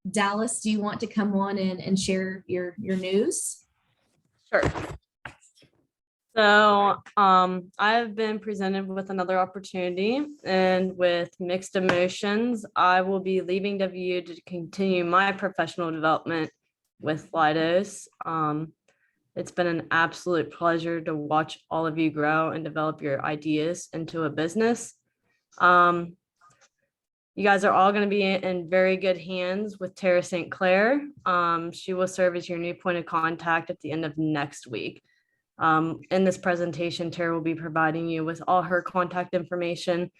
Dallas, do you want to come on and share your news? Sure. So I've been presented with another opportunity, and with mixed emotions, I will be leaving WU to continue my professional development with Leidos. It's been an absolute pleasure to watch all of you grow and develop your ideas into a business. You guys are all going to be in very good hands with Tara St. Clair. She will serve as your new point of contact at the end of next week. In this presentation, Tara will be providing you with all her contact information.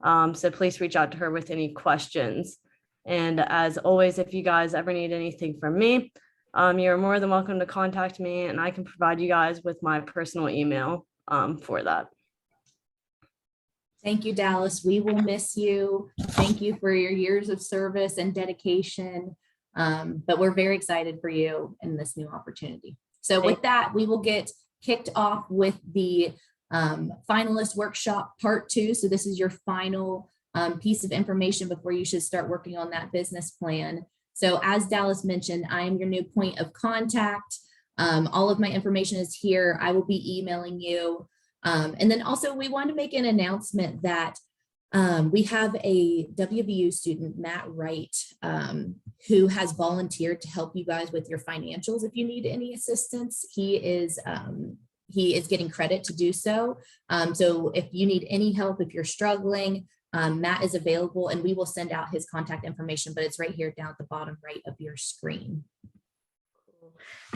So please reach out to her with any questions. And as always, if you guys ever need anything from me, you're more than welcome to contact me, and I can provide you guys with my personal email for that. Thank you, Dallas. We will miss you. Thank you for your years of service and dedication. But we're very excited for you in this new opportunity. So with that, we will get kicked off with the finalist workshop part 2. So this is your final piece of information before you should start working on that business plan. So as Dallas mentioned, I am your new point of contact. All of my information is here. I will be emailing you. And then also we want to make an announcement that we have a WVU student, Matt Wright, who has volunteered to help you guys with your financials. If you need any assistance, he is getting credit to do so. So if you need any help, if you're struggling, Matt is available, and we will send out his contact information, but it's right here down at the bottom right of your screen.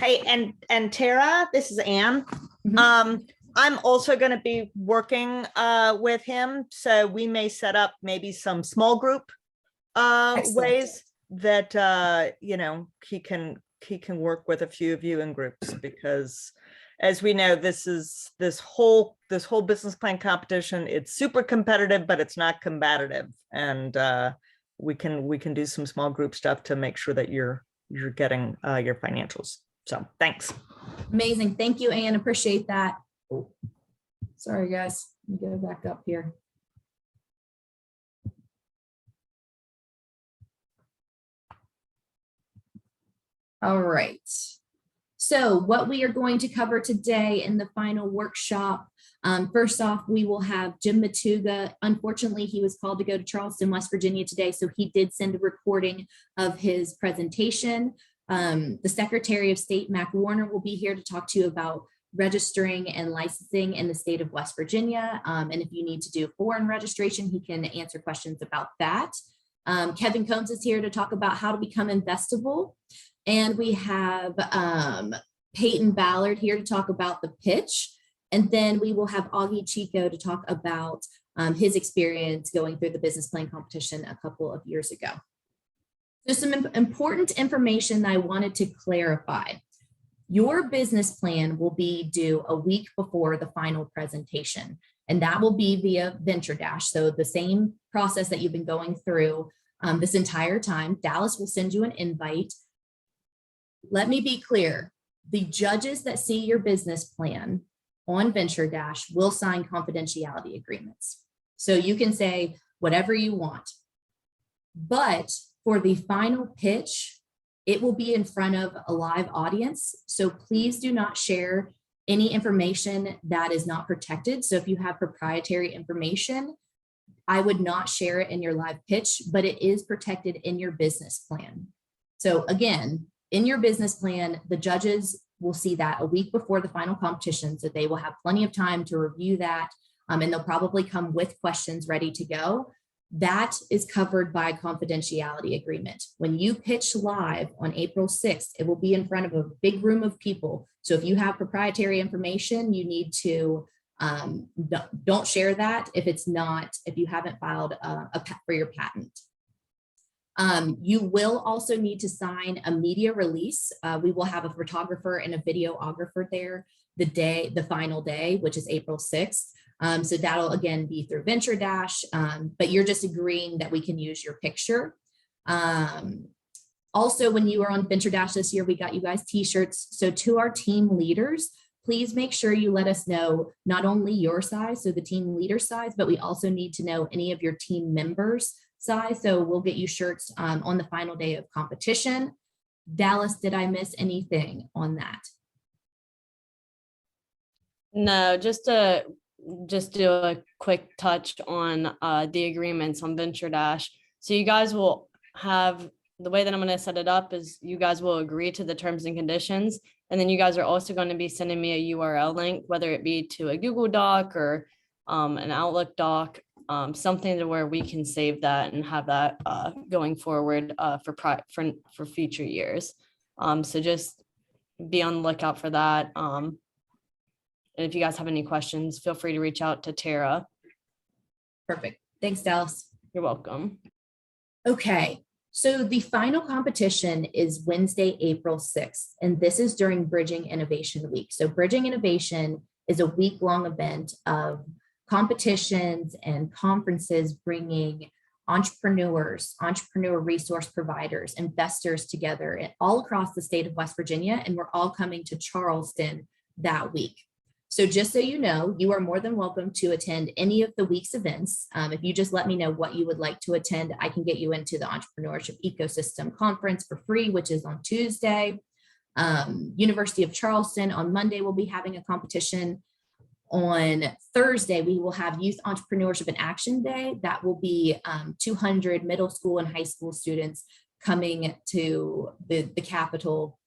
Hey, and Tara, this is Anne. Mm-hmm. I'm also going to be working with him, so we may set up maybe some small group ways that you know, he can work with a few of you in groups, because as we know, this whole business plan competition, it's super competitive, but it's not combative, and we can do some small group stuff to make sure that you're getting your financials. So thanks. Amazing. Thank you, Anne. Appreciate that. Oh, sorry, guys. Let me go back up here. All right. So what we are going to cover today in the final workshop, first off, we will have Jim Matuga. Unfortunately, he was called to go to Charleston, West Virginia today, so he did send a recording of his presentation. The Secretary of State, Mac Warner, will be here to talk to you about registering and licensing in the state of West Virginia. And if you need to do foreign registration, he can answer questions about that. Kevin Combs is here to talk about how to become investable. And we have Peyton Ballard here to talk about the pitch. And then we will have Augie Chico to talk about his experience going through the business plan competition a couple of years ago. There's some important information that I wanted to clarify. Your business plan will be due a week before the final presentation, and that will be via Venture Dash. So the same process that you've been going through this entire time. Dallas will send you an invite. Let me be clear. The judges that see your business plan on Venture Dash will sign confidentiality agreements. So you can say whatever you want. But for the final pitch, it will be in front of a live audience. So please do not share any information that is not protected. So if you have proprietary information, I would not share it in your live pitch, but it is protected in your business plan. So again, in your business plan, the judges will see that a week before the final competition. So they will have plenty of time to review that. And they'll probably come with questions ready to go. That is covered by a confidentiality agreement. When you pitch live on April 6th, it will be in front of a big room of people. So if you have proprietary information, you need to don't share that if you haven't filed for your patent. You will also need to sign a media release. We will have a photographer and a videographer there the final day, which is April 6th. So that'll again be through Venture Dash, but you're just agreeing that we can use your picture. Also, when you were on Venture Dash this year, we got you guys t-shirts. So to our team leaders, please make sure you let us know not only your size, so the team leader size, but we also need to know any of your team members' size. So we'll get you shirts on the final day of competition. Dallas, did I miss anything on that? No, just do a quick touch on the agreements on Venture Dash. So you guys will have, the way that I'm going to set it up is you guys will agree to the terms and conditions. And then you guys are also going to be sending me a URL link, whether it be to a Google Doc or an Outlook doc, something to where we can save that and have that going forward for future years. So just be on the lookout for that. And if you guys have any questions, feel free to reach out to Tara. Perfect. Thanks, Dallas. You're welcome. Okay, so the final competition is Wednesday, April 6th, and this is during Bridging Innovation Week. So Bridging Innovation is a week-long event of competitions and conferences bringing entrepreneurs, entrepreneur resource providers, investors together all across the state of West Virginia, and we're all coming to Charleston that week. So just so you know, you are more than welcome to attend any of the week's events. If you just let me know what you would like to attend, I can get you into the Entrepreneurship Ecosystem Conference for free, which is on Tuesday. University of Charleston on Monday will be having a competition. On Thursday, we will have Youth Entrepreneurship and Action Day. That will be 200 middle school and high school students coming to the Capitol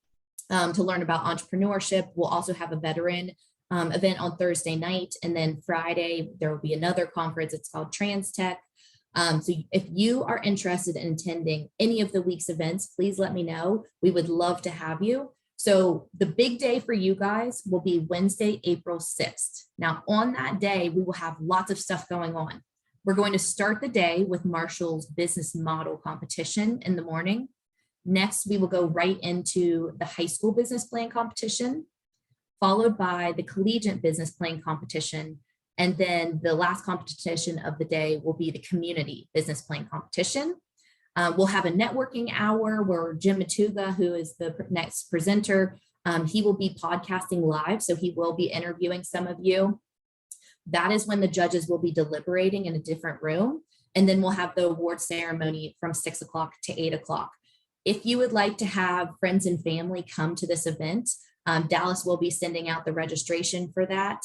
to learn about entrepreneurship. We'll also have a veteran event on Thursday night. And then Friday, there will be another conference. It's called Trans Tech. So if you are interested in attending any of the week's events, please let me know. We would love to have you. So the big day for you guys will be Wednesday, April 6th. Now on that day, we will have lots of stuff going on. We're going to start the day with Marshall's business model competition in the morning. Next, we will go right into the high school business plan competition, followed by the collegiate business plan competition. And then the last competition of the day will be the community business plan competition. We'll have a networking hour where Jim Matuga, who is the next presenter, he will be podcasting live. So he will be interviewing some of you. That is when the judges will be deliberating in a different room. And then we'll have the award ceremony from 6 o'clock to 8 o'clock. If you would like to have friends and family come to this event, Dallas will be sending out the registration for that.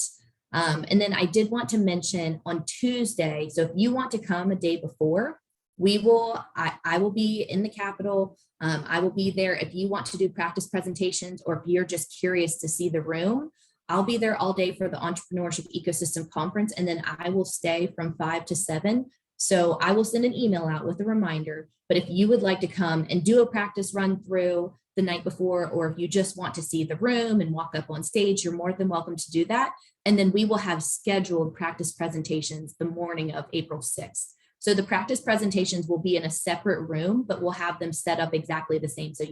And then I did want to mention on Tuesday, so if you want to come a day before, I will be in the Capitol. I will be there if you want to do practice presentations or if you're just curious to see the room. I'll be there all day for the Entrepreneurship Ecosystem Conference, and then I will stay from 5 to 7. So I will send an email out with a reminder, but if you would like to come and do a practice run through the night before, or if you just want to see the room and walk up on stage, you're more than welcome to do that. And then we will have scheduled practice presentations the morning of April 6th. So the practice presentations will be in a separate room, but we'll have them set up exactly the same. So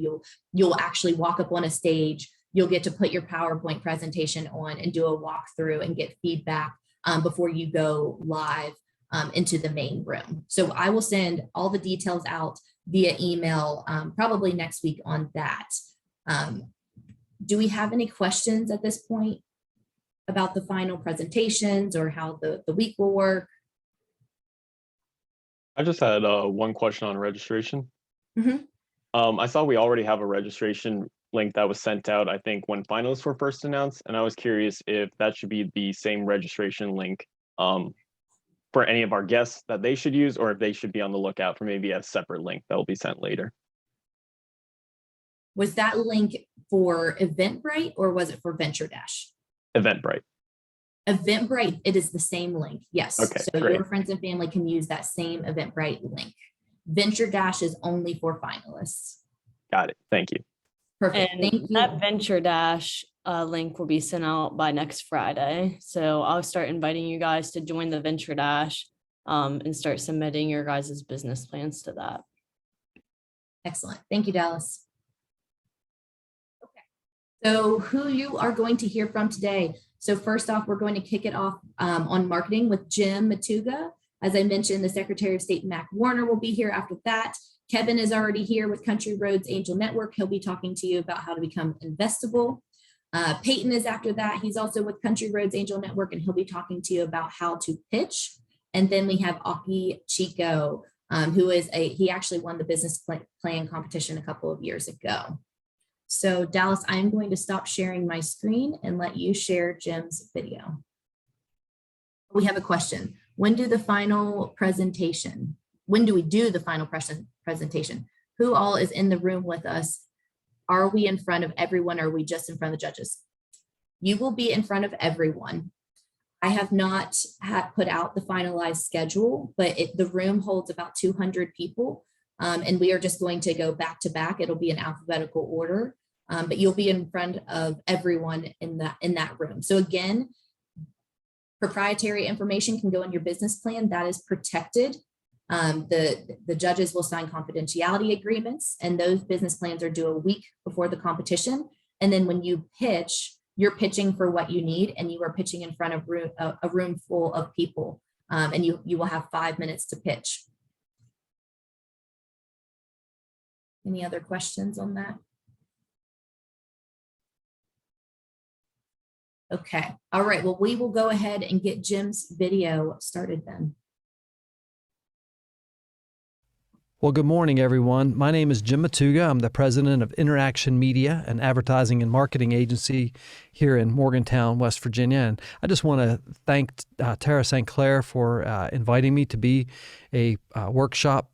you'll actually walk up on a stage, you'll get to put your PowerPoint presentation on and do a walkthrough and get feedback before you go live into the main room. So I will send all the details out via email probably next week on that. Do we have any questions at this point about the final presentations or how the week will work? I just had one question on registration. Mhm. I saw we already have a registration link that was sent out, I think, when finalists were first announced, and I was curious if that should be the same registration link for any of our guests that they should use, or if they should be on the lookout for maybe a separate link that will be sent later. Was that link for Eventbrite or was it for Venture Dash? Eventbrite. Eventbrite, it is the same link. Yes. Okay, so great. Your friends and family can use that same Eventbrite link. Venture Dash is only for finalists. Got it. Thank you. Perfect. And Thank you. that Venture Dash link will be sent out by next Friday. So I'll start inviting you guys to join the Venture Dash and start submitting your guys' business plans to that. Excellent. Thank you, Dallas. Okay. So who you are going to hear from today? So first off, we're going to kick it off on marketing with Jim Matuga. As I mentioned, the Secretary of State, Mac Warner, will be here after that. Kevin is already here with Country Roads Angel Network. He'll be talking to you about how to become investable. Peyton is after that. He's also with Country Roads Angel Network, and he'll be talking to you about how to pitch. And then we have Aki Chico he actually won the business plan competition a couple of years ago. So Dallas, I'm going to stop sharing my screen and let you share Jim's video. We have a question. When do we do the final presentation? Who all is in the room with us? Are we in front of everyone, or are we just in front of the judges? You will be in front of everyone. I have not put out the finalized schedule, but the room holds about 200 people. And we are just going to go back to back. It'll be in alphabetical order, but you'll be in front of everyone in that room. So again, proprietary information can go in your business plan. That is protected. The judges will sign confidentiality agreements, and those business plans are due a week before the competition. And then when you pitch, you're pitching for what you need, and you are pitching in front of a room full of people, and you will have 5 minutes to pitch. Any other questions on that? Okay, all right, well, we will go ahead and get Jim's video started then. Well, good morning, everyone. My name is Jim Matuga. I'm the president of Interaction Media, an advertising and marketing agency here in Morgantown, West Virginia. And I just want to thank Tara St. Clair for inviting me to be a workshop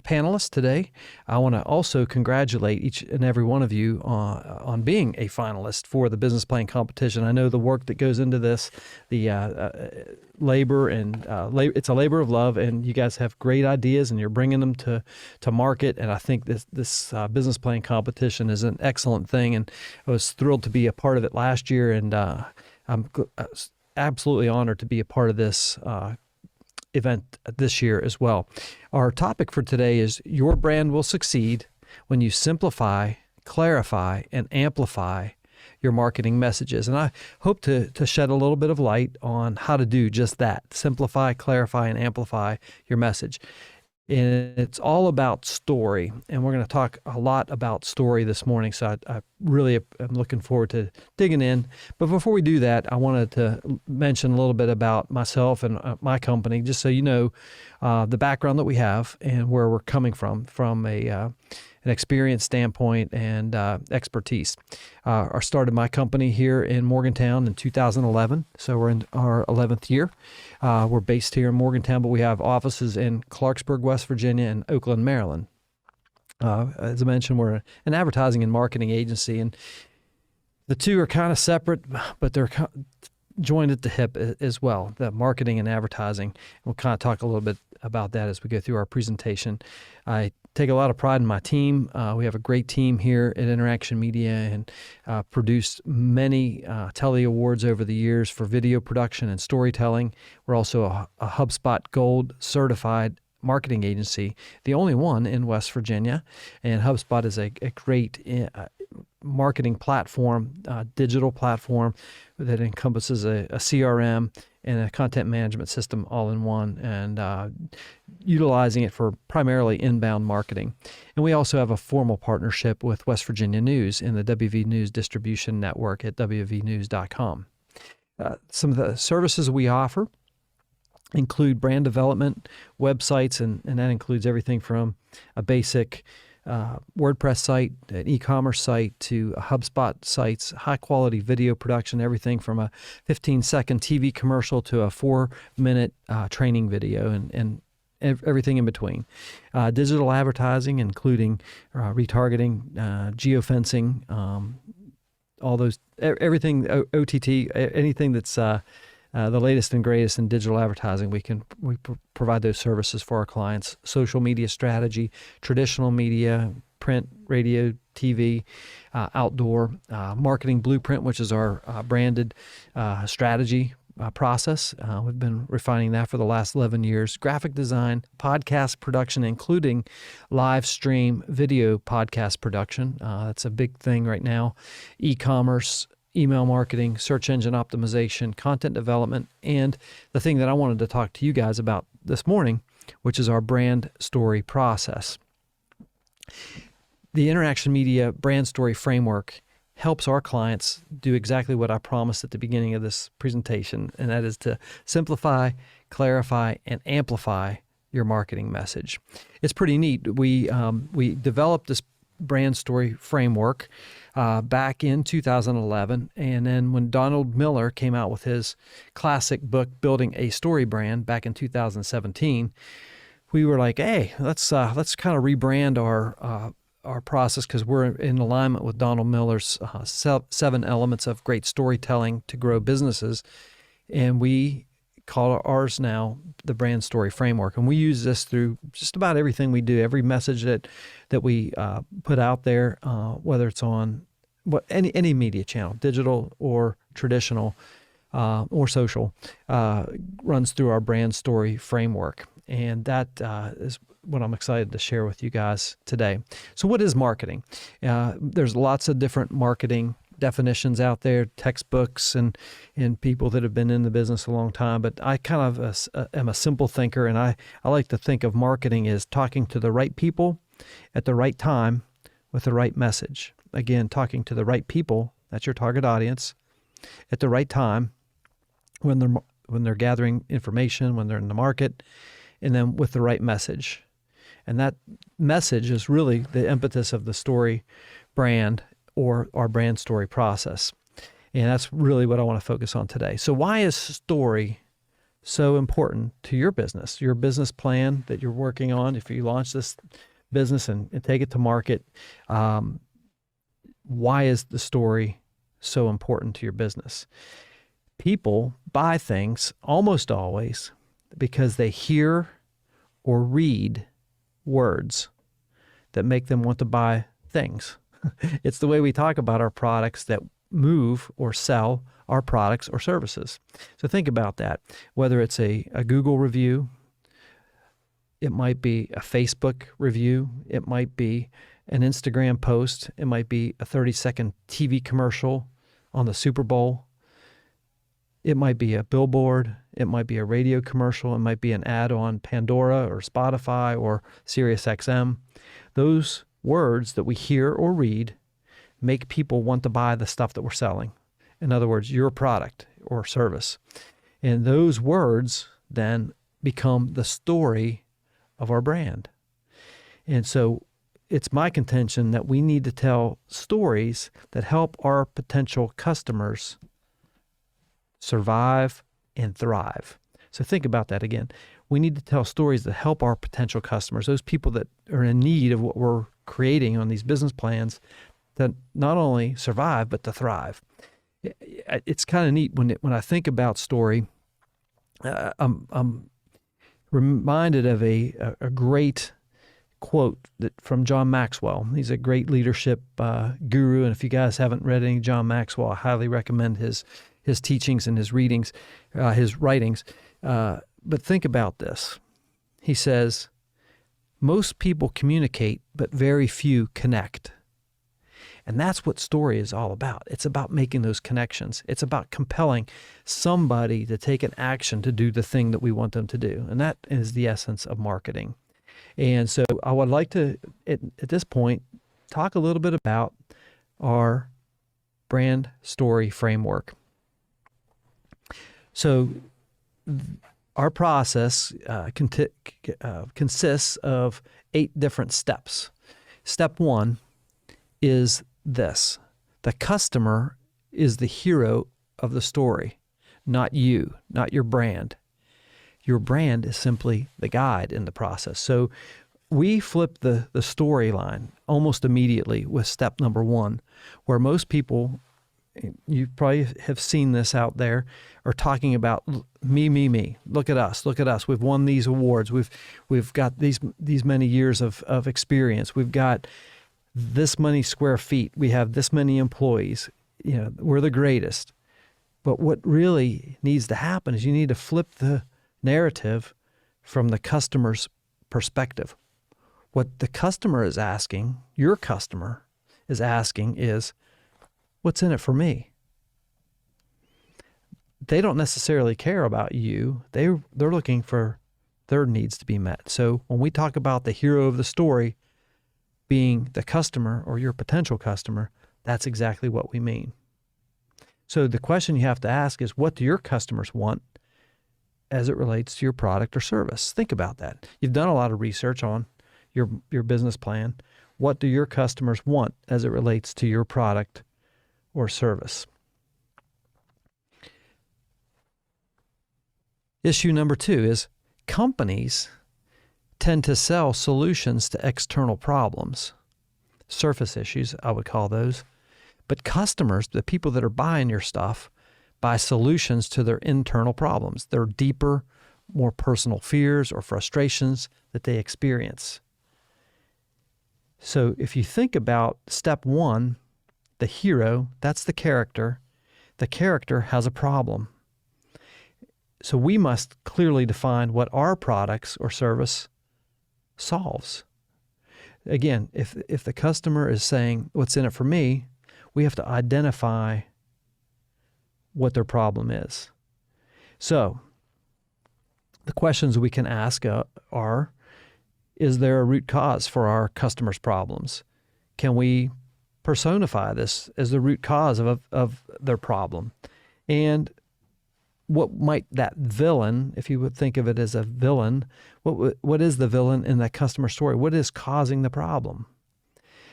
panelist today. I want to also congratulate each and every one of you on being a finalist for the business plan competition. I know the work that goes into this, the labor and it's a labor of love, and you guys have great ideas and you're bringing them to market. And I think this business plan competition is an excellent thing, and I was thrilled to be a part of it last year, and I'm absolutely honored to be a part of this event this year as well. Our topic for today is your brand will succeed when you simplify, clarify, and amplify your marketing messages. And I hope to shed a little bit of light on how to do just that: simplify, clarify, and amplify your message. And it's all about story. And we're going to talk a lot about story this morning. So I really am looking forward to digging in. But before we do that, I wanted to mention a little bit about myself and my company, just so you know the background that we have and where we're coming from an experience standpoint and expertise. I started my company here in Morgantown in 2011, so we're in our 11th year. We're based here in Morgantown, but we have offices in Clarksburg, West Virginia, and Oakland, Maryland. As I mentioned, we're an advertising and marketing agency, and the two are kind of separate, but they're joined at the hip as well, the marketing and advertising. We'll kind of talk a little bit about that as we go through our presentation. I take a lot of pride in my team. We have a great team here at Interaction Media, and produced many Telly Awards over the years for video production and storytelling. We're also a HubSpot Gold certified marketing agency, the only one in West Virginia. And HubSpot is a great marketing platform, digital platform that encompasses a CRM and a content management system all in one, and utilizing it for primarily inbound marketing. And we also have a formal partnership with West Virginia News in the WV News distribution network at wvnews.com. Some of the services we offer include brand development, websites, and that includes everything from a basic WordPress site, an e-commerce site, to HubSpot sites, high-quality video production, everything from a 15-second TV commercial to a 4-minute training video, and everything in between. Digital advertising, including retargeting, geofencing, all those, everything, OTT, anything that's the latest and greatest in digital advertising. We provide those services for our clients. Social media strategy, traditional media, print, radio, TV, outdoor, marketing blueprint, which is our branded strategy process. We've been refining that for the last 11 years. Graphic design, podcast production, including live stream video podcast production. That's a big thing right now. E-commerce, email marketing, search engine optimization, content development, and the thing that I wanted to talk to you guys about this morning, which is our brand story process. The Interaction Media brand story framework helps our clients do exactly what I promised at the beginning of this presentation, and that is to simplify, clarify, and amplify your marketing message. It's pretty neat. We developed this brand story framework back in 2011, and then when Donald Miller came out with his classic book, Building a Story Brand, back in 2017, we were like, hey, let's kind of rebrand our process, because we're in alignment with Donald Miller's 7 elements of great storytelling to grow businesses, and we call ours now the brand story framework. And we use this through just about everything we do, every message that we put out there, whether it's on any media channel, digital or traditional or social, runs through our brand story framework. And that is what I'm excited to share with you guys today. So what is marketing? There's lots of different marketing definitions out there, textbooks and people that have been in the business a long time. But I kind of am a simple thinker, and I like to think of marketing as talking to the right people at the right time with the right message. Again, talking to the right people, that's your target audience, at the right time when they're gathering information, when they're in the market, and then with the right message. And that message is really the impetus of the story brand or our brand story process. And that's really what I want to focus on today. So why is story so important to your business plan that you're working on? If you launch this business and take it to market, why is the story so important to your business? People buy things almost always because they hear or read words that make them want to buy things. It's the way we talk about our products that move or sell our products or services. So think about that. Whether it's a Google review, it might be a Facebook review, it might be an Instagram post, it might be a 30-second TV commercial on the Super Bowl, it might be a billboard, it might be a radio commercial, it might be an ad on Pandora or Spotify or SiriusXM. Those words that we hear or read make people want to buy the stuff that we're selling. In other words, your product or service. And those words then become the story of our brand. And so it's my contention that we need to tell stories that help our potential customers survive and thrive. So think about that again. We need to tell stories that help our potential customers, those people that are in need of what we're creating on these business plans, to not only survive, but to thrive. It's kind of neat when I think about story. I'm reminded of a great quote from John Maxwell. He's a great leadership guru, and if you guys haven't read any John Maxwell, I highly recommend his teachings and his readings, his writings. But think about this. He says, most people communicate, but very few connect. And that's what story is all about. It's about making those connections. It's about compelling somebody to take an action to do the thing that we want them to do. And that is the essence of marketing. And so I would like to, at this point, talk a little bit about our brand story framework. So our process consists of 8 different steps. Step 1 is this: the customer is the hero of the story, not you, not your brand. Your brand is simply the guide in the process. So we flip the storyline almost immediately with step number 1, where most people, you probably have seen this out there, are talking about me. Look at us. We've won these awards. We've got these many years of experience. We've got this many square feet. We have this many employees. We're the greatest. But what really needs to happen is you need to flip the narrative from the customer's perspective. What the customer is asking, your customer is asking, is, what's in it for me? They don't necessarily care about you. They're looking for their needs to be met. So when we talk about the hero of the story being the customer or your potential customer, that's exactly what we mean. So the question you have to ask is, what do your customers want? as it relates to your product or service. Think about that. You've done a lot of research on your business plan. What do your customers want as it relates to your product or service? Issue number 2 is companies tend to sell solutions to external problems, surface issues, I would call those. But customers, the people that are buying your stuff, buy solutions to their internal problems, their deeper, more personal fears or frustrations that they experience. So if you think about step 1, the hero, that's the character. The character has a problem. So we must clearly define what our products or service solves. Again, if the customer is saying, what's in it for me, we have to identify what their problem is. So the questions we can ask are, is there a root cause for our customers' problems? Can we personify this as the root cause of their problem? And what might that villain, if you would think of it as a villain, what is the villain in that customer story? What is causing the problem?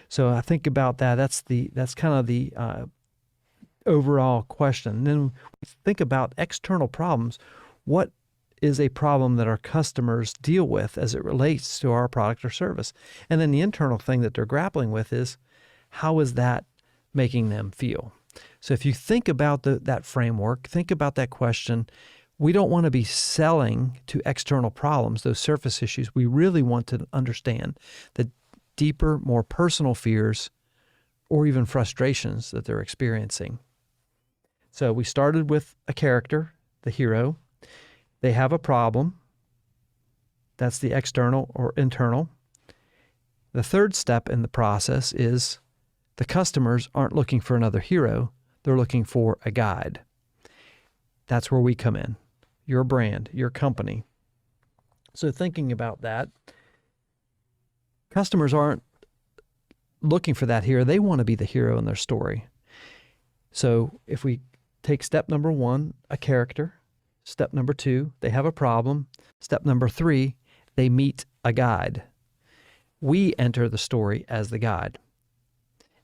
So I think about that. That's kind of the overall question. Then think about external problems. What is a problem that our customers deal with as it relates to our product or service? And then the internal thing that they're grappling with is, how is that making them feel? So if you think about that framework, think about that question, we don't want to be selling to external problems, those surface issues. We really want to understand the deeper, more personal fears or even frustrations that they're experiencing. So we started with a character, the hero. They have a problem. That's the external or internal. The third step in the process is the customers aren't looking for another hero. They're looking for a guide. That's where we come in. Your brand, your company. So thinking about that, customers aren't looking for that hero. They want to be the hero in their story. So if we take step number 1, a character. Step number 2, they have a problem. Step number 3, they meet a guide. We enter the story as the guide.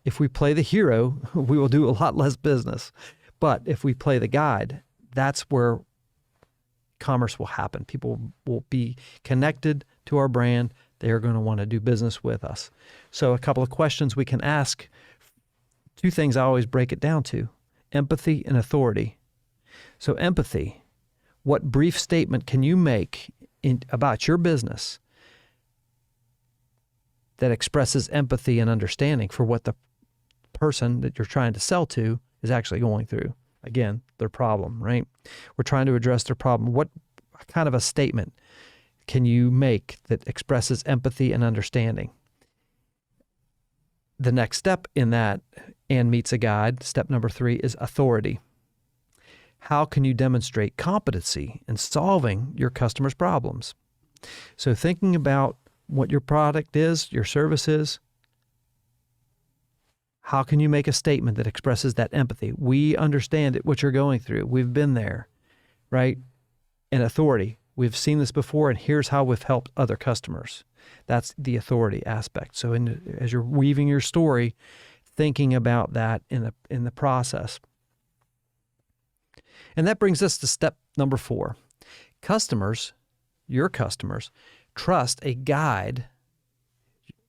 If we play the hero, we will do a lot less business. But if we play the guide, that's where commerce will happen. People will be connected to our brand. They are going to want to do business with us. So a couple of questions we can ask. 2 things I always break it down to: empathy and authority. So empathy, what brief statement can you make about your business that expresses empathy and understanding for what the person that you're trying to sell to is actually going through? Again, their problem, right? We're trying to address their problem. What kind of a statement can you make that expresses empathy and understanding? The next step in that, and meets a guide, step number 3, is authority. How can you demonstrate competency in solving your customers' problems? So thinking about what your product is, your service is, how can you make a statement that expresses that empathy? We understand what you're going through. We've been there, right? And authority. We've seen this before, and here's how we've helped other customers. That's the authority aspect. So as you're weaving your story, thinking about that in the process. And that brings us to step number 4. Customers, your customers, trust a guide,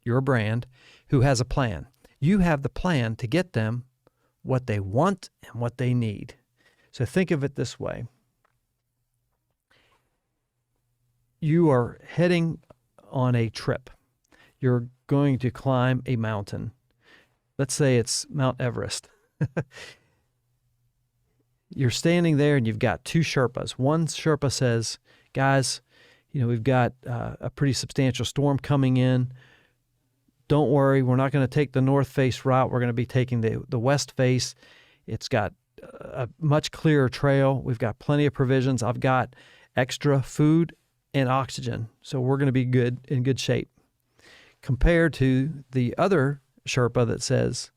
your brand, who has a plan. You have the plan to get them what they want and what they need. So think of it this way. You are heading on a trip. You're going to climb a mountain. Let's say it's Mount Everest. You're standing there and you've got 2 Sherpas. One Sherpa says, guys, we've got a pretty substantial storm coming in. Don't worry, we're not going to take the north face route. We're going to be taking the west face. It's got a much clearer trail. We've got plenty of provisions. I've got extra food and oxygen. So we're going to be in good shape. Compared to the other Sherpa that says,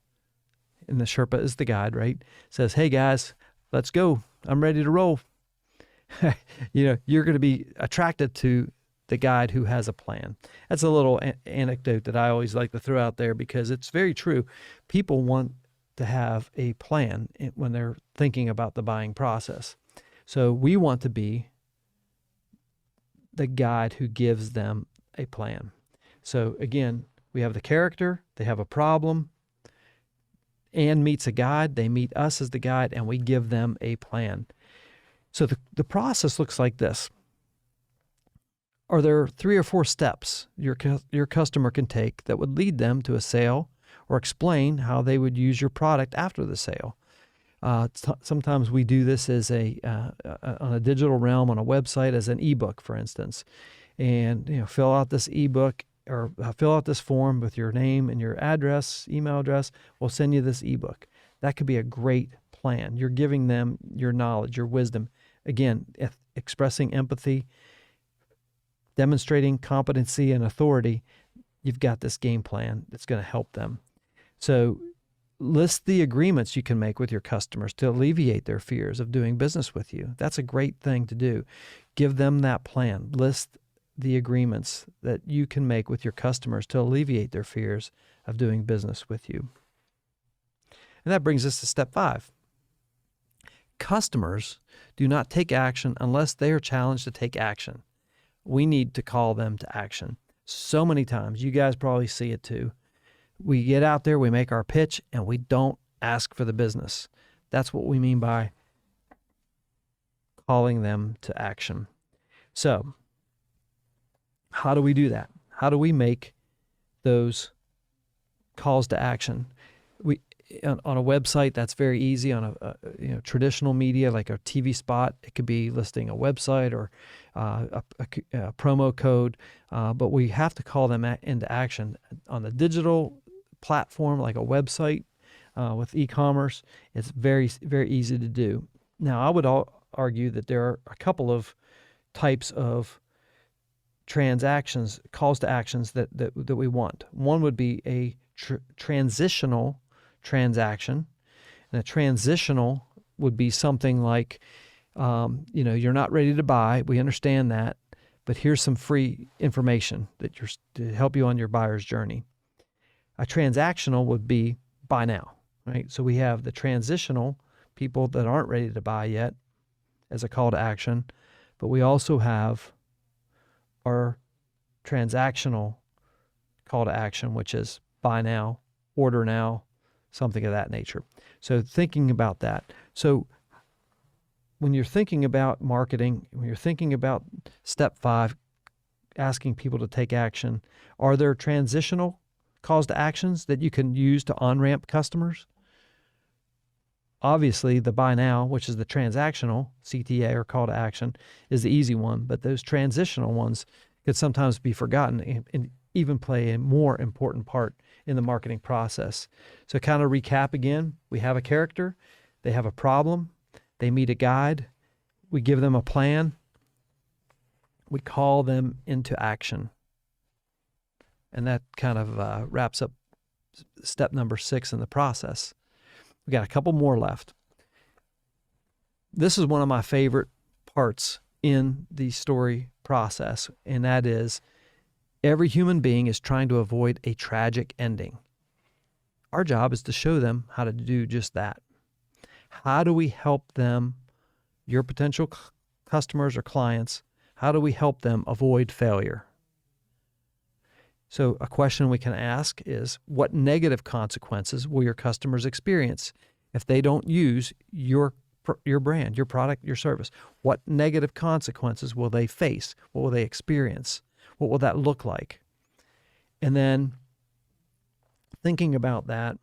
and the Sherpa is the guide, right? Says, hey guys, let's go. I'm ready to roll. you're going to be attracted to the guide who has a plan. That's a little anecdote that I always like to throw out there because it's very true. People want to have a plan when they're thinking about the buying process. So we want to be the guide who gives them a plan. So again, we have the character, they have a problem, and meets a guide, they meet us as the guide, and we give them a plan. So the process looks like this. Are there 3 or 4 steps your customer can take that would lead them to a sale or explain how they would use your product after the sale? Sometimes we do this as on a digital realm, on a website, as an ebook, for instance, and fill out this ebook or fill out this form with your name and your address, email address. We'll send you this ebook. That could be a great plan. You're giving them your knowledge, your wisdom. Again, expressing empathy, demonstrating competency and authority. You've got this game plan that's going to help them. So list the agreements you can make with your customers to alleviate their fears of doing business with you. That's a great thing to do. Give them that plan. List the agreements that you can make with your customers to alleviate their fears of doing business with you. And that brings us to step 5. Customers do not take action unless they are challenged to take action. We need to call them to action. So many times, you guys probably see it too. We get out there, we make our pitch, and we don't ask for the business. That's what we mean by calling them to action. So, how do we do that? How do we make those calls to action? On a website, that's very easy. On a traditional media like a TV spot, it could be listing a website or a promo code, but we have to call them into action. On the digital platform like a website with e-commerce, it's very, very easy to do. Now, I would argue that there are a couple of types of transactions, calls to actions that we want. One would be a transitional transaction, and a transitional would be something like, you're not ready to buy. We understand that, but here's some free information to help you on your buyer's journey. A transactional would be buy now, right? So we have the transitional people that aren't ready to buy yet as a call to action, but we also have our transactional call to action, which is buy now, order now, something of that nature. So thinking about that. So when you're thinking about marketing, when you're thinking about step 5, asking people to take action, are there transitional calls to actions that you can use to on-ramp customers? Obviously, the buy now, which is the transactional CTA or call to action, is the easy one, but those transitional ones could sometimes be forgotten and even play a more important part in the marketing process. So kind of recap again, we have a character, they have a problem, they meet a guide, we give them a plan, we call them into action. And that kind of wraps up step number 6 in the process. We got a couple more left. This is one of my favorite parts in the story process, and that is every human being is trying to avoid a tragic ending. Our job is to show them how to do just that. How do we help them, your potential customers or clients, how do we help them avoid failure? So a question we can ask is, what negative consequences will your customers experience if they don't use your brand, your product, your service? What negative consequences will they face? What will they experience? What will that look like? And then thinking about that,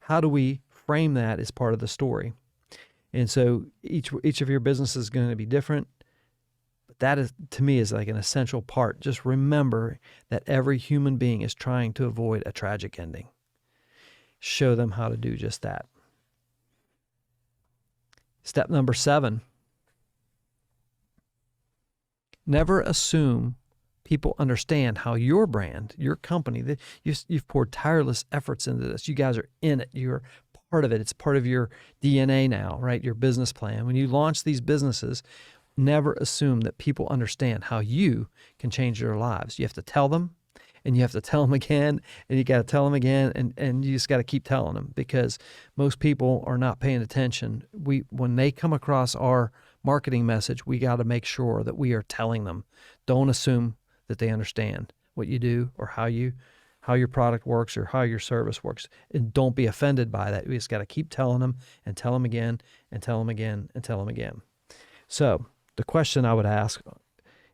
how do we frame that as part of the story? And so each of your businesses is going to be different. That is, to me, is like an essential part. Just remember that every human being is trying to avoid a tragic ending. Show them how to do just that. Step number 7. Never assume people understand how your brand, your company, you've poured tireless efforts into this. You guys are in it. You're part of it. It's part of your DNA now, right? Your business plan. When you launch these businesses, never assume that people understand how you can change their lives. You have to tell them, and you have to tell them again, and you got to tell them again, and you just got to keep telling them, because most people are not paying attention. When they come across our marketing message, we got to make sure that we are telling them. Don't assume that they understand what you do or how your product works or how your service works, and don't be offended by that. We just got to keep telling them and tell them again and tell them again and tell them again. So the question I would ask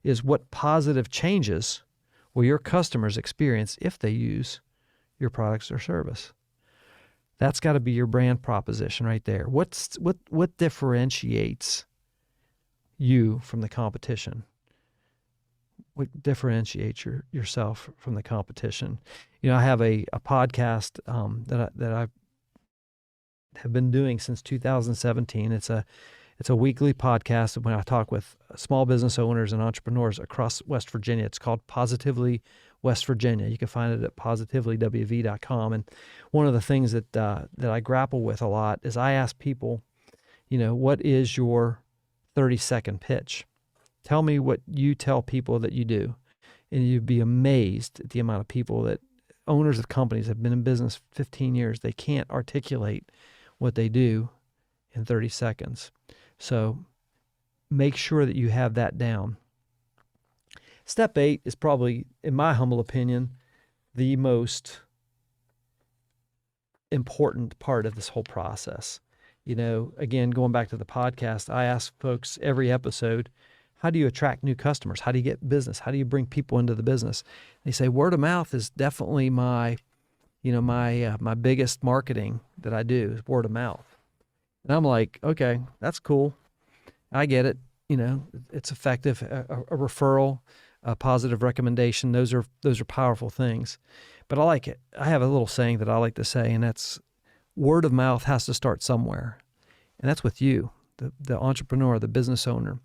is, what positive changes will your customers experience if they use your products or service? That's got to be your brand proposition right there. What differentiates you from the competition? What differentiates yourself from the competition? I have a podcast that I have been doing since 2017. It's a weekly podcast when I talk with small business owners and entrepreneurs across West Virginia. It's called Positively West Virginia. You can find it at positivelywv.com. And one of the things that I grapple with a lot is I ask people, what is your 30-second pitch? Tell me what you tell people that you do. And you'd be amazed at the amount of people that owners of companies have been in business 15 years. They can't articulate what they do in 30 seconds. So make sure that you have that down. Step 8 is probably, in my humble opinion, the most important part of this whole process. Again, going back to the podcast, I ask folks every episode, how do you attract new customers? How do you get business? How do you bring people into the business? They say word of mouth is definitely my biggest marketing that I do, is word of mouth. And I'm like, okay, that's cool. I get it. It's effective. A referral, a positive recommendation. Those are powerful things. But I like it. I have a little saying that I like to say, and that's, word of mouth has to start somewhere. And that's with you, the entrepreneur, the business owner.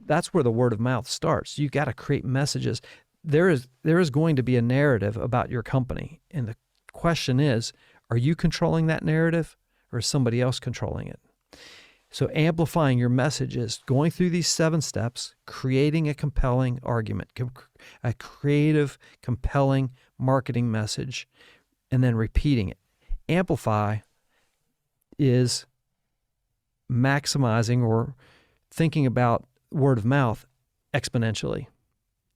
That's where the word of mouth starts. You got to create messages. There is going to be a narrative about your company. And the question is, are you controlling that narrative, or is somebody else controlling it? So amplifying your message is going through these 7 steps, creating a compelling argument, a creative, compelling marketing message, and then repeating it. Amplify is maximizing or thinking about word of mouth exponentially.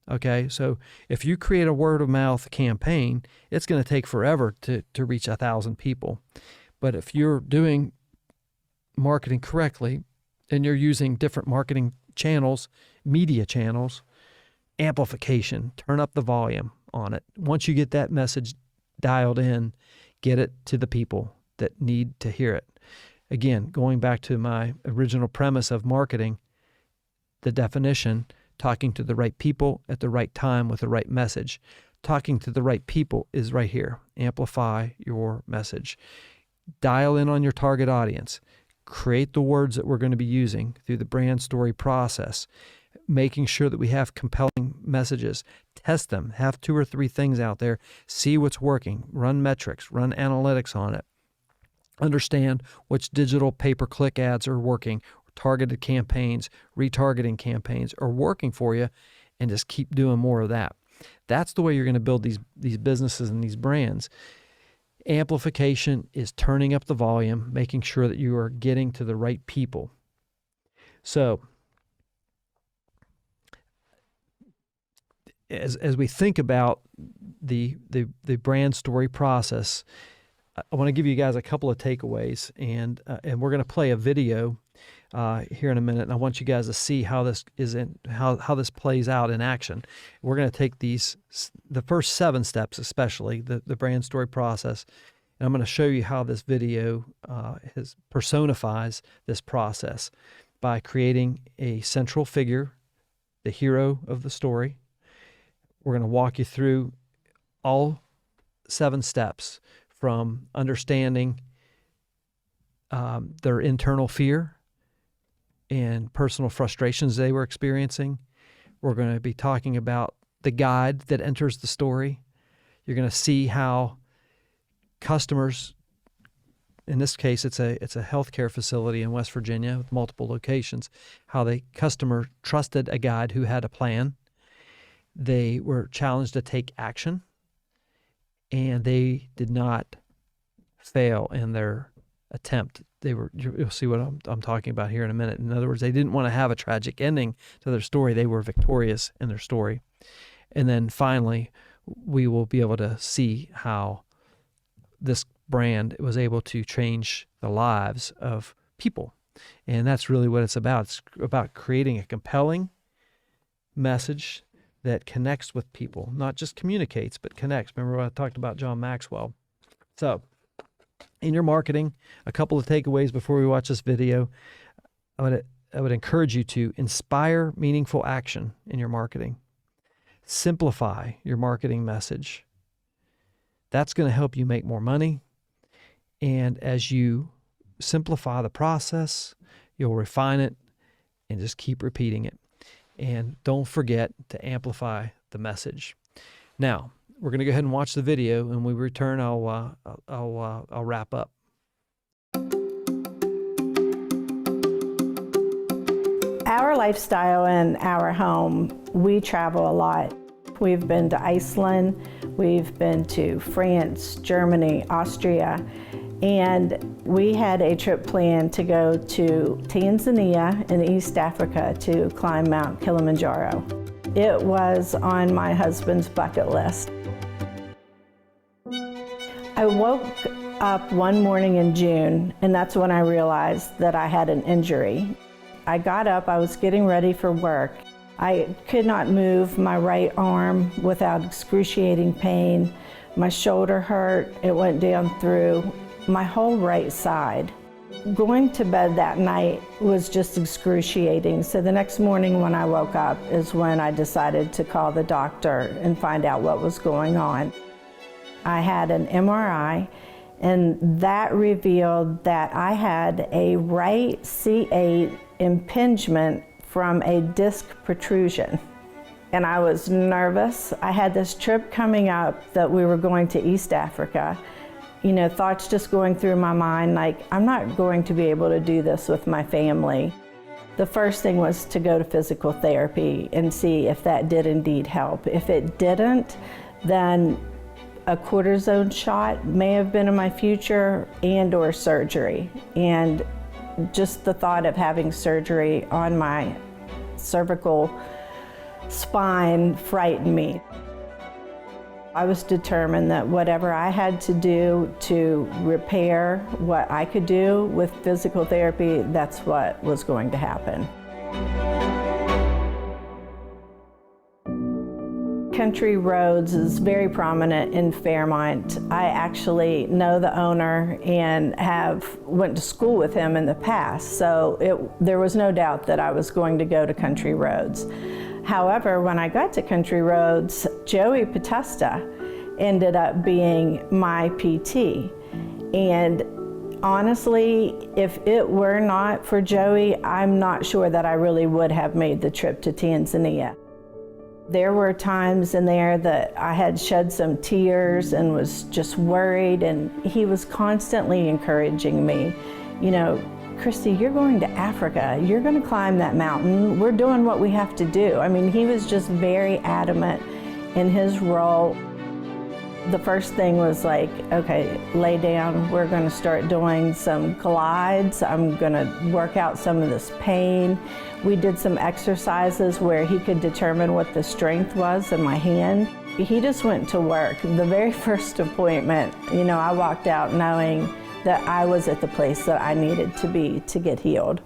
Okay, so if you create a word of mouth campaign, it's going to take forever to reach 1,000 people. But if you're doing marketing correctly and you're using different marketing channels, media channels, amplification, turn up the volume on it. Once you get that message dialed in, get it to the people that need to hear it. Again, going back to my original premise of marketing, the definition, talking to the right people at the right time with the right message. Talking to the right people is right here. Amplify your message. Dial in on your target audience. Create the words that we're going to be using through the brand story process. Making sure that we have compelling messages. Test them. Have 2 or 3 things out there. See what's working. Run metrics. Run analytics on it. Understand which digital pay-per-click ads are working. Targeted campaigns, retargeting campaigns are working for you, and just keep doing more of that. That's the way you're going to build these businesses and these brands. Amplification is turning up the volume, making sure that you are getting to the right people. So as we think about the brand story process, I want to give you guys a couple of takeaways, and we're going to play a video here in a minute, and I want you guys to see how this how this plays out in action. We're going to take the first 7 steps, especially the brand story process, and I'm going to show you how this video personifies this process by creating a central figure, the hero of the story. We're going to walk you through all 7 steps, from understanding their internal fear and personal frustrations they were experiencing. We're going to be talking about the guide that enters the story. You're going to see how customers in this case, it's a healthcare facility in West Virginia with multiple locations, how the customer trusted a guide who had a plan. They were challenged to take action, and they did not fail in their attempt. You'll see what I'm talking about here in a minute. In other words, they didn't want to have a tragic ending to their story. They were victorious in their story. And then finally, we will be able to see how this brand was able to change the lives of people. And that's really what it's about. It's about creating a compelling message that connects with people, not just communicates, but connects. Remember what I talked about John Maxwell. So in your marketing, a couple of takeaways before we watch this video. I would encourage you to inspire meaningful action in your marketing. Simplify your marketing message. That's going to help you make more money. And as you simplify the process, you'll refine it and just keep repeating it. And don't forget to amplify the message. Now, we're going to go ahead and watch the video, and when we return, I'll wrap up. Our lifestyle in our home, we travel a lot. We've been to Iceland, we've been to France, Germany, Austria, and we had a trip planned to go to Tanzania in East Africa to climb Mount Kilimanjaro. It was on my husband's bucket list. I woke up one morning in June, and that's when I realized that I had an injury. I got up, I was getting ready for work. I could not move my right arm without excruciating pain. My shoulder hurt, it went down through my whole right side. Going to bed that night was just excruciating. So the next morning when I woke up is when I decided to call the doctor and find out what was going on. I had an MRI, and that revealed that I had a right C8 impingement from a disc protrusion. And I was nervous. I had this trip coming up that we were going to East Africa. You know, thoughts just going through my mind like, I'm not going to be able to do this with my family. The first thing was to go to physical therapy and see if that did indeed help. If it didn't, then a cortisone shot may have been in my future, and or surgery. And just the thought of having surgery on my cervical spine frightened me. I was determined that whatever I had to do to repair what I could do with physical therapy, that's what was going to happen. Country Roads is very prominent in Fairmont. I actually know the owner and went to school with him in the past, so there was no doubt that I was going to go to Country Roads. However, when I got to Country Roads, Joey Potesta ended up being my PT. And honestly, if it were not for Joey, I'm not sure that I really would have made the trip to Tanzania. There were times in there that I had shed some tears and was just worried, and he was constantly encouraging me. You know, Christy, you're going to Africa. You're going to climb that mountain. We're doing what we have to do. I mean, he was just very adamant in his role. The first thing was like, okay, lay down. We're going to start doing some glides. I'm going to work out some of this pain. We did some exercises where he could determine what the strength was in my hand. He just went to work. The very first appointment, you know, I walked out knowing that I was at the place that I needed to be to get healed.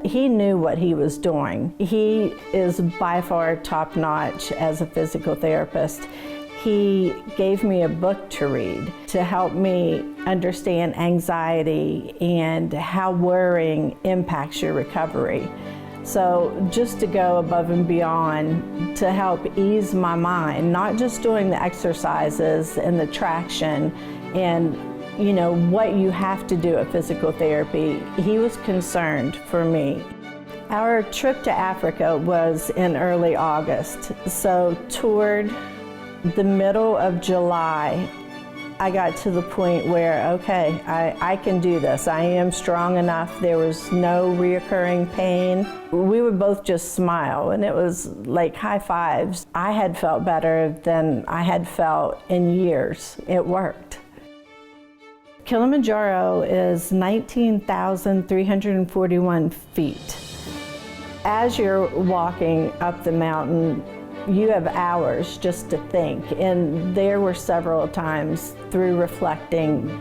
He knew what he was doing. He is by far top-notch as a physical therapist. He gave me a book to read to help me understand anxiety and how worrying impacts your recovery. So just to go above and beyond to help ease my mind, not just doing the exercises and the traction and you know, what you have to do at physical therapy. He was concerned for me. Our trip to Africa was in early August, so toward the middle of July, I got to the point where, okay, I can do this. I am strong enough. There was no reoccurring pain. We would both just smile, and it was like high fives. I had felt better than I had felt in years. It worked. Kilimanjaro is 19,341 feet. As you're walking up the mountain, you have hours just to think, and there were several times through reflecting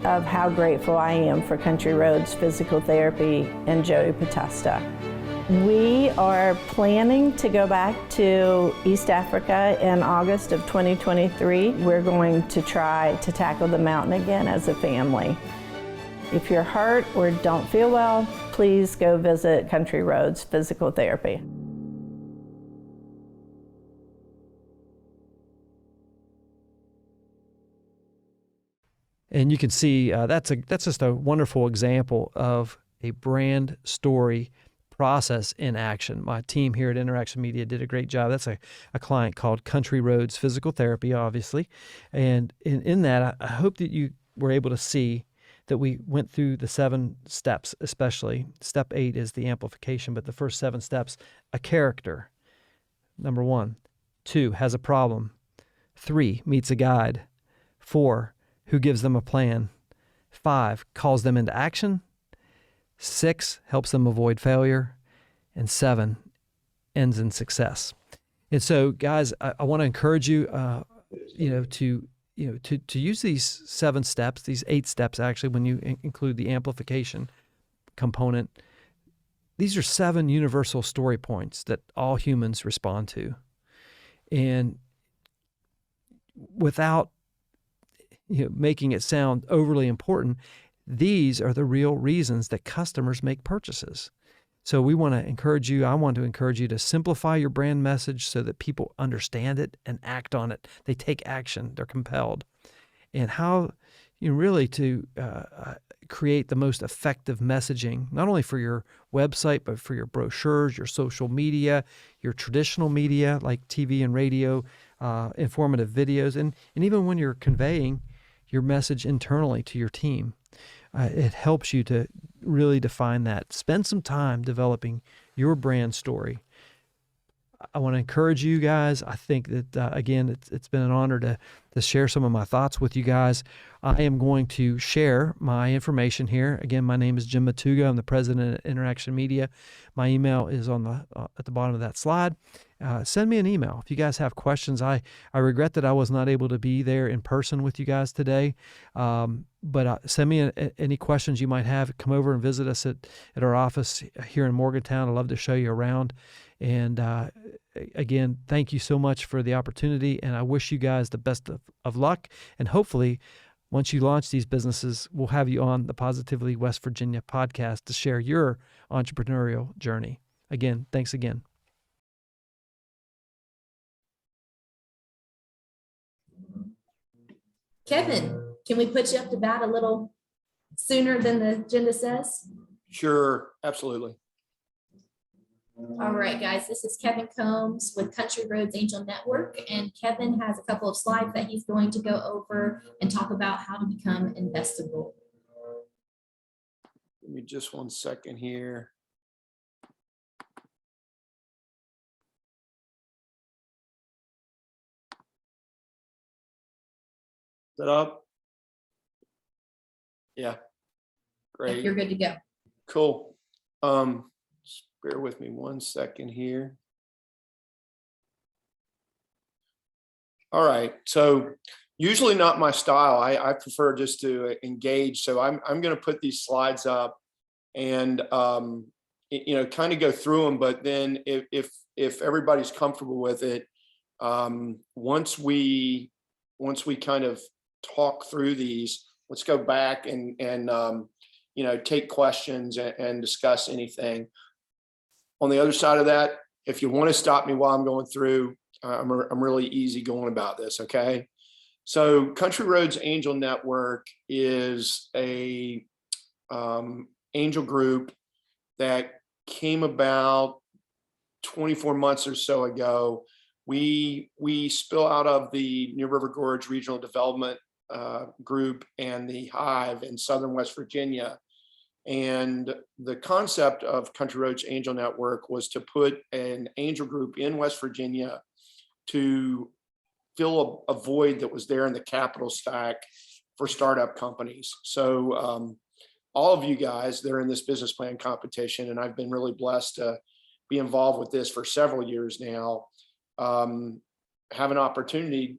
of how grateful I am for Country Roads Physical Therapy and Joey Potesta. We are planning to go back to East Africa in August of 2023. We're going to try to tackle the mountain again as a family. If you're hurt or don't feel well, please go visit Country Roads Physical Therapy. And you can see that's just a wonderful example of a brand story process in action. My team here at Interaction Media did a great job. That's a client called Country Roads Physical Therapy, obviously. And in that, I hope that you were able to see that we went through the 7 steps, especially. Step 8 is the amplification, but the first 7 steps, a character, number 1. 2, has a problem. 3, meets a guide. 4, who gives them a plan. 5, calls them into action. 6, helps them avoid failure. And 7, ends in success. And so, guys, I want to encourage you, to use these 7 steps, these 8 steps actually, when you include the amplification component. These are 7 universal story points that all humans respond to. And without making it sound overly important, these are the real reasons that customers make purchases. So I want to encourage you to simplify your brand message so that people understand it and act on it. They take action, they're compelled. And how really to create the most effective messaging, not only for your website, but for your brochures, your social media, your traditional media like TV and radio, informative videos, and even when you're conveying your message internally to your team. It helps you to really define that. Spend some time developing your brand story. I want to encourage you guys. I think that, again, it's been an honor to share some of my thoughts with you guys. I am going to share my information here. Again, my name is Jim Matuga. I'm the president of Interaction Media. My email is on at the bottom of that slide. Send me an email if you guys have questions. I regret that I was not able to be there in person with you guys today, but send me any questions you might have. Come over and visit us at our office here in Morgantown. I'd love to show you around. And again, thank you so much for the opportunity, and I wish you guys the best of luck. And hopefully, once you launch these businesses, we'll have you on the Positively West Virginia podcast to share your entrepreneurial journey. Again, thanks again. Kevin, can we put you up to bat a little sooner than the agenda says? Sure, absolutely. All right, guys, this is Kevin Combs with Country Roads Angel Network, and Kevin has a couple of slides that he's going to go over and talk about how to become investable. Give me just 1 second here. Is that up? Yeah, great. You're good to go. Cool. Just bear with me 1 second here. All right. So usually not my style. I prefer just to engage. So I'm going to put these slides up and kind of go through them. But then if everybody's comfortable with it, once we kind of talk through these, let's go back and take questions and discuss anything. On the other side of that, if you want to stop me while I'm going through, I'm really easy going about this. Okay. So Country Roads Angel Network is a angel group that came about 24 months or so ago. We spill out of the New River Gorge Regional Development Group and the Hive in Southern West Virginia. And the concept of Country Roads Angel Network was to put an angel group in West Virginia to fill a void that was there in the capital stack for startup companies. So all of you guys, they're in this business plan competition, and I've been really blessed to be involved with this for several years now. Have an opportunity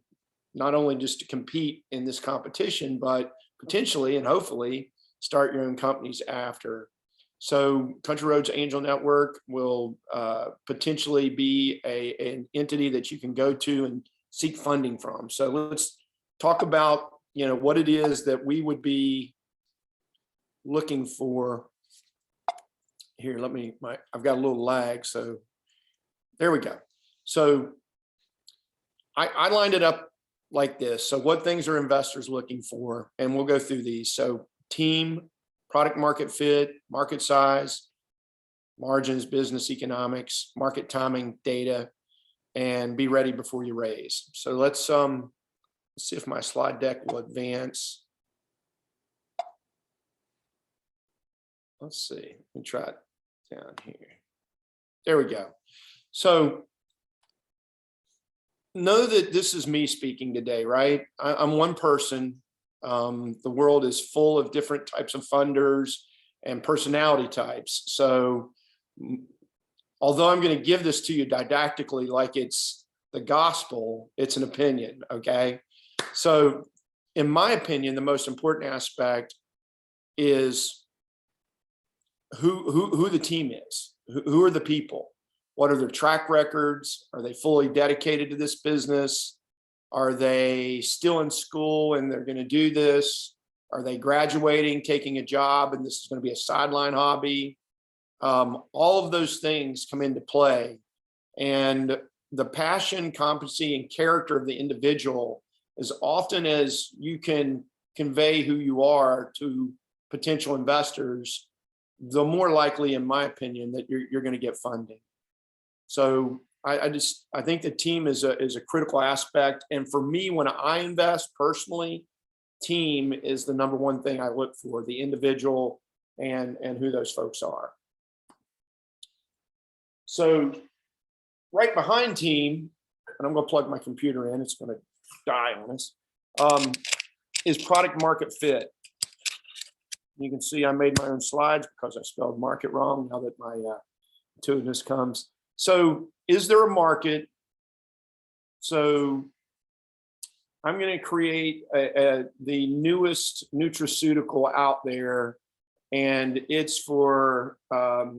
not only just to compete in this competition, but potentially and hopefully start your own companies after. So Country Roads Angel Network will potentially be an entity that you can go to and seek funding from. So let's talk about, what it is that we would be looking for. Here, I've got a little lag. So there we go. So I lined it up like this. So what things are investors looking for? And we'll go through these. So team, product market fit, market size, margins, business economics, market timing, data, and be ready before you raise. So let's see if my slide deck will advance. Let's see, let me try it down here. There we go. So know that this is me speaking today, right? I'm one person. The world is full of different types of funders and personality types. So although I'm going to give this to you didactically like it's the gospel, it's an opinion, okay? So in my opinion, the most important aspect is who the team is. Who are the people? What are their track records? Are they fully dedicated to this business? Are they still in school and they're going to do this? Are they graduating, taking a job, and this is going to be a sideline hobby? All of those things come into play. And the passion, competency, and character of the individual, as often as you can convey who you are to potential investors, the more likely, in my opinion, that you're going to get funding. So I think the team is a critical aspect. And for me, when I invest personally, team is the number one thing I look for, the individual and who those folks are. So right behind team, and I'm going to plug my computer in, it's going to die on us, is product market fit. You can see I made my own slides because I spelled market wrong now that my intuitiveness comes. So is there a market? So I'm going to create the newest nutraceutical out there, and it's for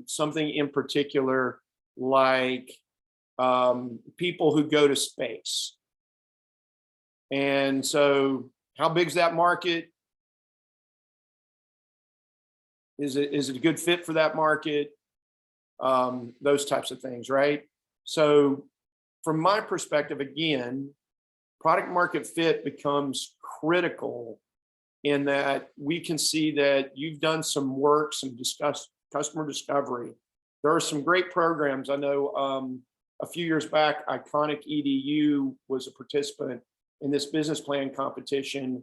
something in particular like people who go to space. And so how big is that market? Is it a good fit for that market? Those types of things, right? So from my perspective, again, product market fit becomes critical in that we can see that you've done some work, some customer discovery. There are some great programs. I know a few years back, Iconic EDU was a participant in this business plan competition.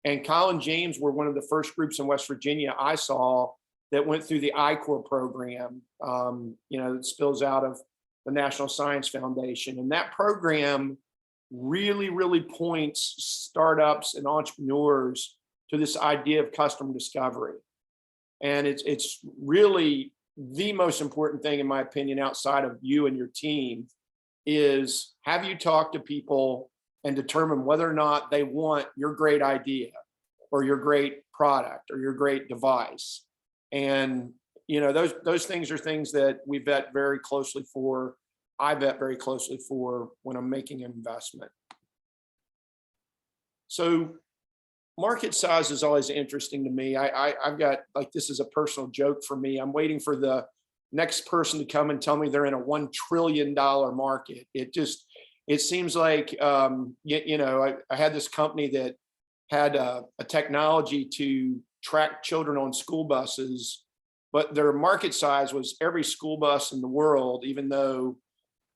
And Kyle and James were one of the first groups in West Virginia I saw that went through the I-Corps program, that spills out of the National Science Foundation. And that program really, really points startups and entrepreneurs to this idea of customer discovery. And it's really the most important thing, in my opinion, outside of you and your team, is have you talked to people and determine whether or not they want your great idea or your great product or your great device. And those things are things that we vet very closely for. I vet very closely for when I'm making an investment. So market size is always interesting to me. I've got, like, this is a personal joke for me. I'm waiting for the next person to come and tell me they're in a $1 trillion market. It seems like, I had this company that had a technology to track children on school buses, but their market size was every school bus in the world, even though,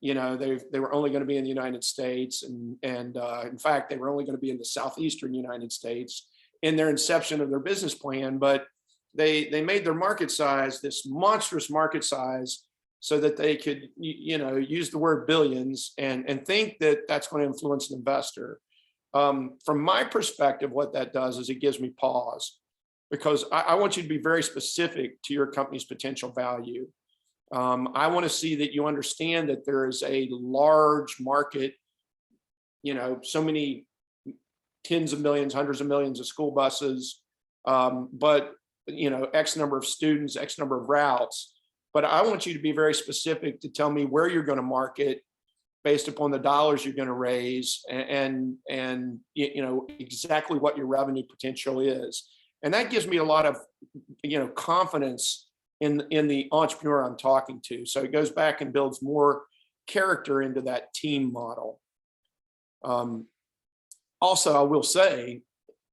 they were only going to be in the United States, and in fact, they were only going to be in the southeastern United States in their inception of their business plan. But they made their market size this monstrous market size so that they could use the word billions and think that that's going to influence an investor. From my perspective, what that does is it gives me pause, because I want you to be very specific to your company's potential value. I want to see that you understand that there is a large market, so many tens of millions, hundreds of millions of school buses, but X number of students, X number of routes. But I want you to be very specific to tell me where you're going to market based upon the dollars you're going to raise, and exactly what your revenue potential is. And that gives me a lot of confidence in the entrepreneur I'm talking to. So it goes back and builds more character into that team model. Also, I will say,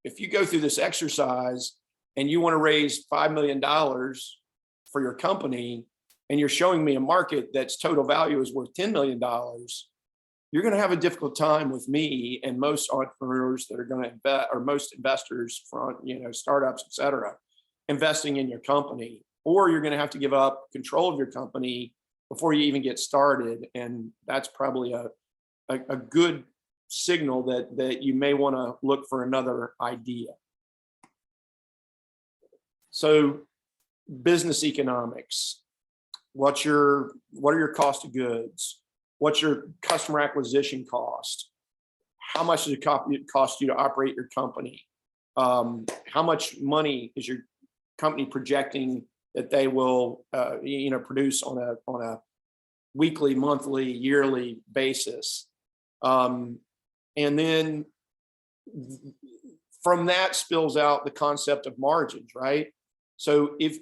if you go through this exercise and you want to raise $5 million for your company, and you're showing me a market that's total value is worth $10 million, you're going to have a difficult time with me and most entrepreneurs that are going to invest, or most investors from startups, et cetera, investing in your company. Or you're going to have to give up control of your company before you even get started. And that's probably a good signal that you may want to look for another idea. So business economics. What are your cost of goods? What's your customer acquisition cost? How much does it cost you to operate your company? How much money is your company projecting that they will produce on a weekly, monthly, yearly basis? And then from that spills out the concept of margins, right? So if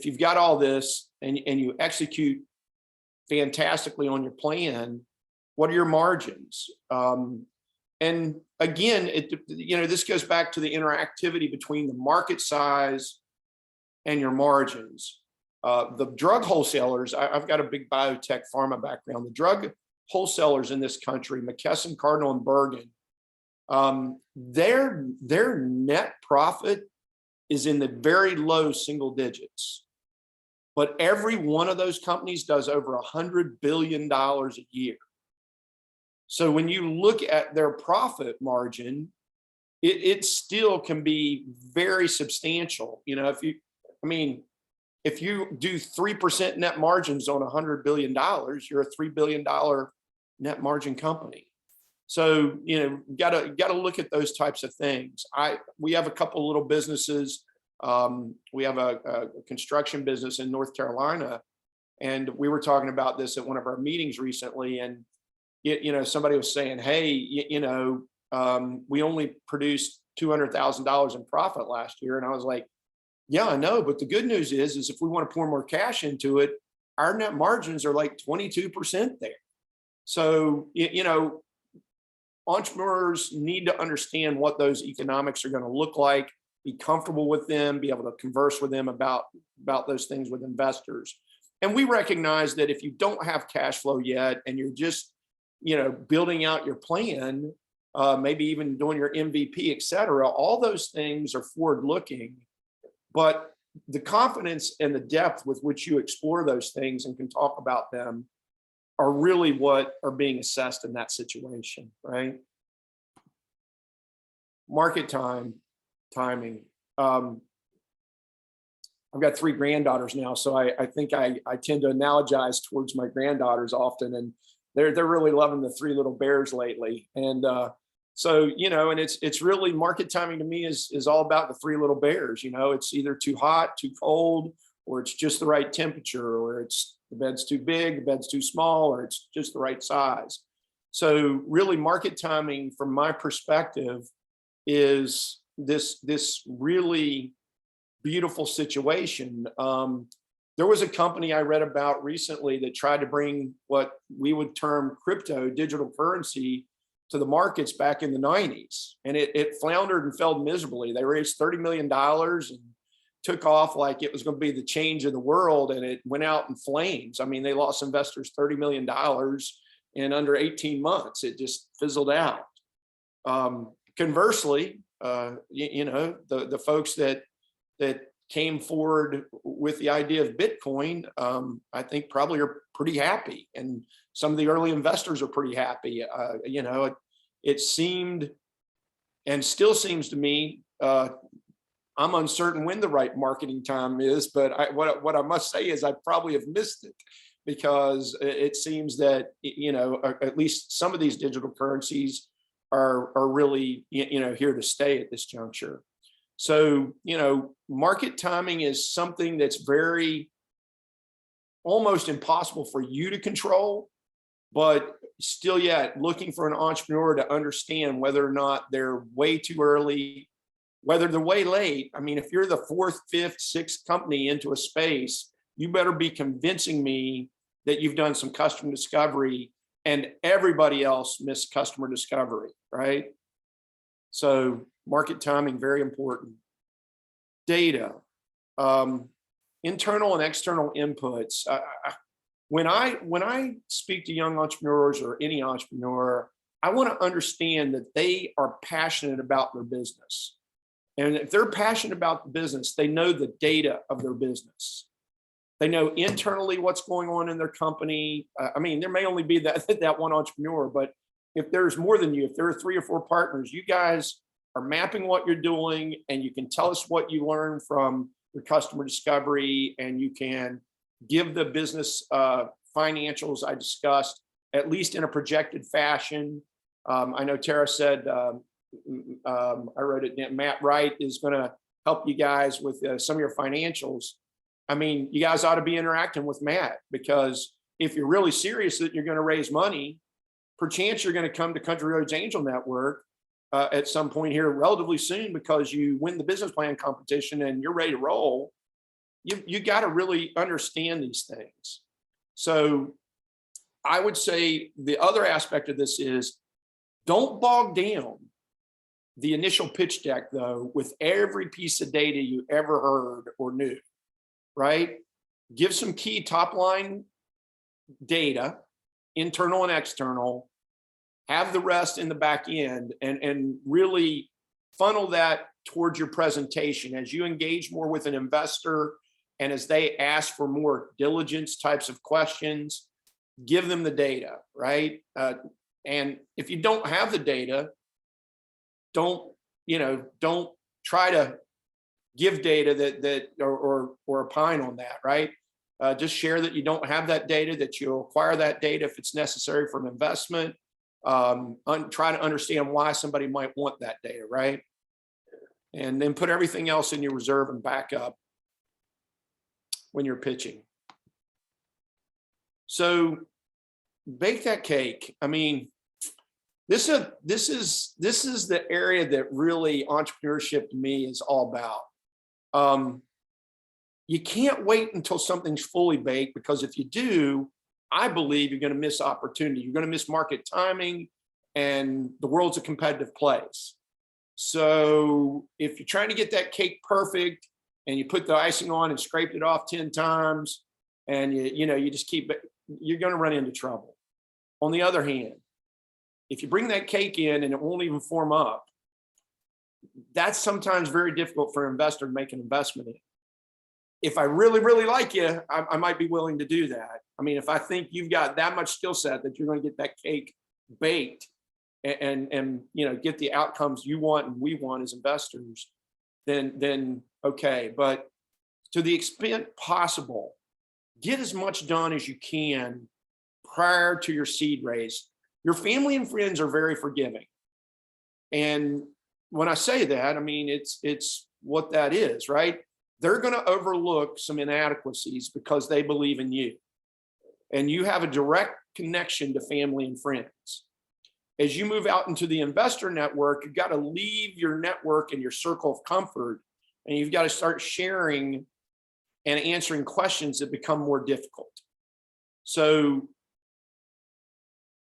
you've got all this and you execute fantastically on your plan, what are your margins? And again, this goes back to the interactivity between the market size and your margins. The drug wholesalers, I've got a big biotech pharma background. The drug wholesalers in this country, McKesson, Cardinal, and Bergen, their net profit is in the very low single digits. But every one of those companies does over $100 billion a year. So when you look at their profit margin, it still can be very substantial. If you do 3% net margins on $100 billion, you're a $3 billion net margin company. So, got to look at those types of things. We have a couple little businesses. We have a construction business in North Carolina, and we were talking about this at one of our meetings recently. And somebody was saying, "Hey, we only produced $200,000 in profit last year," and I was like, "Yeah, I know, but the good news is if we want to pour more cash into it, our net margins are like 22% there." So, entrepreneurs need to understand what those economics are going to look like, be comfortable with them, be able to converse with them about those things with investors. And we recognize that if you don't have cash flow yet and you're just, building out your plan, maybe even doing your MVP, et cetera, all those things are forward looking. But the confidence and the depth with which you explore those things and can talk about them are really what are being assessed in that situation, right? Market timing. I've got 3 granddaughters now, so I think I tend to analogize towards my granddaughters often, and they're really loving the 3 little bears lately. And so, and it's really market timing to me is all about the 3 little bears. It's either too hot, too cold, or it's just the right temperature, or it's the bed's too big, the bed's too small, or it's just the right size. So really market timing from my perspective is this really beautiful situation. There was a company I read about recently that tried to bring what we would term crypto, digital currency, to the markets back in the 90s. And it floundered and failed miserably. They raised $30 million and took off like it was going to be the change of the world, and it went out in flames. I mean, they lost investors $30 million in under 18 months. It just fizzled out. Conversely, the folks that came forward with the idea of Bitcoin, I think probably are pretty happy, and some of the early investors are pretty happy. It seemed, and still seems to me, I'm uncertain when the right marketing time is, but what I must say is I probably have missed it, because it seems that, at least some of these digital currencies are really, here to stay at this juncture. So, market timing is something that's very almost impossible for you to control, but still yet looking for an entrepreneur to understand whether or not they're way too early, whether they're way late. I mean, if you're the fourth, fifth, sixth company into a space, you better be convincing me that you've done some customer discovery, and everybody else missed customer discovery, right? So market timing, very important. Data, internal and external inputs. When I speak to young entrepreneurs or any entrepreneur, I want to understand that they are passionate about their business. And if they're passionate about the business, they know the data of their business. They know internally what's going on in their company. I mean, there may only be that one entrepreneur, but if there's more than you, if there are 3 or 4 partners, you guys are mapping what you're doing, and you can tell us what you learned from your customer discovery, and you can give the business financials I discussed, at least in a projected fashion. I know Tara said, I wrote it down, Matt Wright is going to help you guys with some of your financials. I mean, you guys ought to be interacting with Matt, because if you're really serious that you're going to raise money, perchance you're going to come to Country Roads Angel Network at some point here relatively soon, because you win the business plan competition and you're ready to roll. You got to really understand these things. So I would say the other aspect of this is, don't bog down the initial pitch deck, though, with every piece of data you ever heard or knew, right? Give some key top line data, internal and external, have the rest in the back end, and really funnel that towards your presentation as you engage more with an investor, and as they ask for more diligence types of questions, give them the data, right? And if you don't have the data, don't try to give data that or opine on that, right? Just share that you don't have that data, that you'll acquire that data if it's necessary for an investment. Try to understand why somebody might want that data, right? And then put everything else in your reserve and backup when you're pitching. So bake that cake. I mean, this is the area that really entrepreneurship to me is all about. You can't wait until something's fully baked, because if you do, I believe you're going to miss opportunity. You're going to miss market timing, and the world's a competitive place. So if you're trying to get that cake perfect, and you put the icing on and scraped it off 10 times, and you just keep it, you're going to run into trouble. On the other hand, if you bring that cake in and it won't even form up, that's sometimes very difficult for an investor to make an investment in. If I really, really like you, I might be willing to do that. I mean, if I think you've got that much skill set that you're going to get that cake baked and get the outcomes you want and we want as investors, then okay. But to the extent possible, get as much done as you can prior to your seed raise. Your family and friends are very forgiving. And when I say that, I mean, it's what that is, right? They're going to overlook some inadequacies because they believe in you. And you have a direct connection to family and friends. As you move out into the investor network, you've got to leave your network and your circle of comfort, and you've got to start sharing and answering questions that become more difficult. So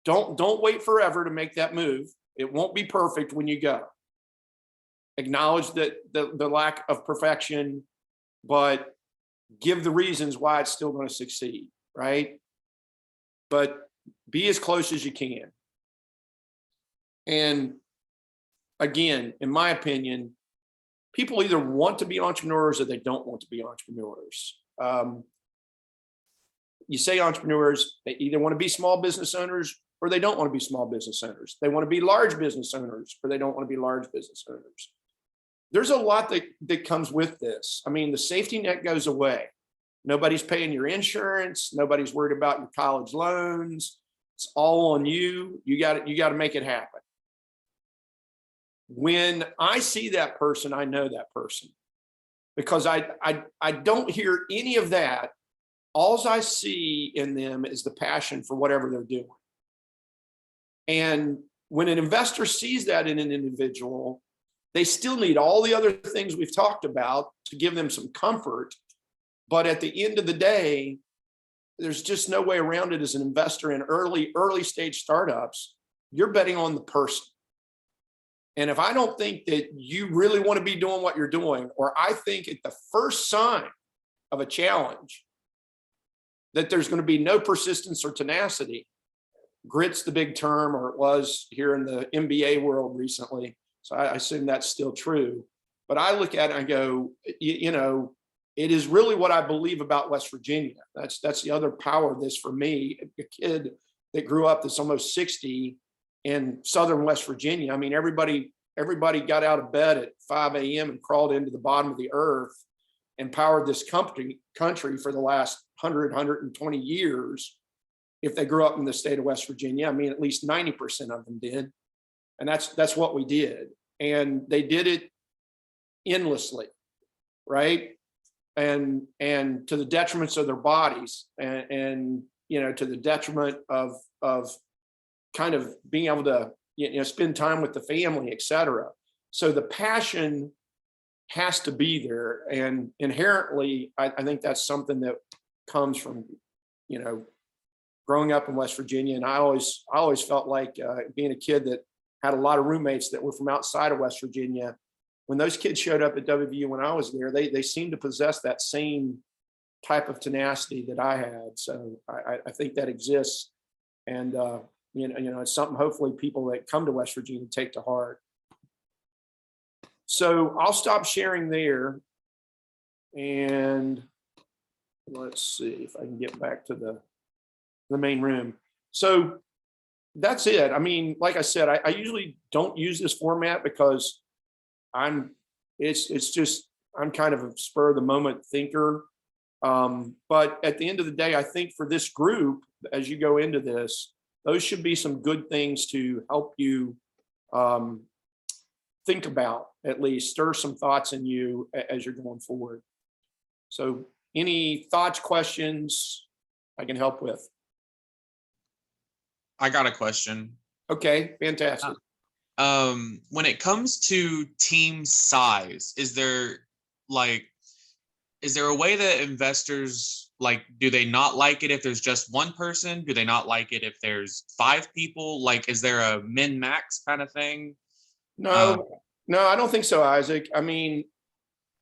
don't wait forever to make that move. It won't be perfect when you go. Acknowledge that the lack of perfection, but give the reasons why it's still going to succeed, right? But be as close as you can. And again, in my opinion, people either want to be entrepreneurs or they don't want to be entrepreneurs. You say entrepreneurs, they either want to be small business owners or they don't want to be small business owners. They want to be large business owners or they don't want to be large business owners. There's a lot that comes with this. I mean, the safety net goes away. Nobody's paying your insurance. Nobody's worried about your college loans. It's all on you. You got to make it happen. When I see that person, I know that person because I don't hear any of that. All I see in them is the passion for whatever they're doing. And when an investor sees that in an individual, they still need all the other things we've talked about to give them some comfort. But at the end of the day, there's just no way around it as an investor in early stage startups. You're betting on the person. And if I don't think that you really want to be doing what you're doing, or I think at the first sign of a challenge that there's going to be no persistence or tenacity, grit's the big term, or it was here in the MBA world recently. So I assume that's still true. But I look at it and I go, you know, it is really what I believe about West Virginia. That's the other power of this for me, a kid that grew up that's almost 60 in Southern West Virginia. I mean, everybody got out of bed at 5 a.m. and crawled into the bottom of the earth and powered this country for the last 120 years. If they grew up in the state of West Virginia, I mean, at least 90% of them did. And that's what we did. And they did it endlessly, right? And to the detriments of their bodies and you know, to the detriment of kind of being able to, you know, spend time with the family, et cetera. So the passion has to be there. And inherently, I think that's something that comes from, you know, growing up in West Virginia. And I always felt like being a kid that had a lot of roommates that were from outside of West Virginia. When those kids showed up at WVU when I was there, they seemed to possess that same type of tenacity that I had. So I think that exists. And, you know, it's something hopefully people that come to West Virginia take to heart. So I'll stop sharing there. And let's see if I can get back to the main room. So that's it. I mean, like I said, I usually don't use this format because it's just, I'm kind of a spur of the moment thinker. But at the end of the day, I think for this group, as you go into this, those should be some good things to help you think about, at least stir some thoughts in you as you're going forward. So any thoughts, questions I can help with? I got a question. Okay, fantastic. When it comes to team size, is there a way that investors, like, do they not like it if there's just one person? Do they not like it if there's 5 people? Like, is there a min max kind of thing? No, I don't think so, Isaac. I mean,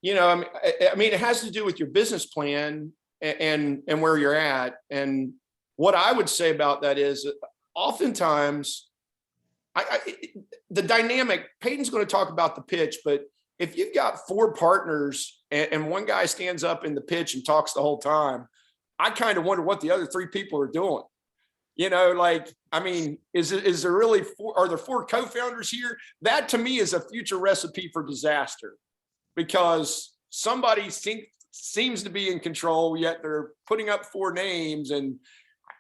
you know, I mean, it has to do with your business plan and where you're at. And what I would say about that is oftentimes the dynamic, Peyton's going to talk about the pitch, but if you've got 4 partners and one guy stands up in the pitch and talks the whole time, I kind of wonder what the other 3 people are doing. You know, like, I mean, is there really 4, are there 4 co-founders here? That to me is a future recipe for disaster, because somebody seems to be in control, yet they're putting up 4 names. And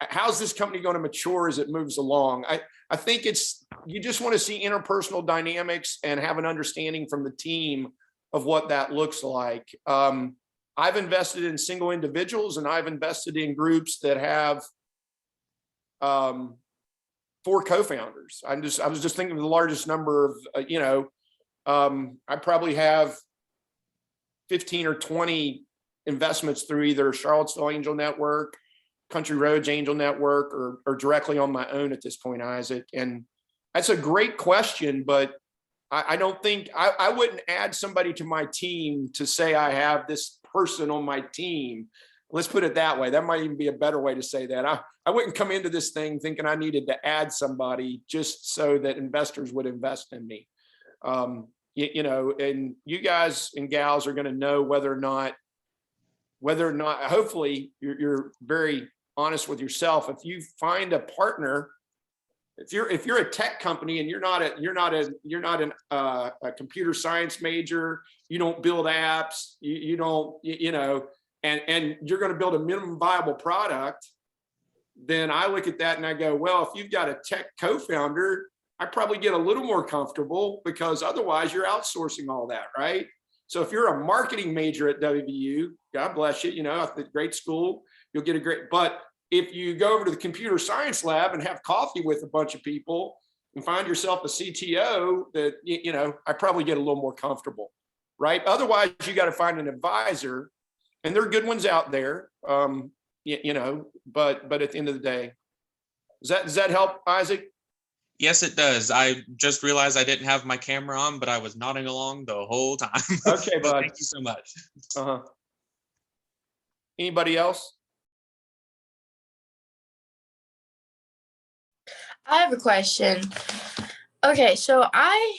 how's this company going to mature as it moves along? I think you just want to see interpersonal dynamics and have an understanding from the team of what that looks like. I've invested in single individuals, and I've invested in groups that have 4 co-founders. I was just thinking of the largest number of, you know, I probably have 15 or 20 investments through either Charlottesville Angel Network, Country Roads Angel Network, or directly on my own at this point, Isaac. And that's a great question, but I don't think I wouldn't add somebody to my team to say I have this person on my team. Let's put it that way. That might even be a better way to say that. I wouldn't come into this thing thinking I needed to add somebody just so that investors would invest in me. You know, and you guys and gals are going to know whether or not, hopefully you're very honest with yourself. If you find a partner, if you're a tech company and you're not a computer science major, you don't build apps, you don't, you know, and you're going to build a minimum viable product, then I look at that and I go, well, if you've got a tech co-founder, I probably get a little more comfortable, because otherwise you're outsourcing all that, right? So if you're a marketing major at WVU, God bless you, you know, at the great school, you'll get a great, but if you go over to the computer science lab and have coffee with a bunch of people and find yourself a CTO, that, you know, I probably get a little more comfortable, right? Otherwise you got to find an advisor, and there are good ones out there, you know, but at the end of the day, does that help, Isaac? Yes, it does. I just realized I didn't have my camera on, but I was nodding along the whole time. Okay, bud. Thank you so much. Anybody else? I have a question. Okay, so I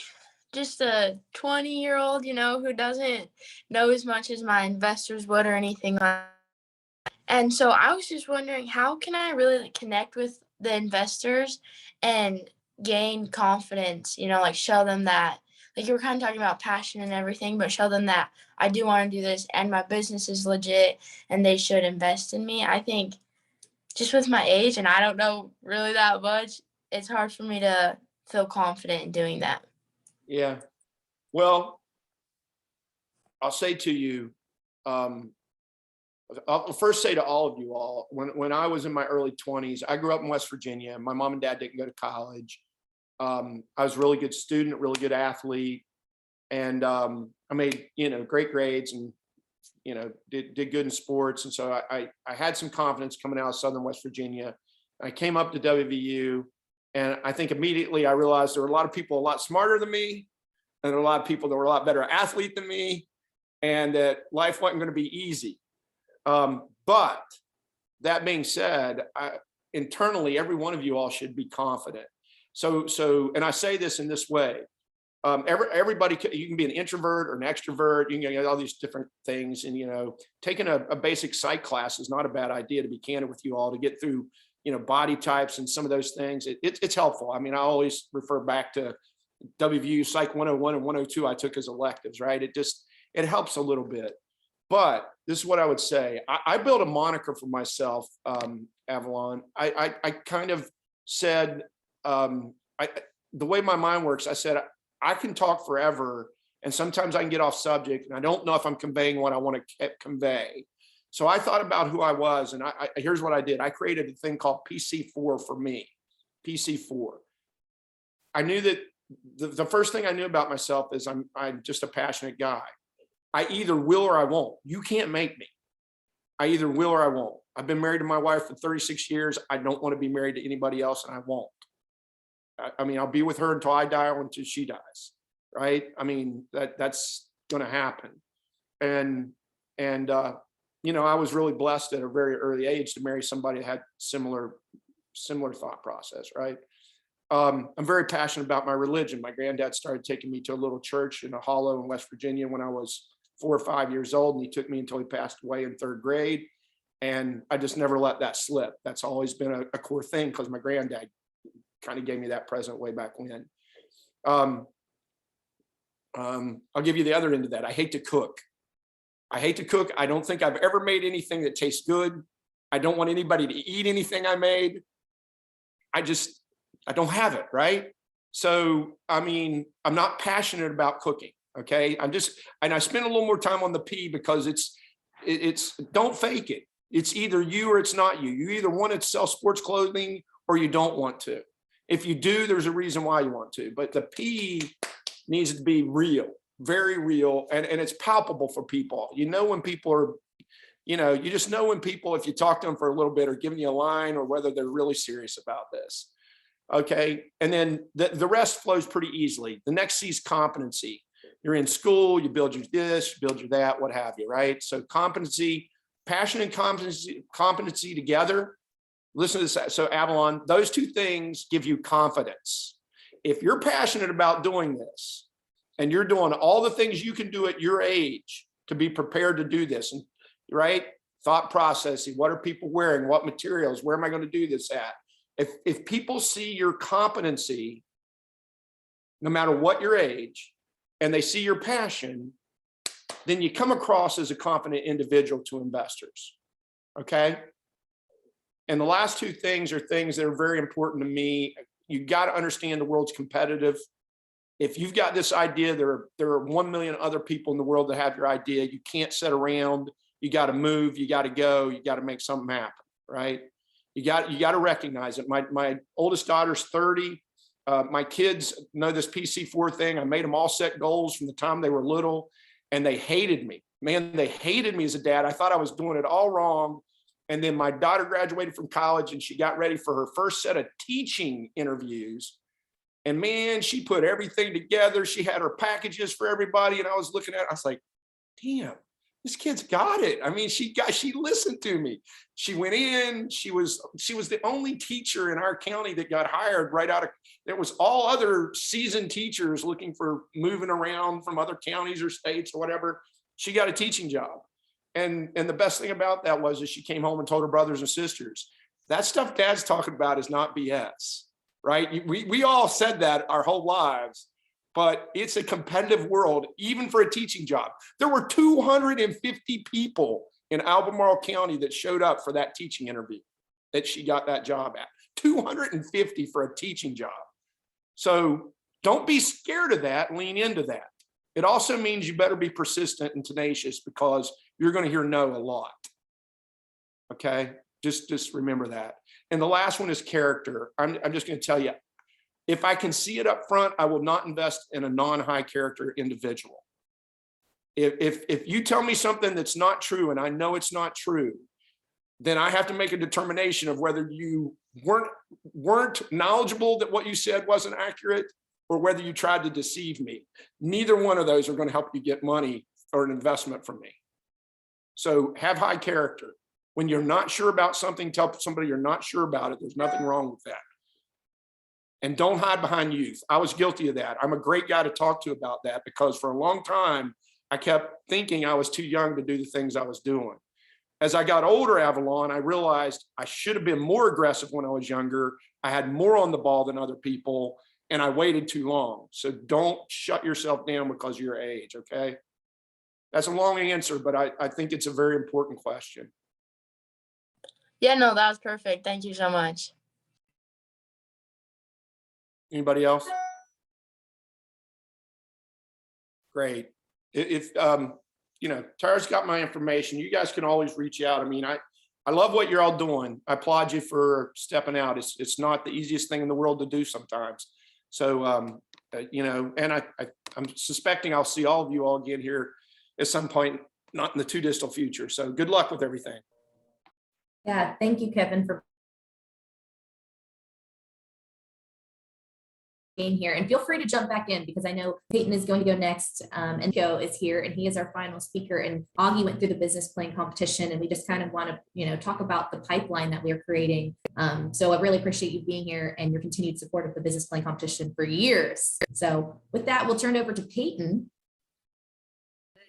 just a 20-year-old, you know, who doesn't know as much as my investors would or anything like that. And so I was just wondering, how can I really like connect with the investors and gain confidence, you know, like show them that, like you were kind of talking about passion and everything, but show them that I do want to do this and my business is legit and they should invest in me. I think just with my age, and I don't know really that much, it's hard for me to feel confident in doing that. Yeah. Well, I'll say to you, I'll first say to all of you all, when I was in my early 20s, I grew up in West Virginia. My mom and dad didn't go to college. I was a really good student, really good athlete. And I made, you know, great grades and, you know, did good in sports. And so I had some confidence coming out of Southern West Virginia. I came up to WVU, and I think immediately I realized there were a lot of people a lot smarter than me, and there were a lot of people that were a lot better athlete than me, and that life wasn't going to be easy. But that being said, internally, every one of you all should be confident. So, and I say this in this way, everybody, you can be an introvert or an extrovert, you can get all these different things. And, you know, taking a basic psych class is not a bad idea, to be candid with you all, to get through, you know, body types and some of those things. It's helpful. I mean, I always refer back to WVU Psych 101 and 102 I took as electives, right? It helps a little bit. But this is what I would say. I built a moniker for myself, Avalon. I kind of said, the way my mind works, I said, I can talk forever, and sometimes I can get off subject, and I don't know if I'm conveying what I want to convey. So I thought about who I was, and here's what I did. I created a thing called PC4 for me, PC4. I knew that the first thing I knew about myself is I'm just a passionate guy. I either will or I won't. You can't make me. I either will or I won't. I've been married to my wife for 36 years. I don't want to be married to anybody else, and I won't. I mean, I'll be with her until I die or until she dies, right? I mean, that's going to happen. And you know, I was really blessed at a very early age to marry somebody that had similar thought process, right? I'm very passionate about my religion. My granddad started taking me to a little church in a hollow in West Virginia when I was 4 or 5 years old, and he took me until he passed away in 3rd grade. And I just never let that slip. That's always been a core thing, because my granddad kind of gave me that present way back when. I'll give you the other end of that. I hate to cook. I don't think I've ever made anything that tastes good. I don't want anybody to eat anything I made. I don't have it, right? So, I mean, I'm not passionate about cooking, okay? And I spend a little more time on the P, because it's don't fake it. It's either you or it's not you. You either want to sell sports clothing or you don't want to. If you do, there's a reason why you want to, but the P needs to be real, very real, and it's palpable for people. You know, when people are, you know, you just know when people, if you talk to them for a little bit, are giving you a line, or whether they're really serious about this. Okay. And then the rest flows pretty easily. The next C is competency. You're in school, you build your this, you build your that, what have you, right? So competency, passion and competency together. Listen to this. So Avalon, those two things give you confidence. If you're passionate about doing this and you're doing all the things you can do at your age to be prepared to do this, and right? Thought processing, what are people wearing? What materials? Where am I going to do this at? If people see your competency, no matter what your age, and they see your passion, then you come across as a confident individual to investors. Okay. And the last two things are things that are very important to me. You got to understand the world's competitive. If you've got this idea, there are 1 million other people in the world that have your idea. You can't sit around. You got to move. You got to go. You got to make something happen, right? You got to recognize it. My oldest daughter's 30. My kids know this PC4 thing. I made them all set goals from the time they were little, and they hated me. Man, they hated me as a dad. I thought I was doing it all wrong. And then my daughter graduated from college and she got ready for her first set of teaching interviews. And man, she put everything together. She had her packages for everybody. And I was looking at it, I was like, damn, this kid's got it. I mean, she listened to me. She went in, she was the only teacher in our county that got hired right out of, there was all other seasoned teachers looking for moving around from other counties or states or whatever. She got a teaching job. And the best thing about that was she came home and told her brothers and sisters, that stuff Dad's talking about is not BS, right? We all said that our whole lives, but it's a competitive world, even for a teaching job. There were 250 people in Albemarle County that showed up for that teaching interview that she got that job at. 250 for a teaching job. So don't be scared of that, lean into that. It also means you better be persistent and tenacious, because you're going to hear no a lot. Okay, just remember that. And the last one is character. I'm just going to tell you, if I can see it up front, I will not invest in a non-high character individual. If you tell me something that's not true and I know it's not true, then I have to make a determination of whether you weren't knowledgeable that what you said wasn't accurate, or whether you tried to deceive me. Neither one of those are going to help you get money or an investment from me. So have high character. When you're not sure about something, tell somebody you're not sure about it. There's nothing wrong with that. And don't hide behind youth. I was guilty of that. I'm a great guy to talk to about that, because for a long time, I kept thinking I was too young to do the things I was doing. As I got older, Avalon, I realized I should have been more aggressive when I was younger. I had more on the ball than other people, and I waited too long. So don't shut yourself down because of your age, okay? That's a long answer, but I think it's a very important question. Yeah, no, that was perfect. Thank you so much. Anybody else? Great. If Tara's got my information. You guys can always reach out. I mean, I love what you're all doing. I applaud you for stepping out. It's not the easiest thing in the world to do sometimes. So, and I'm suspecting I'll see all of you all again here at some point, not in the too distant future. So good luck with everything. Yeah, thank you, Kevin, for being here. And feel free to jump back in, because I know Peyton is going to go next, and Joe is here, and he is our final speaker. And Augie went through the business plan competition, and we just kind of want to, talk about the pipeline that we are creating. So I really appreciate you being here and your continued support of the business plan competition for years. So with that, we'll turn it over to Peyton.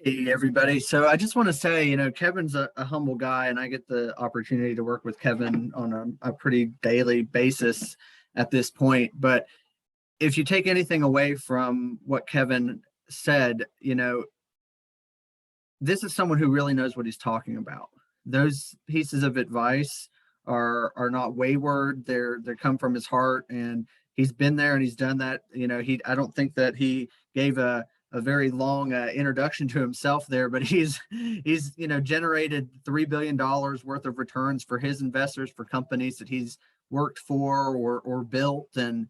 Hey, everybody. So I just want to say, Kevin's a humble guy, and I get the opportunity to work with Kevin on a pretty daily basis at this point. But if you take anything away from what Kevin said, this is someone who really knows what he's talking about. Those pieces of advice are not wayward. They come from his heart, and he's been there and he's done that. I don't think that he gave a very long introduction to himself there, but he's generated $3 billion worth of returns for his investors, for companies that he's worked for or built, and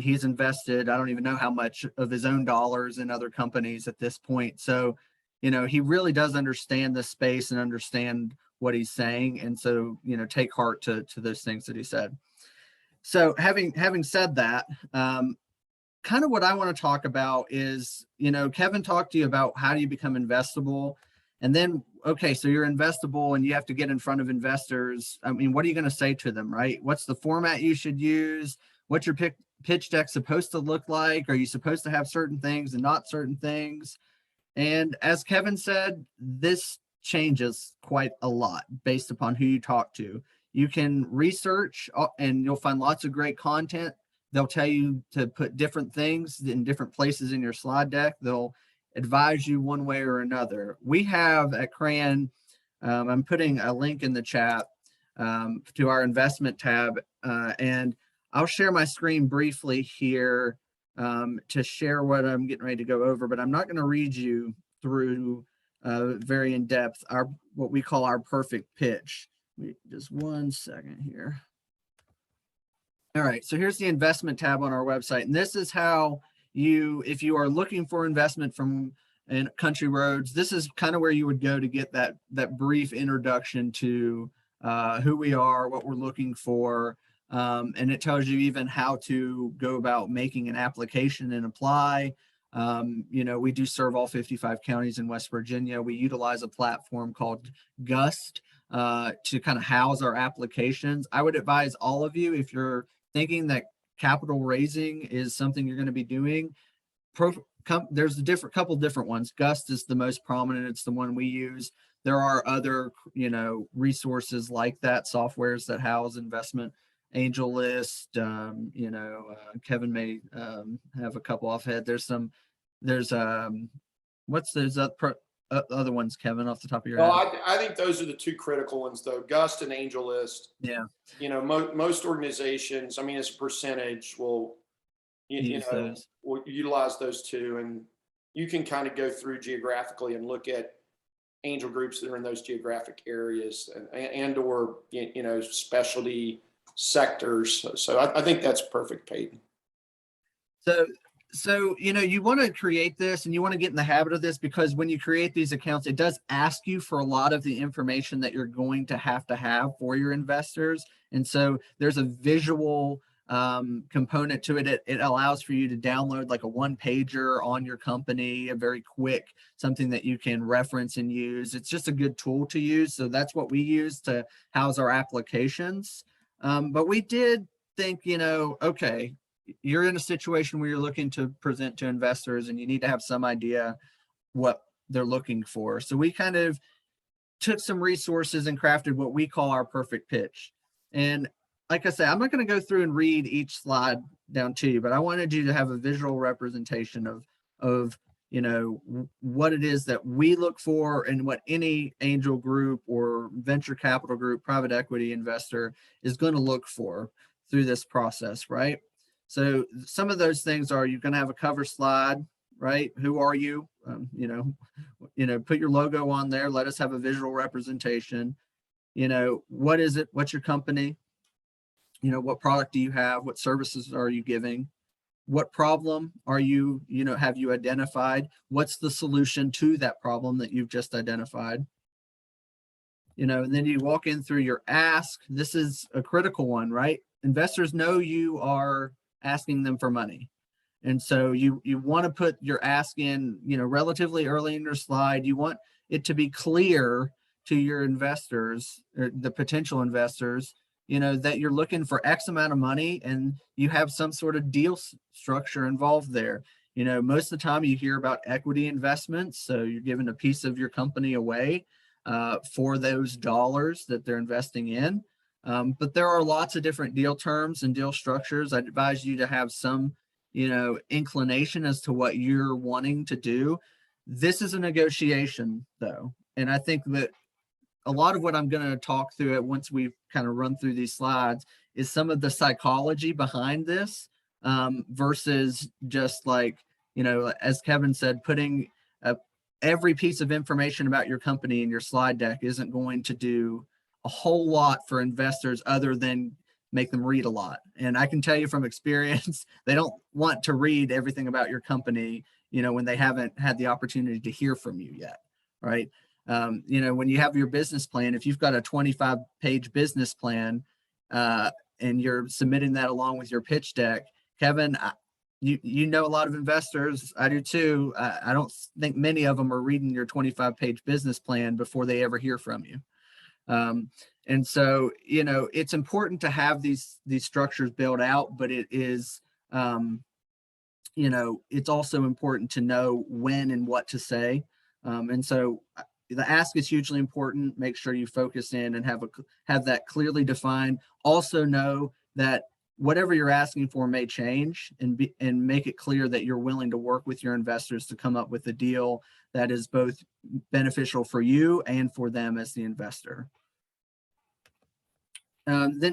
he's invested, I don't even know how much of his own dollars in other companies at this point. So, he really does understand the space and understand what he's saying. And so, take heart to those things that he said. So having said that, kind of what I want to talk about is, Kevin talked to you about how do you become investable. And then, okay, so you're investable and you have to get in front of investors. I mean, what are you going to say to them, right? What's the format you should use? What's your pitch deck supposed to look like? Are you supposed to have certain things and not certain things? And as Kevin said, this changes quite a lot based upon who you talk to. You can research and you'll find lots of great content. They'll tell you to put different things in different places in your slide deck. They'll advise you one way or another. We have at Cran, I'm putting a link in the chat to our investment tab, and I'll share my screen briefly here to share what I'm getting ready to go over, but I'm not going to read you through very in depth what we call our perfect pitch. Just 1 second here. All right, so here's the investment tab on our website, and this is how if you are looking for investment from Country Roads, this is kind of where you would go to get that brief introduction to who we are, what we're looking for, and it tells you even how to go about making an application and apply. We do serve all 55 counties in West Virginia. We utilize a platform called Gust to kind of house our applications. I would advise all of you, if you're thinking that capital raising is something you're going to be doing, there's a couple different ones. Gust is the most prominent. It's the one we use. There are other, resources like that, softwares that house investment. AngelList, Kevin may have a couple off head. There's other ones, Kevin, off the top of your head? I think those are the two critical ones, though. Gust and AngelList. Yeah. Most organizations, I mean, as a percentage, will utilize those two, and you can kind of go through geographically and look at angel groups that are in those geographic areas and or specialty sectors. So I think that's perfect, Peyton. So, you want to create this and you want to get in the habit of this, because when you create these accounts, it does ask you for a lot of the information that you're going to have for your investors. And so there's a visual component to it. It allows for you to download like a one-pager on your company, a very quick, something that you can reference and use. It's just a good tool to use. So that's what we use to house our applications. But we did think, okay, you're in a situation where you're looking to present to investors and you need to have some idea what they're looking for. So we kind of took some resources and crafted what we call our perfect pitch. And like I said, I'm not going to go through and read each slide down to you, but I wanted you to have a visual representation of what it is that we look for and what any angel group or venture capital group, private equity investor is going to look for through this process, right? So some of those things are, you're going to have a cover slide, right? Who are you? Put your logo on there. Let us have a visual representation. What is it? What's your company? What product do you have? What services are you giving? What problem are you, have you identified? What's the solution to that problem that you've just identified? And then you walk in through your ask. This is a critical one, right? Investors know you are asking them for money. And so you want to put your ask in, relatively early in your slide. You want it to be clear to your investors, or the potential investors, that you're looking for X amount of money and you have some sort of deal structure involved there. Most of the time you hear about equity investments. So you're giving a piece of your company away for those dollars that they're investing in. But there are lots of different deal terms and deal structures. I'd advise you to have some, inclination as to what you're wanting to do. This is a negotiation, though. And I think that a lot of what I'm going to talk through it once we kind of run through these slides is some of the psychology behind this versus just like, as Kevin said, putting every piece of information about your company in your slide deck isn't going to do a whole lot for investors other than make them read a lot. And I can tell you from experience, they don't want to read everything about your company, when they haven't had the opportunity to hear from you yet, right? When you have your business plan, if you've got a 25-page business plan and you're submitting that along with your pitch deck, Kevin, you know a lot of investors. I do too. I don't think many of them are reading your 25-page business plan before they ever hear from you. And so, you know, it's important to have these structures built out, but it is, you know, it's also important to know when and what to say. And so the ask is hugely important. Make sure you focus in and have that clearly defined. Also know that whatever you're asking for may change, and make it clear that you're willing to work with your investors to come up with a deal that is both beneficial for you and for them as the investor.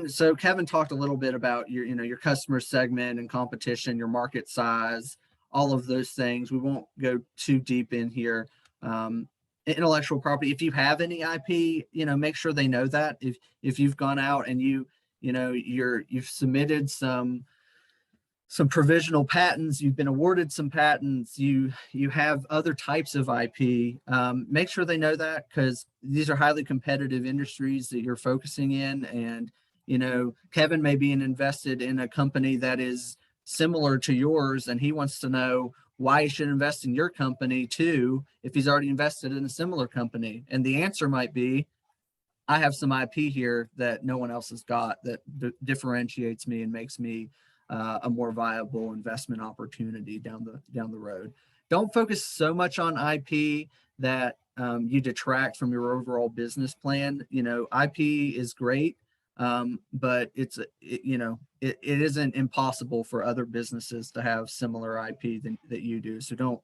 So Kevin talked a little bit about your, you know, your customer segment and competition, your market size, all of those things. We won't go too deep in here. Intellectual property, if you have any IP, you know, make sure they know that. If you've gone out and you've submitted some provisional patents, you've been awarded some patents, you have other types of IP, make sure they know that, because these are highly competitive industries that you're focusing in. And, you know, Kevin may be invested in a company that is similar to yours, and he wants to know why he should invest in your company too, if he's already invested in a similar company. And the answer might be, I have some IP here that no one else has got that differentiates me and makes me a more viable investment opportunity down the road. Don't focus so much on IP that you detract from your overall business plan. You know, IP is great, but it isn't impossible for other businesses to have similar IP that you do. So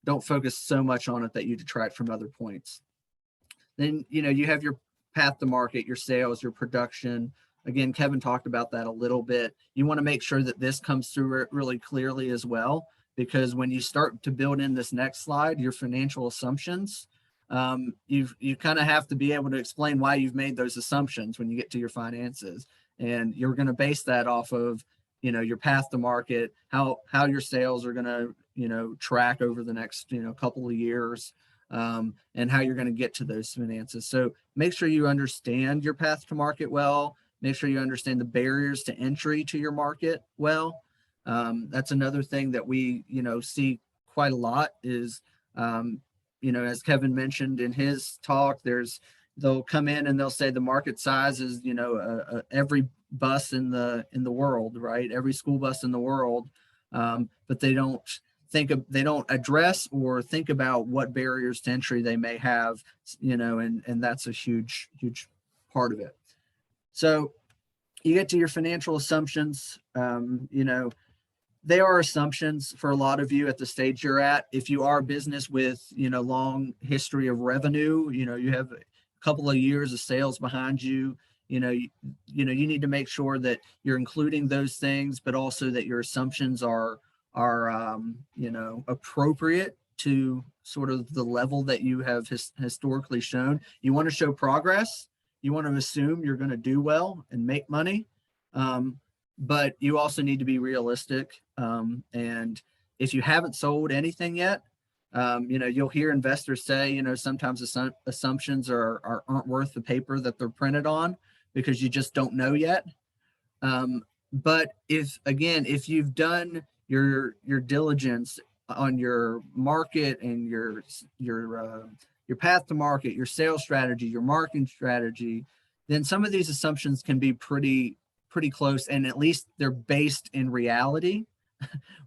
don't focus so much on it that you detract from other points. Then, you know, you have your path to market, your sales, your production. Again, Kevin talked about that a little bit. You want to make sure that this comes through really clearly as well, because when you start to build in this next slide, your financial assumptions, you kind of have to be able to explain why you've made those assumptions when you get to your finances. And you're going to base that off of, you know, your path to market, how your sales are going to, you know, track over the next, you know, couple of years, and how you're going to get to those finances. So make sure you understand your path to market well. Make sure you understand the barriers to entry to your market well. That's another thing that we, you know, see quite a lot is, you know, as Kevin mentioned in his talk, they'll come in and they'll say the market size is, you know, every bus in the world, right? Every school bus in the world, but they don't address or think about what barriers to entry they may have, you know, and that's a huge part of it. So you get to your financial assumptions, you know, they are assumptions for a lot of you at the stage you're at. If you are a business with, you know, long history of revenue, you know, you have a couple of years of sales behind you, you need to make sure that you're including those things, but also that your assumptions are you know, appropriate to sort of the level that you have historically shown. You want to show progress. You want to assume you're going to do well and make money. But you also need to be realistic. And if you haven't sold anything yet, you know, you'll hear investors say, you know, sometimes assumptions aren't worth the paper that they're printed on, because you just don't know yet. But if you've done your diligence on your market and your path to market, your sales strategy, your marketing strategy, then some of these assumptions can be pretty close, and at least they're based in reality,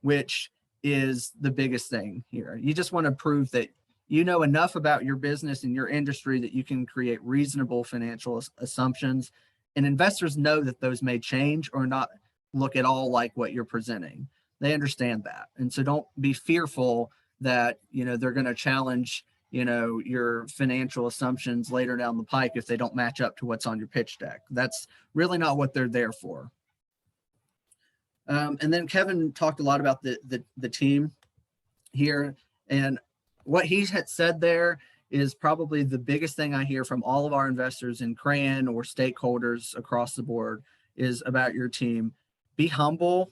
which is the biggest thing here. You just want to prove that you know enough about your business and your industry that you can create reasonable financial assumptions, and investors know that those may change or not look at all like what you're presenting. They understand that. And so don't be fearful that, you know, they're going to challenge, you know, your financial assumptions later down the pike if they don't match up to what's on your pitch deck. That's really not what they're there for. And then Kevin talked a lot about the team here, and what he had said there is probably the biggest thing I hear from all of our investors in Crayon or stakeholders across the board is about your team. Be humble.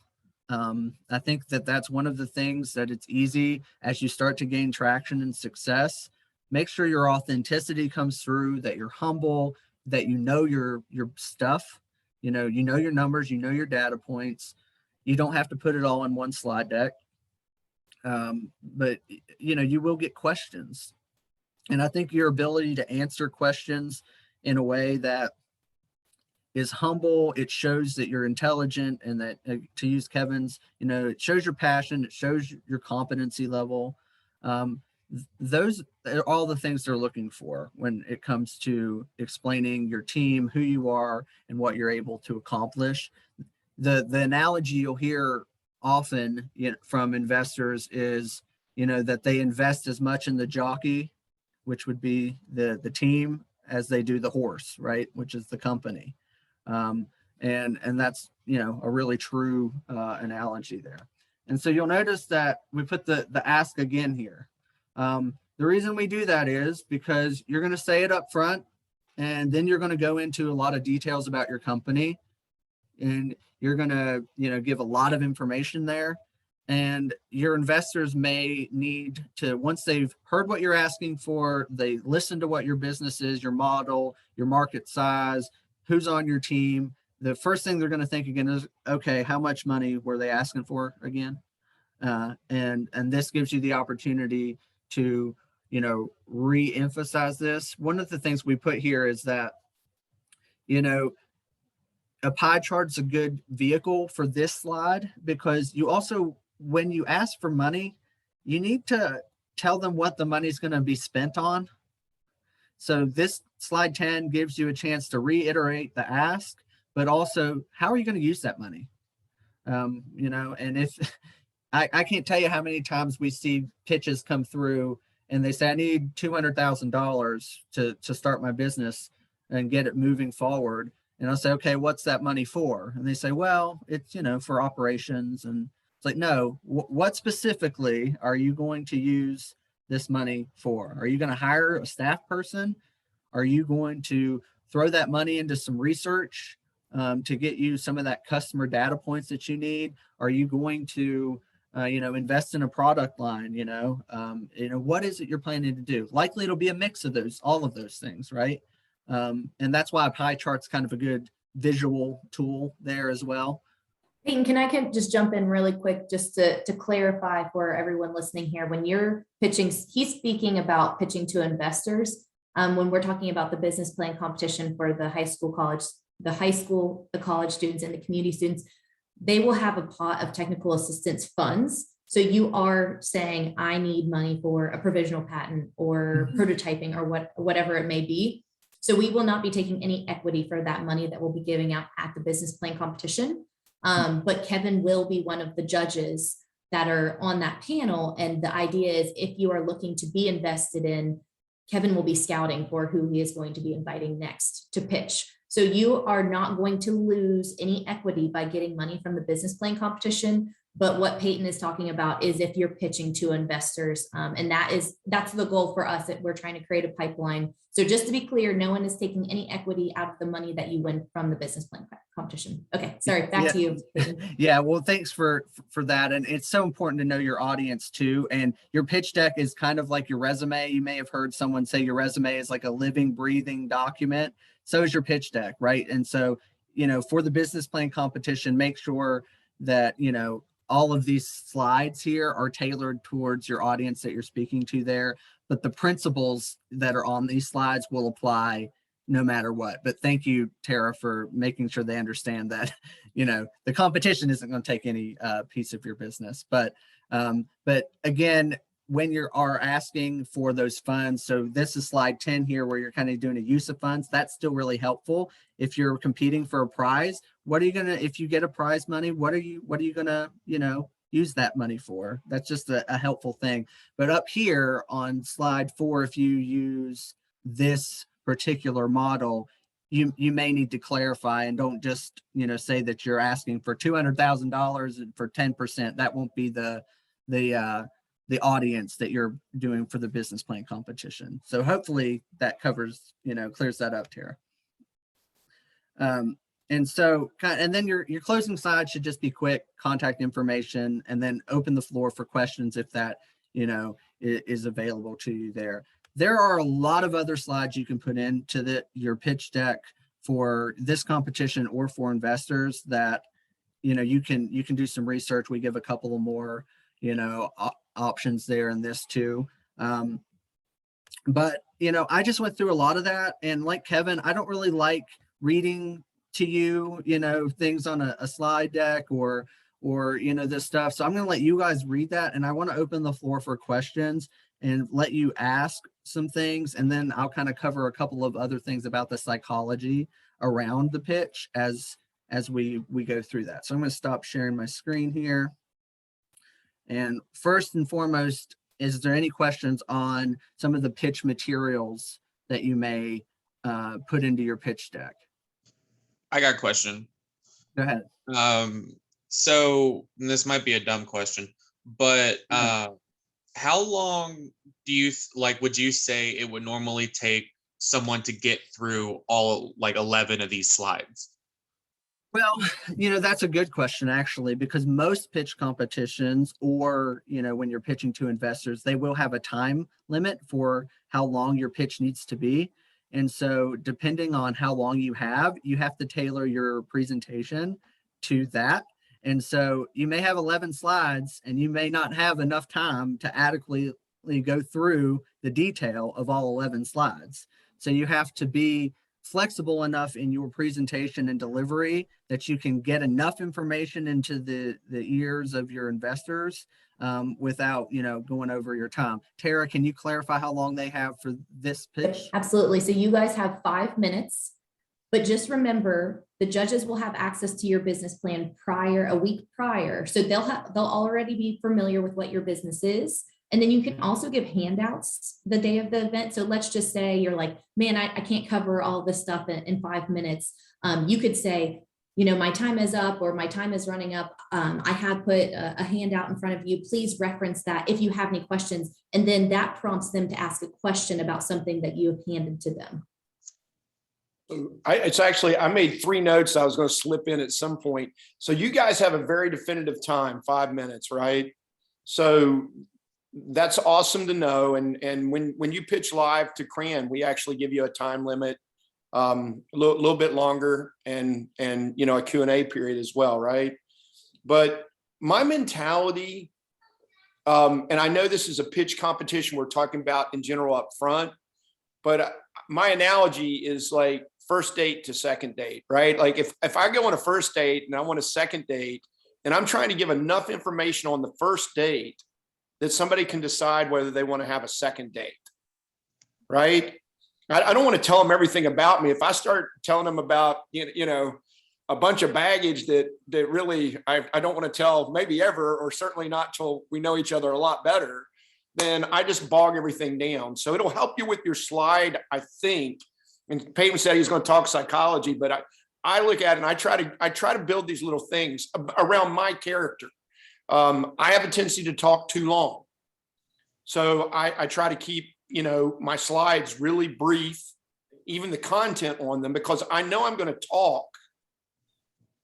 I think that's one of the things that it's easy as you start to gain traction and success. Make sure your authenticity comes through, that you're humble, that you know your stuff, you know your numbers, you know your data points, You don't have to put it all in one slide deck. But you will get questions. And I think your ability to answer questions in a way that is humble, it shows that you're intelligent, and that, to use Kevin's, it shows your passion, it shows your competency level. Those are all the things they're looking for when it comes to explaining your team, who you are, and what you're able to accomplish. The analogy you'll hear often from investors is, that they invest as much in the jockey, which would be the team, as they do the horse, right? Which is the company. And that's, a really true analogy there. And so you'll notice that we put the ask again here. The reason we do that is because you're going to say it up front, and then you're going to go into a lot of details about your company, and you're going to, give a lot of information there. And your investors may need to, once they've heard what you're asking for, they listen to what your business is, your model, your market size, who's on your team. The first thing they're going to think again is, okay, how much money were they asking for again? And this gives you the opportunity to, re-emphasize this. One of the things we put here is that, a pie chart's a good vehicle for this slide, because you also, when you ask for money, you need to tell them what the money's going to be spent on. So this slide 10 gives you a chance to reiterate the ask, but also, how are you going to use that money? And if I can't tell you how many times we see pitches come through and they say, I need $200,000 to start my business and get it moving forward. And I'll say, okay, what's that money for? And they say, well, it's, for operations. And it's like, no, what specifically are you going to use this money for? Are you going to hire a staff person? Are you going to throw that money into some research to get you some of that customer data points that you need? Are you going to, invest in a product line? What is it you're planning to do? Likely it'll be a mix of all of those things, right? And that's why a pie chart's kind of a good visual tool there as well. Peyton, can I just jump in really quick just to clarify for everyone listening here? When you're pitching, he's speaking about pitching to investors. When we're talking about the business plan competition for the high school, the college students, and the community students, they will have a pot of technical assistance funds. So you are saying, I need money for a provisional patent or prototyping or whatever it may be. So we will not be taking any equity for that money that we'll be giving out at the business plan competition. But Kevin will be one of the judges that are on that panel. And the idea is, if you are looking to be invested in, Kevin will be scouting for who he is going to be inviting next to pitch. So you are not going to lose any equity by getting money from the business plan competition. But what Peyton is talking about is if you're pitching to investors, and that's the goal for us, that we're trying to create a pipeline. So just to be clear, no one is taking any equity out of the money that you win from the business plan competition. Okay, sorry, back to you, Peyton. Yeah, well, thanks for that. And it's so important to know your audience too. And your pitch deck is kind of like your resume. You may have heard someone say your resume is like a living, breathing document. So is your pitch deck, right? And so, for the business plan competition, make sure that, all of these slides here are tailored towards your audience that you're speaking to there, but the principles that are on these slides will apply no matter what. But thank you, Tara, for making sure they understand that, the competition isn't going to take any piece of your business. But again, when you are asking for those funds, so this is slide 10 here, where you're kind of doing a use of funds, that's still really helpful. If you're competing for a prize, if you get a prize money, what are you gonna, use that money for? That's just a helpful thing. But up here on slide 4, if you use this particular model, you may need to clarify, and don't just, say that you're asking for $200,000 for 10%. That won't be the audience that you're doing for the business plan competition. So hopefully that covers, clears that up, Tara. And so, and then your closing slide should just be quick, contact information, and then open the floor for questions if that, is available to you there. There are a lot of other slides you can put into your pitch deck for this competition or for investors that you can do some research. We give a couple of more, options there in this too. But I just went through a lot of that, and like Kevin, I don't really like reading to you, things on a slide deck or this stuff. So I'm going to let you guys read that, and I want to open the floor for questions and let you ask some things, and then I'll kind of cover a couple of other things about the psychology around the pitch as we go through that. So I'm going to stop sharing my screen here. And first and foremost, is there any questions on some of the pitch materials that you may put into your pitch deck? I got a question. Go ahead. So this might be a dumb question, but how long do you would you say it would normally take someone to get through all 11 of these slides? Well, that's a good question, actually, because most pitch competitions or, when you're pitching to investors, they will have a time limit for how long your pitch needs to be. And so depending on how long you have to tailor your presentation to that. And so you may have 11 slides and you may not have enough time to adequately go through the detail of all 11 slides. So you have to be flexible enough in your presentation and delivery that you can get enough information into the ears of your investors without going over your time. Tara, can you clarify how long they have for this pitch? Absolutely. So you guys have 5 minutes, but just remember the judges will have access to your business plan a week prior. So they'll already be familiar with what your business is. And then you can also give handouts the day of the event. So let's just say you're like, man, I can't cover all this stuff in 5 minutes. You could say, my time is up or my time is running up. I have put a handout in front of you. Please reference that if you have any questions. And then that prompts them to ask a question about something that you have handed to them. I made 3 notes I was going to slip in at some point. So you guys have a very definitive time, 5 minutes, right? So that's awesome to know. And when you pitch live to CRAN, we actually give you a time limit, a little bit longer, and a Q&A period as well, right? But my mentality, and I know this is a pitch competition we're talking about in general up front, but my analogy is like first date to second date, right? Like if I go on a first date and I want a second date, and I'm trying to give enough information on the first date that somebody can decide whether they want to have a second date, right? I don't want to tell them everything about me. If I start telling them about, a bunch of baggage that really I don't want to tell maybe ever, or certainly not till we know each other a lot better, then I just bog everything down. So it'll help you with your slide, I think. And Peyton said he's going to talk psychology, but I look at it and I try to build these little things around my character. I have a tendency to talk too long. So I try to keep, my slides really brief, even the content on them, because I know I'm going to talk,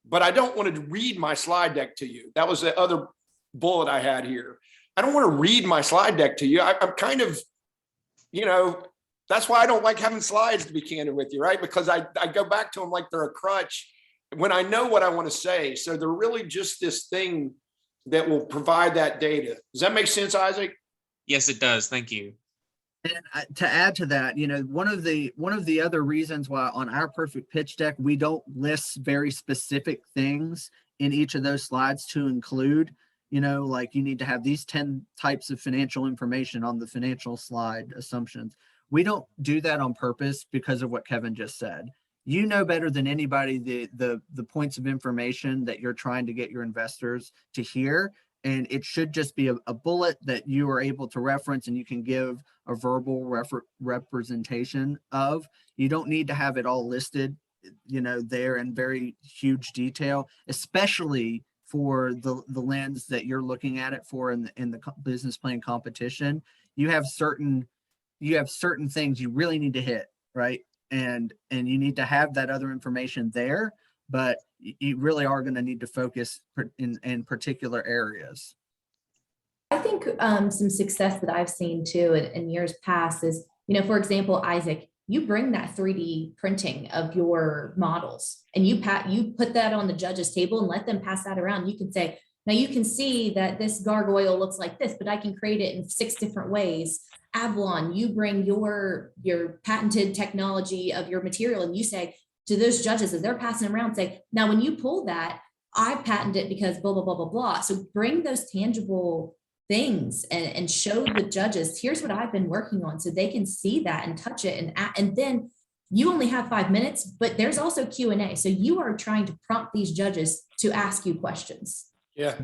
but I don't want to read my slide deck to you. That was the other bullet I had here. I don't want to read my slide deck to you. I'm kind of, that's why I don't like having slides, to be candid with you, right? Because I go back to them like they're a crutch when I know what I want to say. So they're really just this thing that will provide that data. Does that make sense, Isaac? Yes, it does. Thank you. And to add to that, one of the other reasons why on our perfect pitch deck, we don't list very specific things in each of those slides to include, like you need to have these 10 types of financial information on the financial slide assumptions. We don't do that on purpose because of what Kevin just said. You know better than anybody the points of information that you're trying to get your investors to hear. And it should just be a bullet that you are able to reference and you can give a verbal representation of. You don't need to have it all listed, there in very huge detail, especially for the lens that you're looking at it for in the business plan competition. You have certain things you really need to hit, right? And you need to have that other information there, but you really are going to need to focus in particular areas. I think some success that I've seen too in years past is, for example, Isaac, you bring that 3D printing of your models and you put that on the judge's table and let them pass that around. You can say, now you can see that this gargoyle looks like this, but I can create it in 6 different ways. Avalon, you bring your patented technology of your material and you say to those judges as they're passing around, say, now when you pull that, I patented it because blah, blah, blah, blah, blah. So bring those tangible things and show the judges, here's what I've been working on, so they can see that and touch it. And then you only have 5 minutes, but there's also Q&A. So you are trying to prompt these judges to ask you questions. Yeah.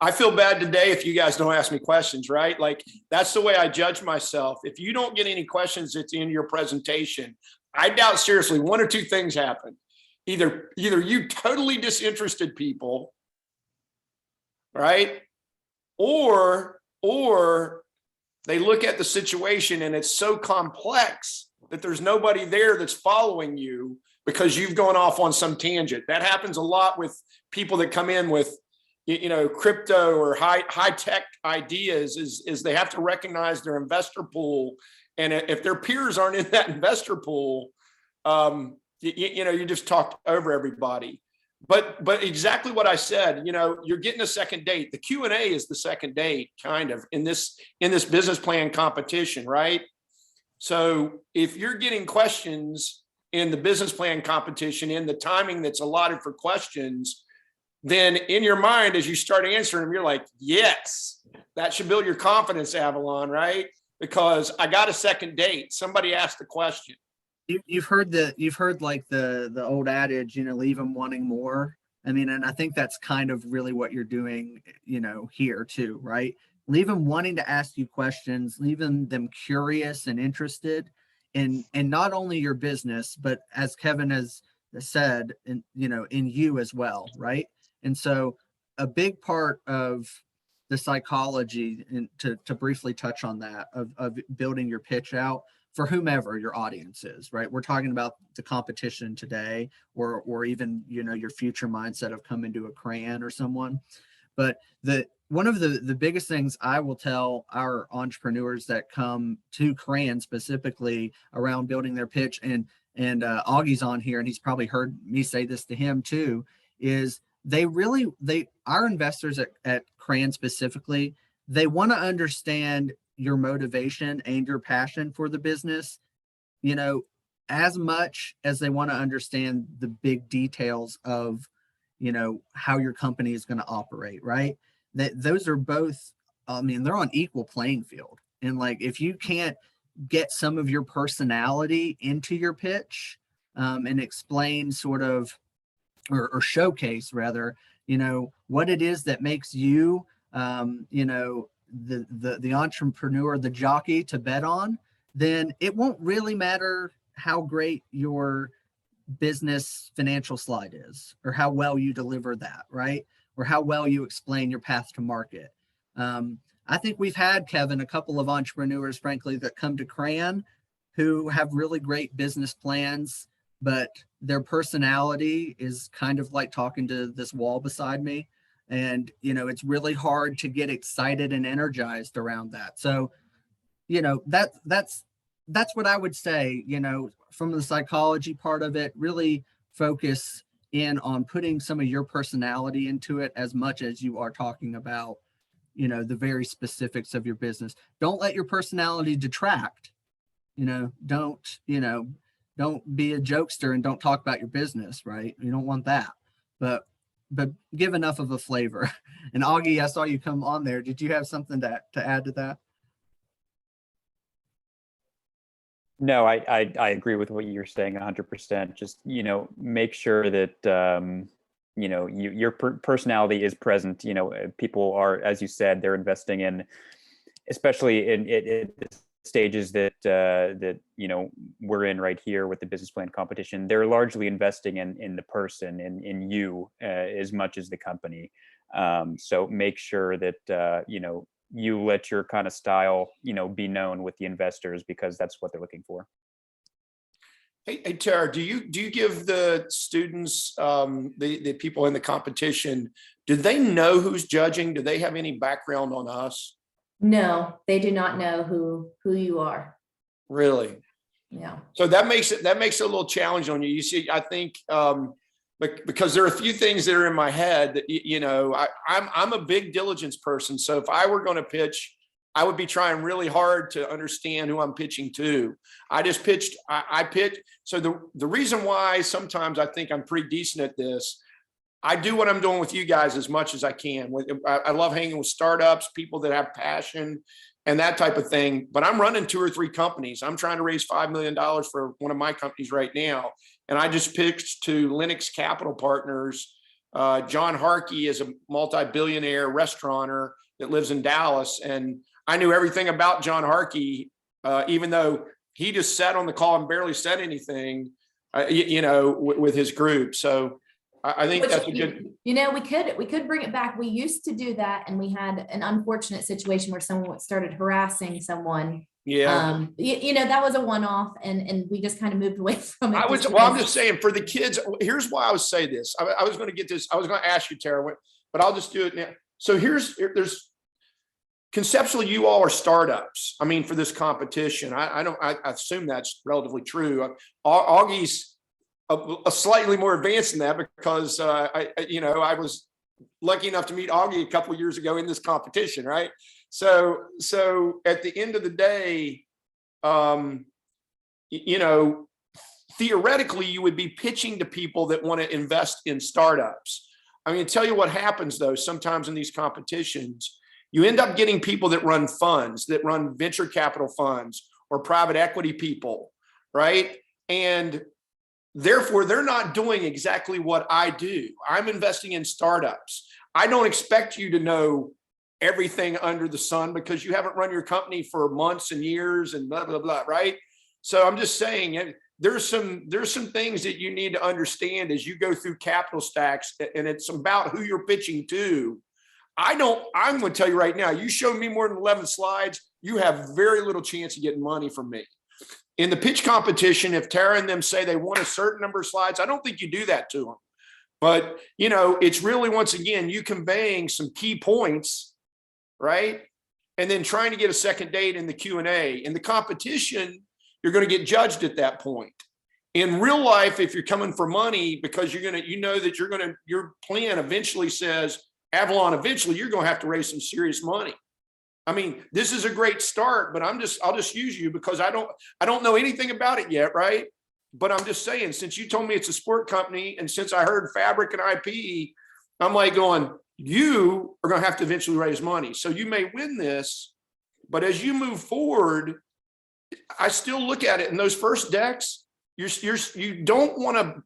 I feel bad today if you guys don't ask me questions, right? Like, that's the way I judge myself. If you don't get any questions at the end of your presentation, I doubt seriously 1 or 2 things happen. Either you totally disinterested people, right? Or they look at the situation and it's so complex that there's nobody there that's following you because you've gone off on some tangent. That happens a lot with people that come in with, crypto or high tech ideas, is they have to recognize their investor pool. And if their peers aren't in that investor pool, you just talked over everybody. But exactly what I said, you're getting a second date. The Q&A is the second date, kind of, in this business plan competition, right? So if you're getting questions in the business plan competition in the timing that's allotted for questions, then in your mind, as you start answering them, you're like, yes, that should build your confidence, Avalon, right? Because I got a second date. Somebody asked a question. You've heard like the old adage, leave them wanting more. I mean, and I think that's kind of really what you're doing, here too, right? Leave them wanting to ask you questions, leaving them curious and interested in not only your business, but as Kevin has said, in you as well, right? And so a big part of the psychology, and to briefly touch on that, of building your pitch out for whomever your audience is, right? We're talking about the competition today, or even, your future mindset of coming to a CRAN or someone. But one of the biggest things I will tell our entrepreneurs that come to CRAN specifically around building their pitch, and Augie's on here and he's probably heard me say this to him too, is our investors at CRAN specifically, they want to understand your motivation and your passion for the business, as much as they want to understand the big details of, how your company is going to operate, right? Those are both, they're on equal playing field. And like, if you can't get some of your personality into your pitch, and explain sort of, or showcase rather, what it is that makes you, the entrepreneur, the jockey to bet on, then it won't really matter how great your business financial slide is, or how well you deliver that, right? Or how well you explain your path to market. I think we've had, Kevin, a couple of entrepreneurs, frankly, that come to CRAN who have really great business plans, but their personality is kind of like talking to this wall beside me. And, it's really hard to get excited and energized around that. So, that's what I would say, from the psychology part of it, really focus in on putting some of your personality into it as much as you are talking about, the very specifics of your business. Don't let your personality detract, don't be a jokester and don't talk about your business, right? You don't want that, but give enough of a flavor. And Augie, I saw you come on there. Did you have something to add to that? No, I agree with what you're saying 100%. Just, make sure that, your personality is present. People are, as you said, they're investing in, especially in stages that we're in right here with the business plan competition. They're largely investing in the person, in you, as much as the company. So make sure that you let your kind of style be known with the investors, because that's what they're looking for. Hey Tara, do you give the students, the people in the competition, do they know who's judging? Do they have any background on us? No, they do not know who you are. Really? Yeah. So that makes it a little challenge on you. You see, I think because there are a few things that are in my head that I'm a big diligence person. So if I were going to pitch, I would be trying really hard to understand who I'm pitching to. I just pitched. I pitched. So the reason why sometimes I think I'm pretty decent at this, I do what I'm doing with you guys as much as I can. I love hanging with startups, people that have passion and that type of thing. But I'm running 2 or 3 companies. I'm trying to raise $5 million for one of my companies right now. And I just pitched to Linux Capital Partners. John Harkey is a multi-billionaire restaurateur that lives in Dallas. And I knew everything about John Harkey, even though he just sat on the call and barely said anything, with his group. So I think that's a good. We could bring it back. We used to do that, and we had an unfortunate situation where someone started harassing someone. Yeah. That was a one-off, and we just kind of moved away from it. I'm just saying for the kids. Here's why I would say this. I was going to get this. I was going to ask you, Tara, but I'll just do it now. So there's conceptually, you all are startups. I mean, for this competition, I assume that's relatively true. Augie's a slightly more advanced than that because I was lucky enough to meet Augie a couple of years ago in this competition, right? So at the end of the day, theoretically, you would be pitching to people that want to invest in startups. I mean, tell you what happens though, sometimes in these competitions, you end up getting people that run funds, that run venture capital funds or private equity people, right? And therefore, they're not doing exactly what I do. I'm investing in startups. I don't expect you to know everything under the sun because you haven't run your company for months and years and blah, blah, blah, right? So I'm just saying there's some things that you need to understand as you go through capital stacks, and it's about who you're pitching to. I'm going to tell you right now, you show me more than 11 slides, you have very little chance of getting money from me. In the pitch competition, if Tara and them say they want a certain number of slides, I don't think you do that to them. But, it's really, once again, you conveying some key points, right? And then trying to get a second date in the Q&A. In the competition, you're going to get judged at that point. In real life, if you're coming for money because your plan eventually says, Avalon, eventually you're going to have to raise some serious money. I mean, this is a great start, but I'll just use you because I don't know anything about it yet, right? But I'm just saying, since you told me it's a sport company, and since I heard fabric and IP, I'm like going, you are going to have to eventually raise money. So you may win this, but as you move forward, I still look at it in those first decks. You don't want to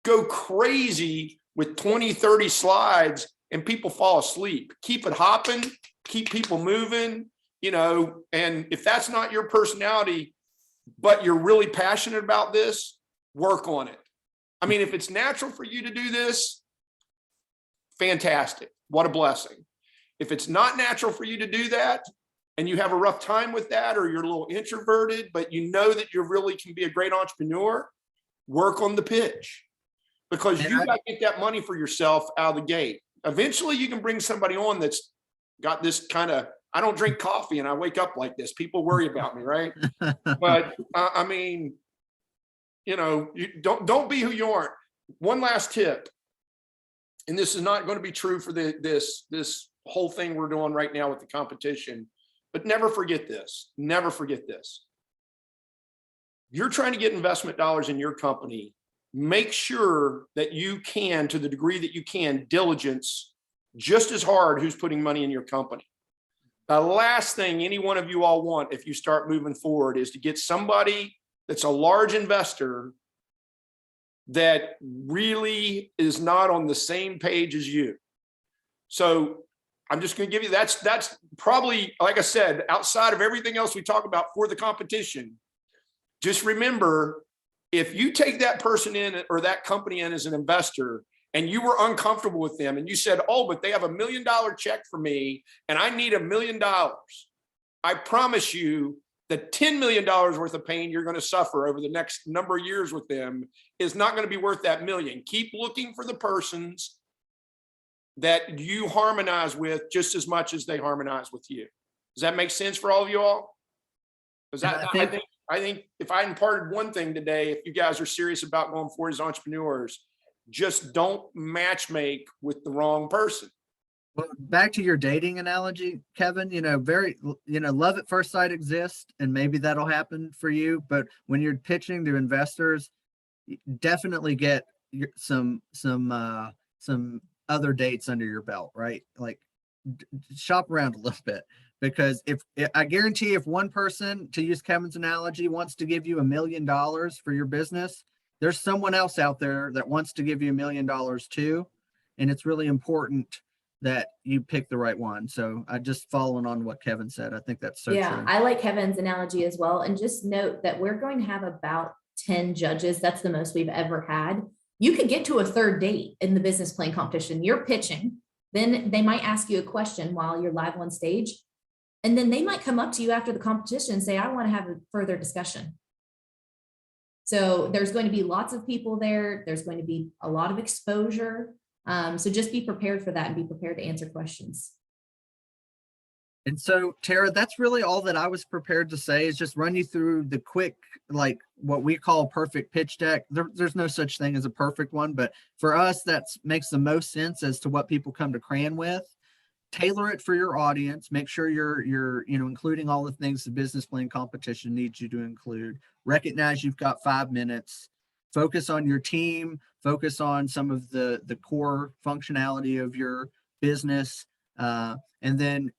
go crazy with 20, 30 slides and people fall asleep. Keep it hopping. Keep people moving, and if that's not your personality, but you're really passionate about this, work on it. I mean, if it's natural for you to do this, fantastic. What a blessing. If it's not natural for you to do that and you have a rough time with that, or you're a little introverted, but you know that you really can be a great entrepreneur, work on the pitch because you got to get that money for yourself out of the gate. Eventually you can bring somebody on that's got this kind of, I don't drink coffee and I wake up like this. People worry about me, right? But I mean, you don't be who you aren't. One last tip, and this is not going to be true for this whole thing we're doing right now with the competition, but never forget this. Never forget this. You're trying to get investment dollars in your company. Make sure that you can, to the degree that you can, diligence just as hard who's putting money in your company. The last thing any one of you all want if you start moving forward is to get somebody that's a large investor that really is not on the same page as you. So I'm just going to give you, that's probably, like I said, outside of everything else we talk about for the competition, just remember, if you take that person in or that company in as an investor, and you were uncomfortable with them and you said, oh, but they have $1 million check for me and I need $1 million. I promise you the $10 million worth of pain you're going to suffer over the next number of years with them is not going to be worth that million. Keep looking for the persons that you harmonize with just as much as they harmonize with you. Does that make sense for all of you all? I think if I imparted one thing today, if you guys are serious about going forward as entrepreneurs, just don't matchmake with the wrong person. Well, back to your dating analogy, Kevin, love at first sight exists, and maybe that'll happen for you. But when you're pitching to investors, definitely get some other dates under your belt, right? Like shop around a little bit, because if I guarantee if one person, to use Kevin's analogy, wants to give you $1 million for your business, there's someone else out there that wants to give you $1 million too. And it's really important that you pick the right one. So I just following on what Kevin said, I think that's so Yeah, true. I like Kevin's analogy as well. And just note that we're going to have about 10 judges. That's the most we've ever had. You could get to a third date in the business plan competition. You're pitching, then they might ask you a question while you're live on stage. And then they might come up to you after the competition and say, I want to have a further discussion. So there's going to be lots of people there. There's going to be a lot of exposure. So just be prepared for that and be prepared to answer questions. And so, Tara, that's really all that I was prepared to say, is just run you through the quick, like what we call perfect pitch deck. There's no such thing as a perfect one, but for us, that makes the most sense as to what people come to CRAN with. Tailor it for your audience. Make sure you're including all the things the business plan competition needs you to include. Recognize you've got 5 minutes. Focus on your team. Focus on some of the core functionality of your business, and then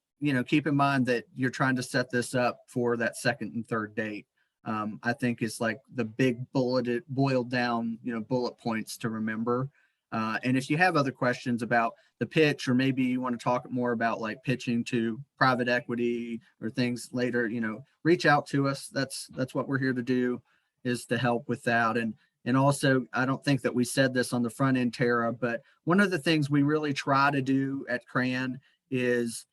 keep in mind that you're trying to set this up for that second and third date. I think it's like the big boiled down, bullet points to remember. And if you have other questions about the pitch, or maybe you want to talk more about like pitching to private equity or things later, reach out to us. That's what we're here to do, is to help with that. And also, I don't think that we said this on the front end, Tara, but one of the things we really try to do at CRAN is,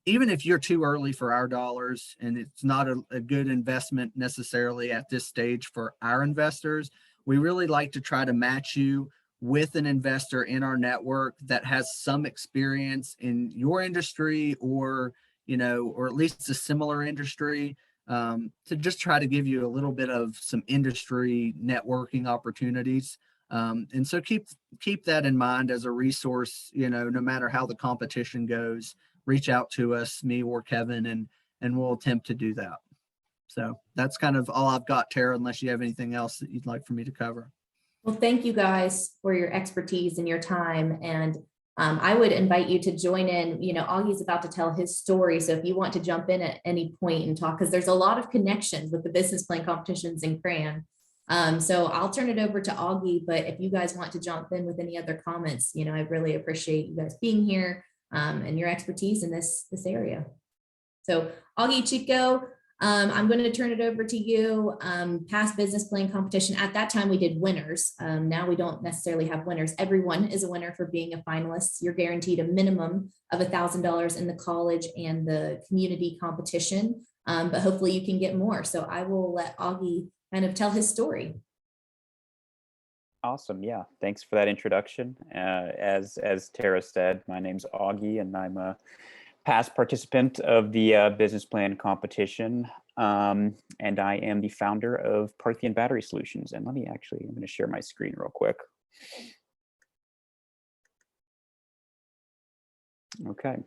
even if you're too early for our dollars and it's not a good investment necessarily at this stage for our investors, we really like to try to match you with an investor in our network that has some experience in your industry, or at least a similar industry, to just try to give you a little bit of some industry networking opportunities. And so keep that in mind as a resource, no matter how the competition goes. Reach out to us, me or Kevin, and we'll attempt to do that. So that's kind of all I've got, Tara, unless you have anything else that you'd like for me to cover. Well, thank you guys for your expertise and your time. And I would invite you to join in. Augie's about to tell his story. So if you want to jump in at any point and talk, because there's a lot of connections with the business plan competitions in CRAN. So I'll turn it over to Augie, but if you guys want to jump in with any other comments, I really appreciate you guys being here. And your expertise in this area. So Augie Chico, I'm going to turn it over to you. Past business plan competition, at that time we did winners. Now we don't necessarily have winners. Everyone is a winner for being a finalist. You're guaranteed a minimum of $1,000 in the college and the community competition, but hopefully you can get more. So I will let Augie kind of tell his story. Awesome. Yeah. Thanks for that introduction. As Tara said, my name's Augie, and I'm a past participant of the business plan competition. And I am the founder of Parthian Battery Solutions. And I'm going to share my screen real quick. Okay.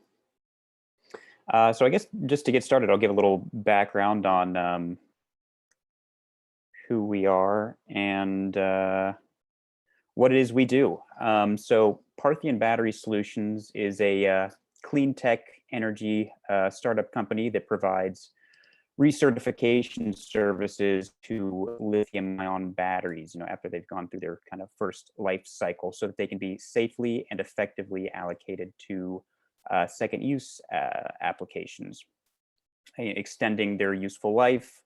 So I guess just to get started, I'll give a little background on who we are and what it is we do. So Parthian Battery Solutions is a clean tech energy startup company that provides recertification services to lithium-ion batteries, after they've gone through their kind of first life cycle, so that they can be safely and effectively allocated to second use applications, extending their useful life,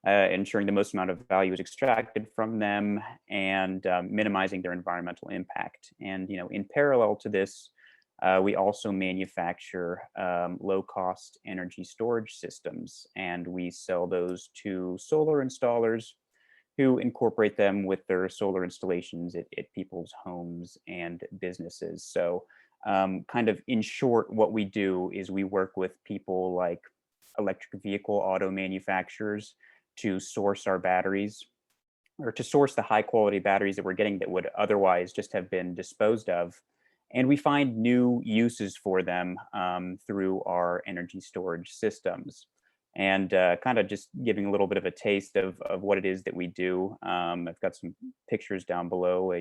ensuring the most amount of value is extracted from them, and minimizing their environmental impact. And in parallel to this, we also manufacture low-cost energy storage systems, and we sell those to solar installers who incorporate them with their solar installations at people's homes and businesses. So kind of in short, what we do is we work with people like electric vehicle auto manufacturers to source our batteries, or to source the high quality batteries that we're getting that would otherwise just have been disposed of. And we find new uses for them through our energy storage systems. And kind of just giving a little bit of a taste of what it is that we do. I've got some pictures down below.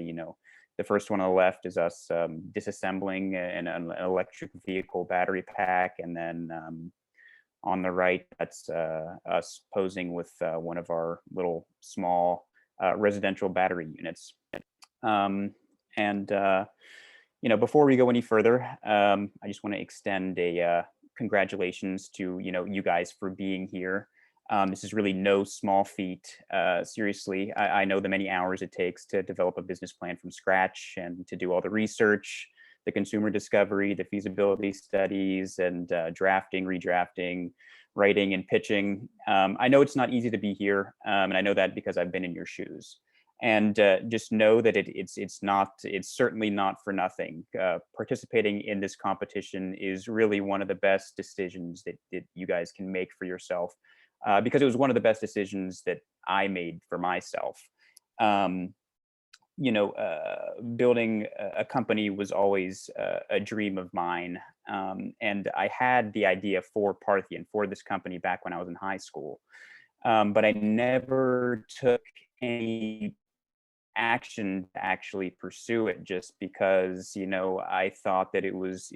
The first one on the left is us disassembling an electric vehicle battery pack. And then on the right, that's us posing with one of our little small residential battery units. Before we go any further, I just want to extend a congratulations to you guys for being here. This is really no small feat. Seriously, I know the many hours it takes to develop a business plan from scratch and to do all the research, the consumer discovery, the feasibility studies, and drafting, redrafting, writing, and pitching. I know it's not easy to be here, and I know that because I've been in your shoes. And just know that it's certainly not for nothing. Participating in this competition is really one of the best decisions that you guys can make for yourself, because it was one of the best decisions that I made for myself. Building a company was always a dream of mine. And I had the idea for Parthian, for this company, back when I was in high school. But I never took any action to actually pursue it, just because I thought that it was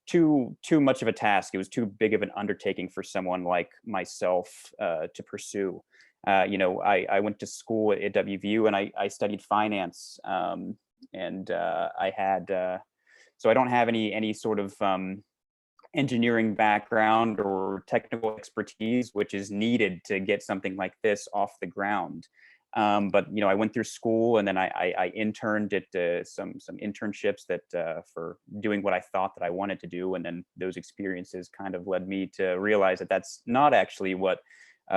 too much of a task. It was too big of an undertaking for someone like myself to pursue. I went to school at WVU and I studied finance, and I had so I don't have any sort of engineering background or technical expertise, which is needed to get something like this off the ground. But I went through school, and then I interned at some internships that for doing what I thought that I wanted to do, and then those experiences kind of led me to realize that that's not actually what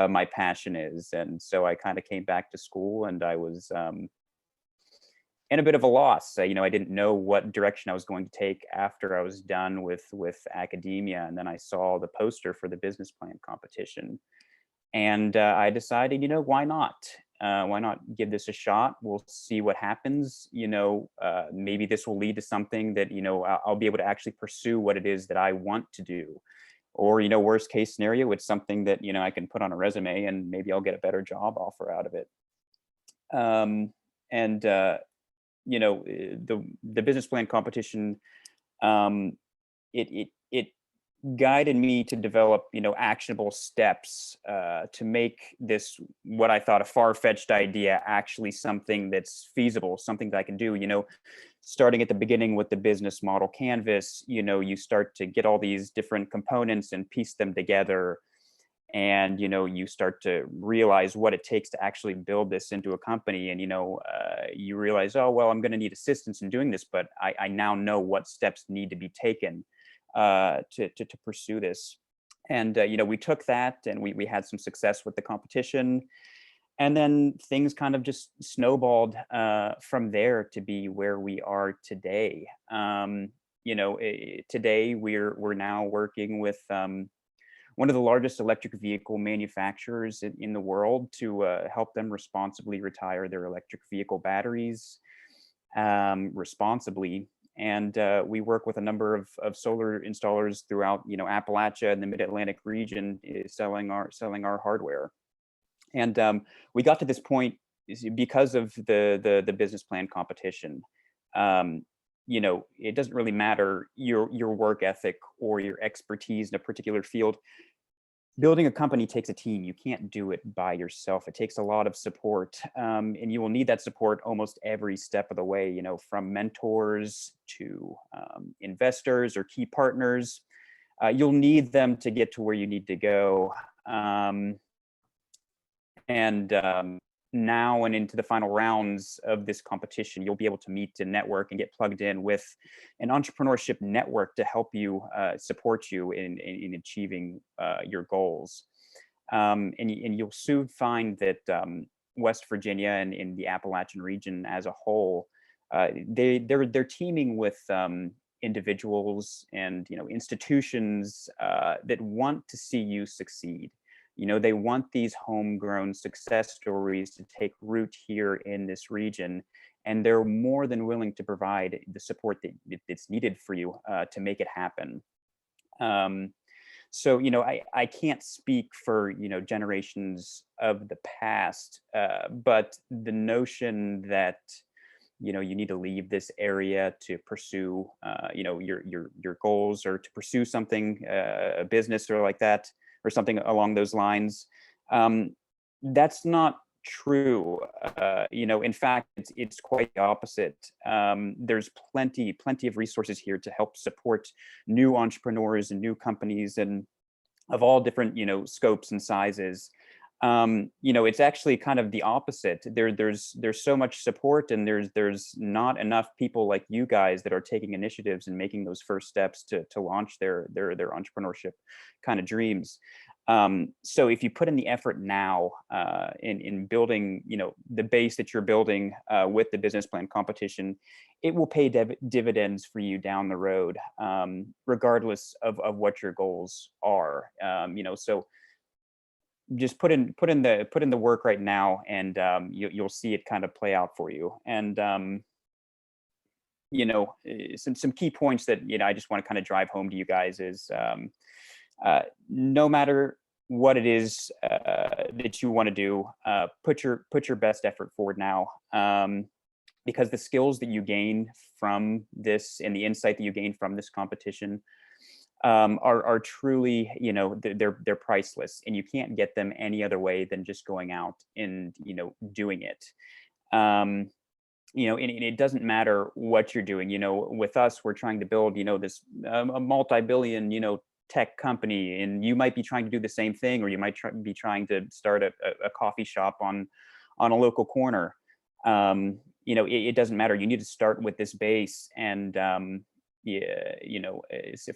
my passion is. And so I kind of came back to school, and I was in a bit of a loss. I didn't know what direction I was going to take after I was done with academia, and then I saw the poster for the business plan competition, and I decided, why not? Why not give this a shot? We'll see what happens. Maybe this will lead to something that, I'll be able to actually pursue what it is that I want to do. Or, worst case scenario, it's something that, I can put on a resume and maybe I'll get a better job offer out of it. The business plan competition, it guided me to develop, actionable steps to make this, what I thought a far-fetched idea, actually something that's feasible, something that I can do. Starting at the beginning with the business model canvas, you start to get all these different components and piece them together. And, you start to realize what it takes to actually build this into a company. And, you realize, oh, well, I'm going to need assistance in doing this, but I now know what steps need to be taken to pursue this. And we took that, and we had some success with the competition, and then things kind of just snowballed from there to be where we are today. Today we're now working with one of the largest electric vehicle manufacturers in the world to help them responsibly retire their electric vehicle batteries responsibly. And we work with a number of solar installers throughout, Appalachia and the Mid-Atlantic region, selling our hardware. And we got to this point because of the business plan competition. It doesn't really matter your work ethic or your expertise in a particular field. Building a company takes a team. You can't do it by yourself. It takes a lot of support, and you will need that support almost every step of the way, from mentors to investors or key partners. You'll need them to get to where you need to go. Now and into the final rounds of this competition, you'll be able to meet and network and get plugged in with an entrepreneurship network to help you support you in achieving your goals. And you'll soon find that West Virginia and in the Appalachian region as a whole, they're teaming with individuals and institutions that want to see you succeed. They want these homegrown success stories to take root here in this region, and they're more than willing to provide the support that's needed for you to make it happen. So, I can't speak for, generations of the past, but the notion that, you need to leave this area to pursue, your goals, or to pursue something, a business or like that, or something along those lines. That's not true. In fact, it's quite the opposite. There's plenty of resources here to help support new entrepreneurs and new companies, and of all different, scopes and sizes. It's actually kind of the opposite. There's so much support, and there's not enough people like you guys that are taking initiatives and making those first steps to launch their entrepreneurship kind of dreams. So if you put in the effort now in building, the base that you're building with the business plan competition, it will pay dividends for you down the road, regardless of what your goals are. So just put in the work right now, and you'll see it kind of play out for you. And some key points that I just want to kind of drive home to you guys is, no matter what it is that you want to do, put your best effort forward now, because the skills that you gain from this and the insight that you gain from this competition are truly, they're priceless, and you can't get them any other way than just going out and doing it. And it doesn't matter what you're doing. With us, we're trying to build this a multi-billion tech company, and you might be trying to do the same thing, or you might be trying to start a coffee shop on a local corner. It doesn't matter. You need to start with this base, and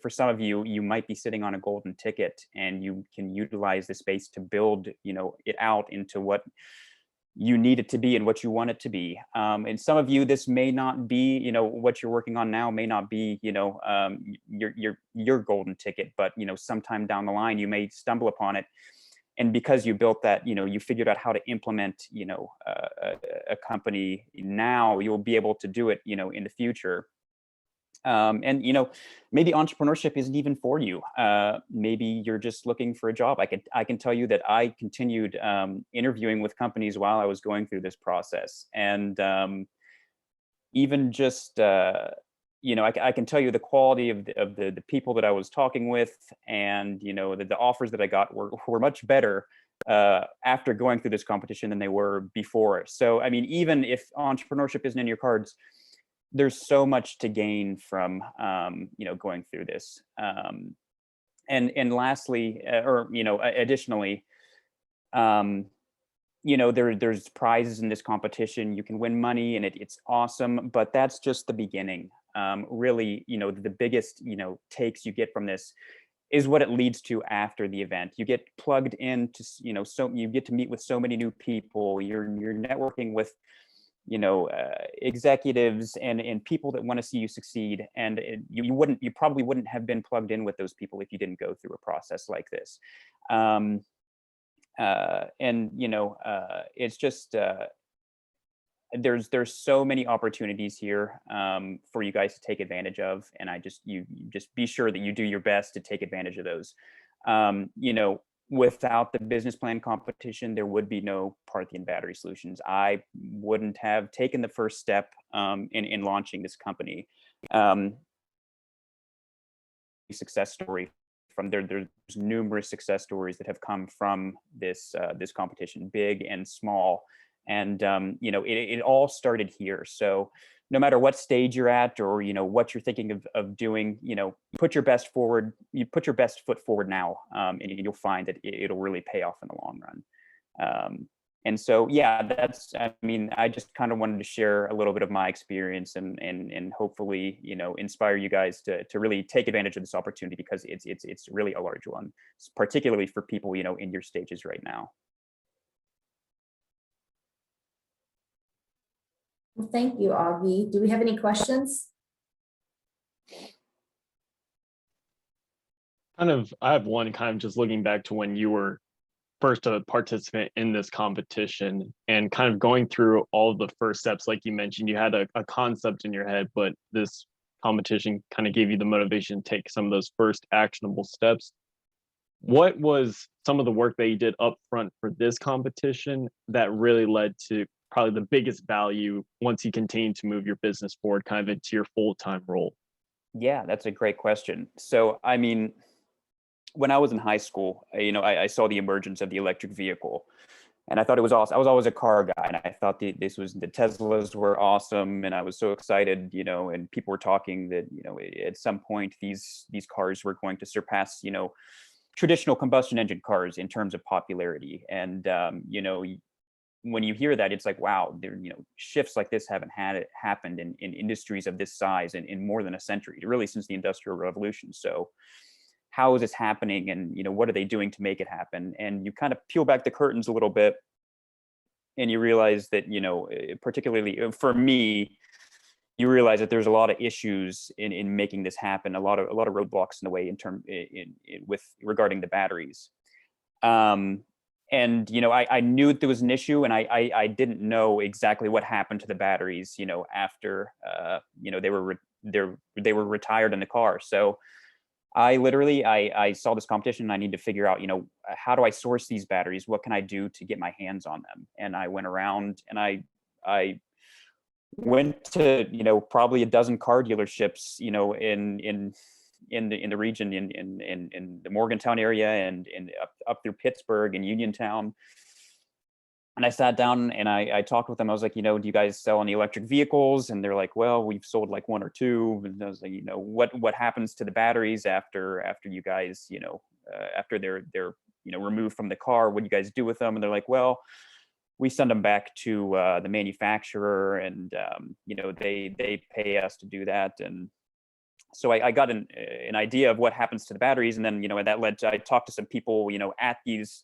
for some of you, you might be sitting on a golden ticket, and you can utilize this base to build it out into what you need it to be and what you want it to be. And some of you, this may not be, what you're working on now may not be, your golden ticket, but, sometime down the line, you may stumble upon it. And because you built that, you figured out how to implement, a company now, you'll be able to do it, in the future. And maybe entrepreneurship isn't even for you. Maybe you're just looking for a job. I can tell you that I continued interviewing with companies while I was going through this process, and even just I can tell you the quality of the people that I was talking with, and the offers that I got were much better after going through this competition than they were before. So I mean, even if entrepreneurship isn't in your cards, there's so much to gain from going through this. And lastly, additionally, there's prizes in this competition. You can win money, and it's awesome, but that's just the beginning. Really, the biggest takes you get from this is what it leads to after the event. You get plugged into so you get to meet with so many new people. You're networking with executives and people that want to see you succeed, and you probably wouldn't have been plugged in with those people if you didn't go through a process like this. It's just there's so many opportunities here for you guys to take advantage of, and you just be sure that you do your best to take advantage of those. Without the business plan competition, there would be no Parthian Battery Solutions. I wouldn't have taken the first step in launching this company. Success story from there. There's numerous success stories that have come from this competition, big and small, and it all started here. So no matter what stage you're at, or what you're thinking of doing, put your best forward. You put your best foot forward now, and you'll find that it'll really pay off in the long run. And so, yeah, I just kind of wanted to share a little bit of my experience, and hopefully, inspire you guys to really take advantage of this opportunity, because it's really a large one, particularly for people, in your stages right now. Well, thank you, Augie. Do we have any questions? I have one, kind of just looking back to when you were first a participant in this competition and kind of going through all of the first steps. Like you mentioned, you had a concept in your head, but this competition kind of gave you the motivation to take some of those first actionable steps. What was some of the work that you did up front for this competition that really led to probably the biggest value once you continue to move your business forward kind of into your full-time role? Yeah, that's a great question. So, I mean, when I was in high school, I saw the emergence of the electric vehicle, and I thought it was awesome. I was always a car guy, and I thought the Teslas were awesome, and I was so excited, and people were talking that, at some point these cars were going to surpass, traditional combustion engine cars in terms of popularity. And, when you hear that, it's like, wow, shifts like this haven't happened in industries of this size in more than a century, really since the Industrial Revolution. So how is this happening, and what are they doing to make it happen? And you kind of peel back the curtains a little bit, and you realize that, particularly for me, you realize that there's a lot of issues in making this happen, a lot of roadblocks in the way with regarding the batteries. And I knew that there was an issue, and I didn't know exactly what happened to the batteries, after they were retired in the car. So I literally I saw this competition, and I need to figure out, how do I source these batteries? What can I do to get my hands on them? And I went around, and I went to probably a dozen car dealerships, in the region, in the Morgantown area, and up through Pittsburgh and Uniontown. And I sat down and I talked with them. I was like, do you guys sell any electric vehicles? And they're like, well, we've sold like one or two. And I was like, what happens to the batteries after you guys, after they're removed from the car? What do you guys do with them? And they're like, well, we send them back to the manufacturer, and they pay us to do that. And so I got an idea of what happens to the batteries, and then that led to, I talked to some people at these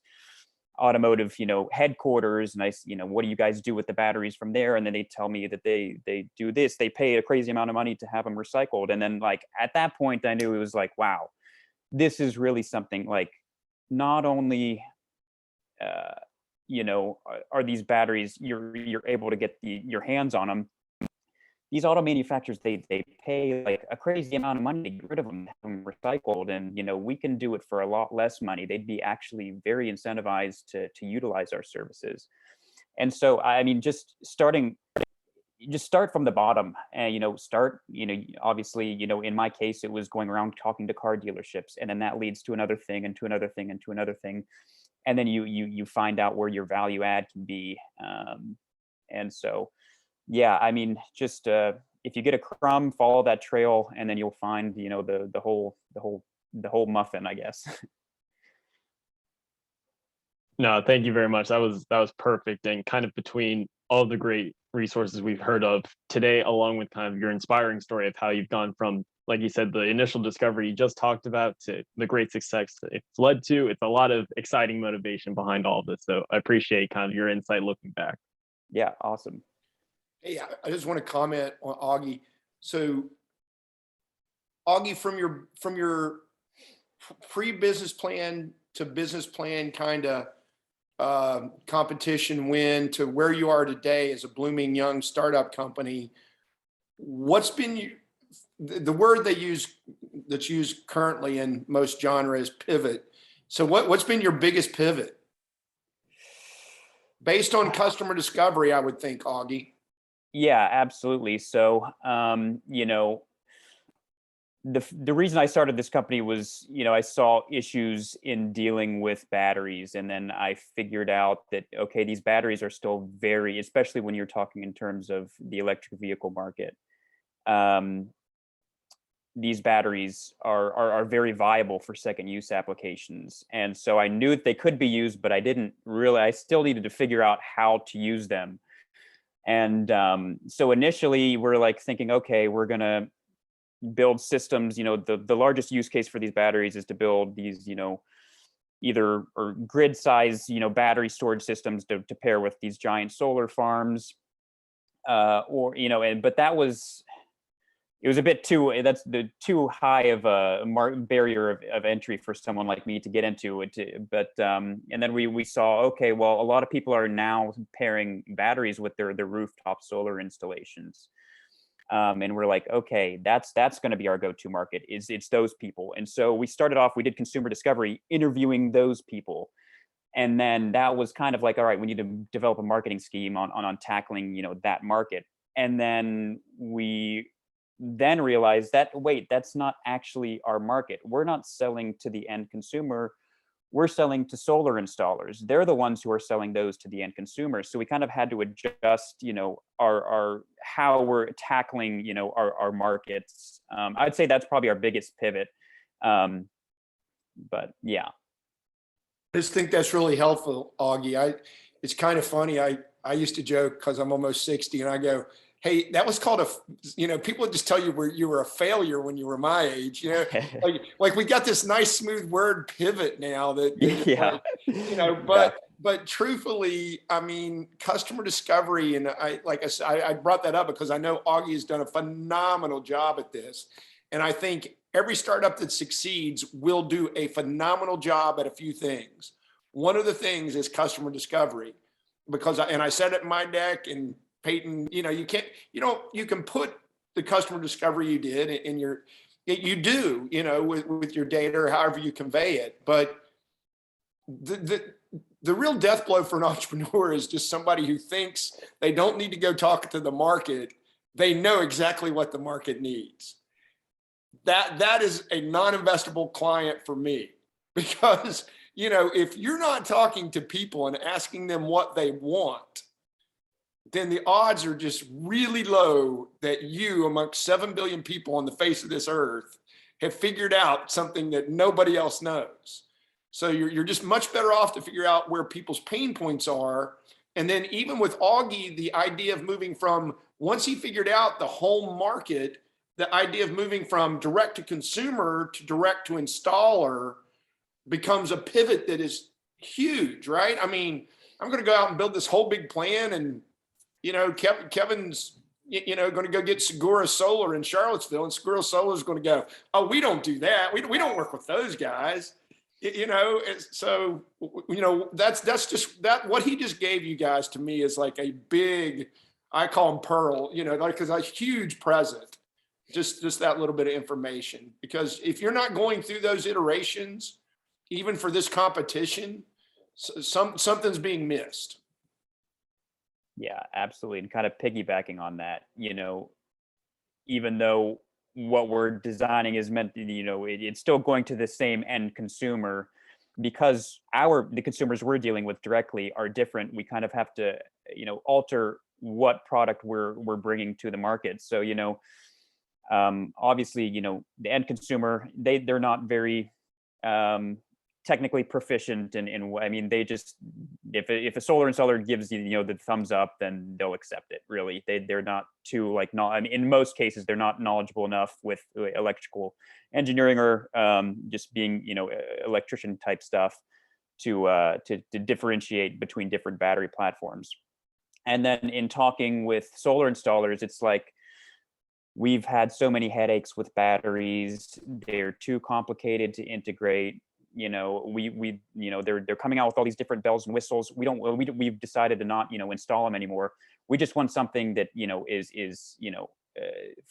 automotive headquarters, and I what do you guys do with the batteries from there? And then they tell me that they do this, they pay a crazy amount of money to have them recycled. And then like at that point I knew it was like, wow, this is really something. Like, not only are these batteries, you're able to get your hands on them, these auto manufacturers, they pay like a crazy amount of money to get rid of them, have them recycled. And we can do it for a lot less money. They'd be actually very incentivized to utilize our services. And so I mean, just start from the bottom, and obviously, in my case, it was going around talking to car dealerships, and then that leads to another thing, and to another thing, and to another thing. And then you find out where your value add can be. And so, yeah, I mean, just if you get a crumb, follow that trail, and then you'll find the whole muffin, I guess. No, thank you very much. That was perfect, and kind of between all the great resources we've heard of today, along with kind of your inspiring story of how you've gone from, like you said, the initial discovery you just talked about to the great success it's led to. It's a lot of exciting motivation behind all of this. So I appreciate kind of your insight looking back. Yeah, awesome. Hey, I just want to comment on Augie. So, Augie, from your pre-business plan to business plan kind of competition win to where you are today as a blooming young startup company, what's been the word that's used currently in most genres, pivot? So, what's been your biggest pivot based on customer discovery? I would think, Augie. Yeah, absolutely. So, the reason I started this company was, I saw issues in dealing with batteries, and then I figured out that, okay, these batteries are still very, especially when you're talking in terms of the electric vehicle market. These batteries are very viable for second use applications. And so I knew that they could be used, but I still needed to figure out how to use them. And so initially we're like thinking, okay, we're going to build systems. The largest use case for these batteries is to build these, either or grid size, battery storage systems to pair with these giant solar farms, but that was it was a bit too, that's the too high of a barrier of entry for someone like me to get into it. But and then we saw, okay, well, a lot of people are now pairing batteries with their rooftop solar installations. And we're like, okay, that's going to be our go-to market. It's those people. And so we started off, we did consumer discovery, interviewing those people. And then that was kind of like, all right, we need to develop a marketing scheme on tackling, that market. And then we then realized that, wait, that's not actually our market. We're not selling to the end consumer. We're selling to solar installers. They're the ones who are selling those to the end consumer. So we kind of had to adjust, our how we're tackling, our markets. I'd say that's probably our biggest pivot. But yeah. I just think that's really helpful, Augie. It's kind of funny. I used to joke because I'm almost 60 and I go, hey, that was called people would just tell you you were a failure when you were my age, like we got this nice smooth word pivot now that yeah. But truthfully, I mean, customer discovery, and I brought that up because I know Augie has done a phenomenal job at this. And I think every startup that succeeds will do a phenomenal job at a few things. One of the things is customer discovery, because I said it in my deck, and Peyton, you can put the customer discovery you did in you do, with your data or however you convey it. But the real death blow for an entrepreneur is just somebody who thinks they don't need to go talk to the market. They know exactly what the market needs. That is a non-investable client for me, because, if you're not talking to people and asking them what they want, then the odds are just really low that you, amongst 7 billion people on the face of this earth, have figured out something that nobody else knows. So you're just much better off to figure out where people's pain points are. And then even with Augie, the idea of moving from, once he figured out the home market, the idea of moving from direct to consumer to direct to installer becomes a pivot that is huge, right? I mean, I'm going to go out and build this whole big plan, and Kevin's going to go get Segura Solar in Charlottesville, and Segura Solar is going to go, oh, we don't do that. We don't work with those guys. So that's just that. What he just gave you guys, to me, is like a big, I call him pearl, because a huge present. Just that little bit of information, because if you're not going through those iterations, even for this competition, something's being missed. Yeah, absolutely. And kind of piggybacking on that, even though what we're designing is meant, it's still going to the same end consumer, because the consumers we're dealing with directly are different. We kind of have to, alter what product we're bringing to the market. So, obviously, the end consumer, they're not very technically proficient in they just, if a solar installer gives you the thumbs up, then they'll accept it. Really, they're not too in most cases they're not knowledgeable enough with electrical engineering or just being electrician type stuff to differentiate between different battery platforms. And then in talking with solar installers, it's like, we've had so many headaches with batteries. They're too complicated to integrate. They're coming out with all these different bells and whistles. We've decided to not, install them anymore. We just want something that, is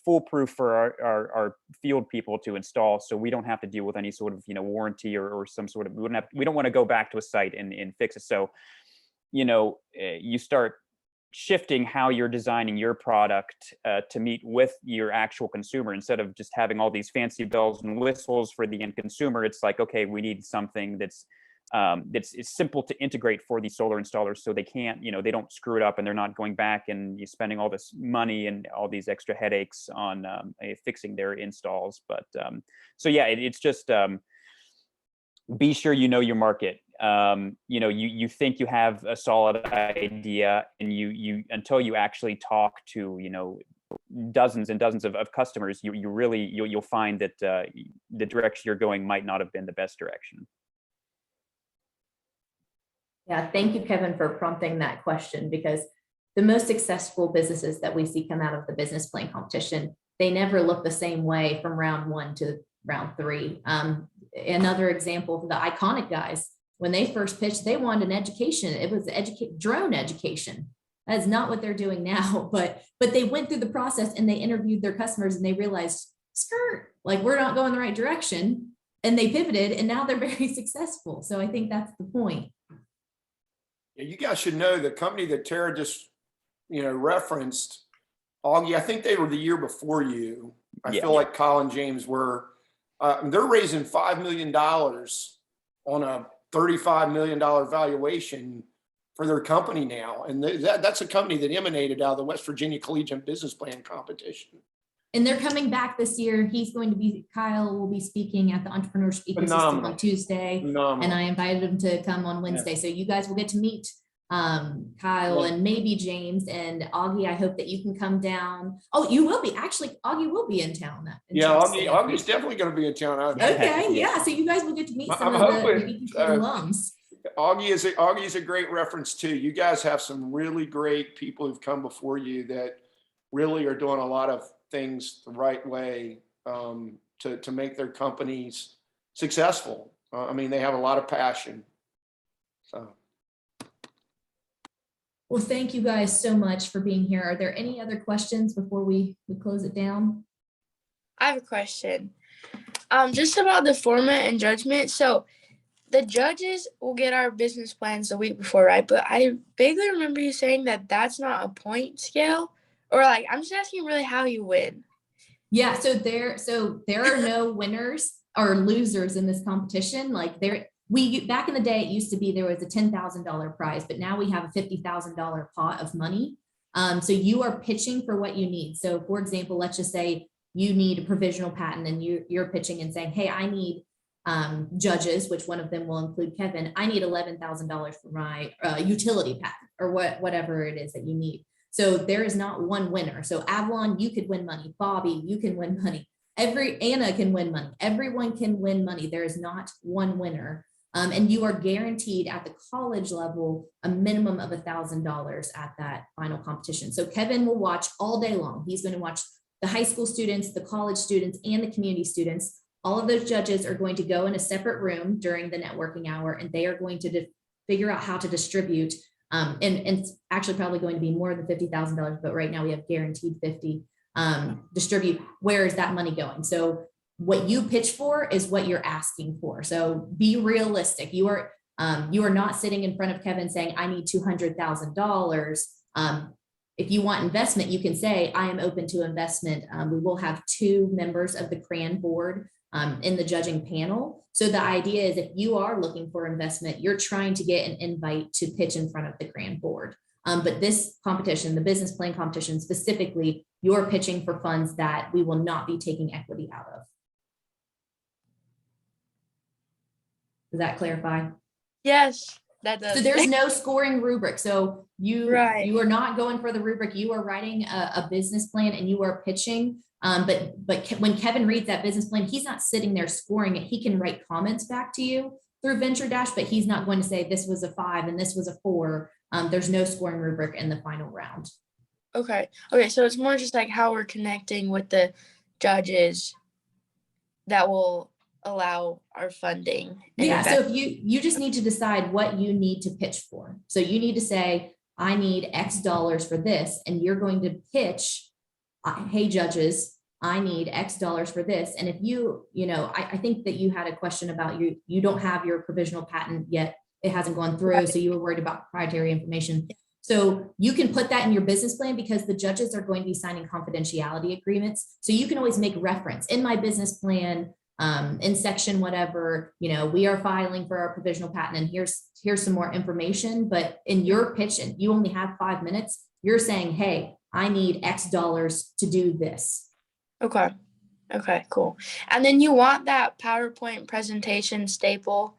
foolproof for our field people to install, so we don't have to deal with any sort of, warranty or some sort of, we don't want to go back to a site and fix it. So, you start shifting how you're designing your product to meet with your actual consumer. Instead of just having all these fancy bells and whistles for the end consumer, it's like, okay, we need something that's simple to integrate for these solar installers, so they can't, they don't screw it up, and they're not going back and spending all this money and all these extra headaches on fixing their installs. But so yeah, it's just be sure you know your market. You think you have a solid idea, and you until you actually talk to dozens and dozens of customers, you'll find that the direction you're going might not have been the best direction. Yeah, thank you, Kevin, for prompting that question, because the most successful businesses that we see come out of the business plan competition they never look the same way from round 1 to round 3. Another example, the Iconic guys, when they first pitched, they wanted an education. It was drone education. That is not what they're doing now, but they went through the process and they interviewed their customers and they realized, skirt, like we're not going the right direction. And they pivoted and now they're very successful. So I think that's the point. Yeah, you guys should know the company that Tara just, referenced, Augie, I think they were the year before you. I Yeah. feel like Colin James were, they're raising $5 million on a $35 million valuation for their company now. And that's a company that emanated out of the West Virginia Collegiate Business Plan competition. And they're coming back this year. Kyle will be speaking at the Entrepreneurship Ecosystem Phenomenal. on Tuesday. Phenomenal. And I invited him to come on Wednesday. So you guys will get to meet Kyle and maybe James and Augie. I hope that you can come down. Oh, you will be. Actually, Augie will be in town. Augie's definitely going to be in town. Okay, yeah. So you guys will get to meet some I'm of hoping, the BPC alums. Augie's a great reference too. You guys have some really great people who've come before you that really are doing a lot of things the right way to make their companies successful. They have a lot of passion. So. Well, thank you guys so much for being here. Are there any other questions before we close it down? I have a question. Just about the format and judgment. So the judges will get our business plans the week before, right? But I vaguely remember you saying that that's not a point scale, or like, I'm just asking really how you win. Yeah, so there are no winners or losers in this competition. Like back in the day, it used to be there was a $10,000 prize, but now we have a $50,000 pot of money. So you are pitching for what you need. So for example, let's just say you need a provisional patent and you're pitching and saying, hey, I need judges, which one of them will include Kevin. I need $11,000 for my utility patent or whatever it is that you need. So there is not one winner. So Avalon, you could win money. Bobby, you can win money. Anna can win money. Everyone can win money. There is not one winner. And you are guaranteed at the college level a minimum of $1,000 at that final competition. So Kevin will watch all day long. He's going to watch the high school students, the college students, and the community students. All of those judges are going to go in a separate room during the networking hour, and they are going to figure out how to distribute. And it's actually probably going to be more than $50,000, but right now we have guaranteed 50. Distribute, where is that money going? So what you pitch for is what you're asking for. So be realistic. You are not sitting in front of Kevin saying, I need $200,000. If you want investment, you can say, I am open to investment. We will have 2 members of the CRAN board in the judging panel. So the idea is if you are looking for investment, you're trying to get an invite to pitch in front of the CRAN board. But this competition, the business plan competition specifically, you're pitching for funds that we will not be taking equity out of. Does that clarify? Yes, that does. So there's no scoring rubric. So you are not going for the rubric. You are writing a business plan and you are pitching. But when Kevin reads that business plan, he's not sitting there scoring it. He can write comments back to you through Venture Dash, but he's not going to say this was a 5 and this was a 4. There's no scoring rubric in the final round. Okay. So it's more just like how we're connecting with the judges that will allow our funding. Yeah. So if you just need to decide what you need to pitch for. So you need to say, I need X dollars for this. And you're going to pitch, hey, judges, I need X dollars for this. And if I think that you had a question about you don't have your provisional patent yet. It hasn't gone through. Right. So you were worried about proprietary information. So you can put that in your business plan because the judges are going to be signing confidentiality agreements. So you can always make reference in my business plan, in section, whatever, we are filing for our provisional patent and here's some more information. But in your pitch, and you only have 5 minutes, you're saying, hey, I need X dollars to do this. Okay, cool. And then you want that PowerPoint presentation staple.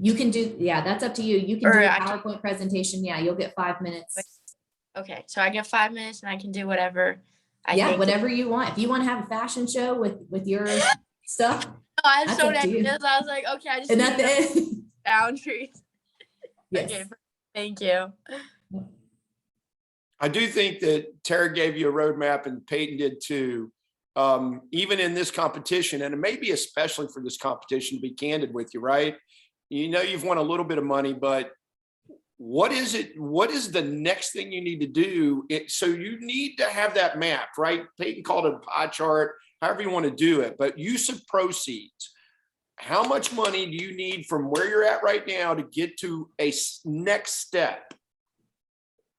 You can do, that's up to you. You can do a PowerPoint presentation. Yeah, you'll get 5 minutes. Okay, so I get 5 minutes and I can do whatever. Whatever you want. If you want to have a fashion show with your stuff. No, I have so many ideas. I was like, okay, I just and that's it. Boundaries. Yes. Okay, thank you. I do think that Tara gave you a roadmap and Peyton did too. Even in this competition, and maybe especially for this competition, to be candid with you, right? You know, you've won a little bit of money, but what is it? What is the next thing you need to do? So you need to have that map, right? Peyton called it a pie chart, however you want to do it, but use of proceeds. How much money do you need from where you're at right now to get to a next step?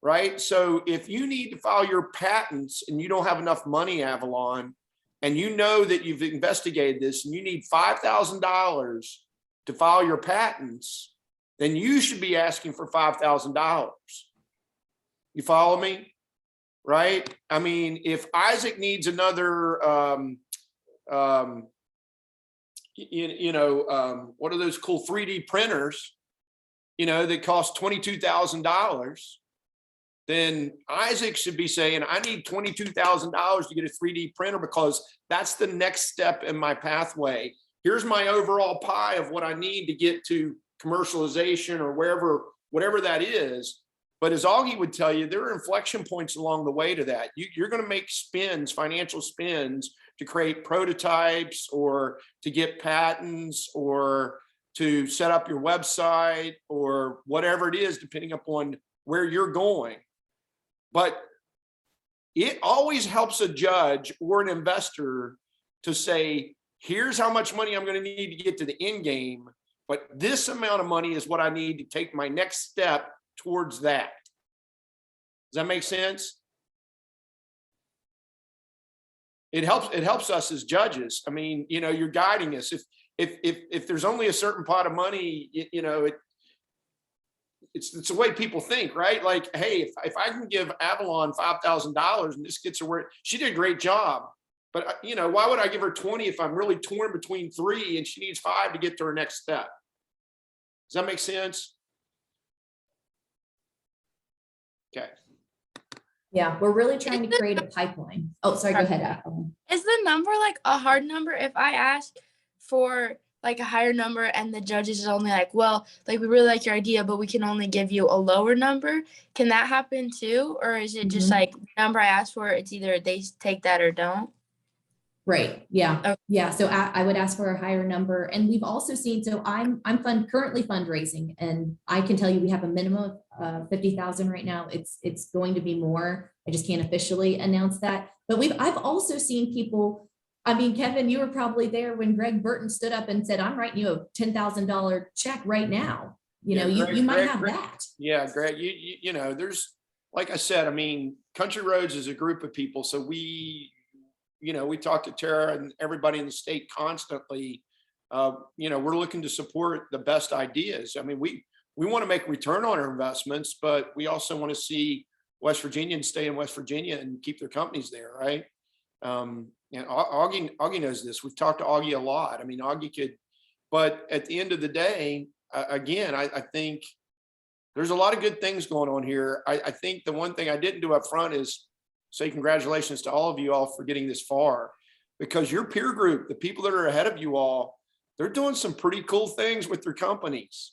Right? So if you need to file your patents and you don't have enough money, Avalon, and you know that you've investigated this and you need $5,000 to file your patents, then you should be asking for $5,000. You follow me? Right? I mean, if Isaac needs another, what are those cool 3D printers, that cost $22,000, then Isaac should be saying, I need $22,000 to get a 3D printer because that's the next step in my pathway. Here's my overall pie of what I need to get to commercialization or whatever that is. But as Augie would tell you, there are inflection points along the way to that. You're going to make spins, financial spins, to create prototypes or to get patents or to set up your website or whatever it is, depending upon where you're going. But it always helps a judge or an investor to say, here's how much money I'm going to need to get to the end game, but this amount of money is what I need to take my next step towards that. Does that make sense? It helps us as judges. I mean, you're guiding us. If there's only a certain pot of money, it's the way people think, right? Like, hey, if I can give Avalon $5,000 and this gets her where she did a great job, but why would I give her 20 if I'm really torn between 3 and she needs 5 to get to her next step? Does that make sense? Okay. Yeah, we're really trying to create a pipeline. Oh, sorry, go ahead, Avalon. Is the number like a hard number? If I ask for like a higher number and the judges is only like, well, like we really like your idea, but we can only give you a lower number. Can that happen too? Or is it just like the number I asked for, it's either they take that or don't? Right. Yeah. Okay. Yeah. So I would ask for a higher number. And we've also seen, so I'm currently fundraising, and I can tell you we have a minimum of 50,000 right now. It's going to be more. I just can't officially announce that. But I've also seen people, I mean, Kevin, you were probably there when Greg Burton stood up and said, I'm writing you a $10,000 check right now. You might have that. Yeah, Greg, there's, like I said, I mean, Country Roads is a group of people. So we talk to Tara and everybody in the state constantly. We're looking to support the best ideas. I mean, we want to make return on our investments, but we also want to see West Virginians stay in West Virginia and keep their companies there, right? And Augie knows this. We've talked to Augie a lot. I mean, Augie could, but at the end of the day, again, I think there's a lot of good things going on here. I think the one thing I didn't do up front is say congratulations to all of you all for getting this far, because your peer group, the people that are ahead of you all, they're doing some pretty cool things with their companies.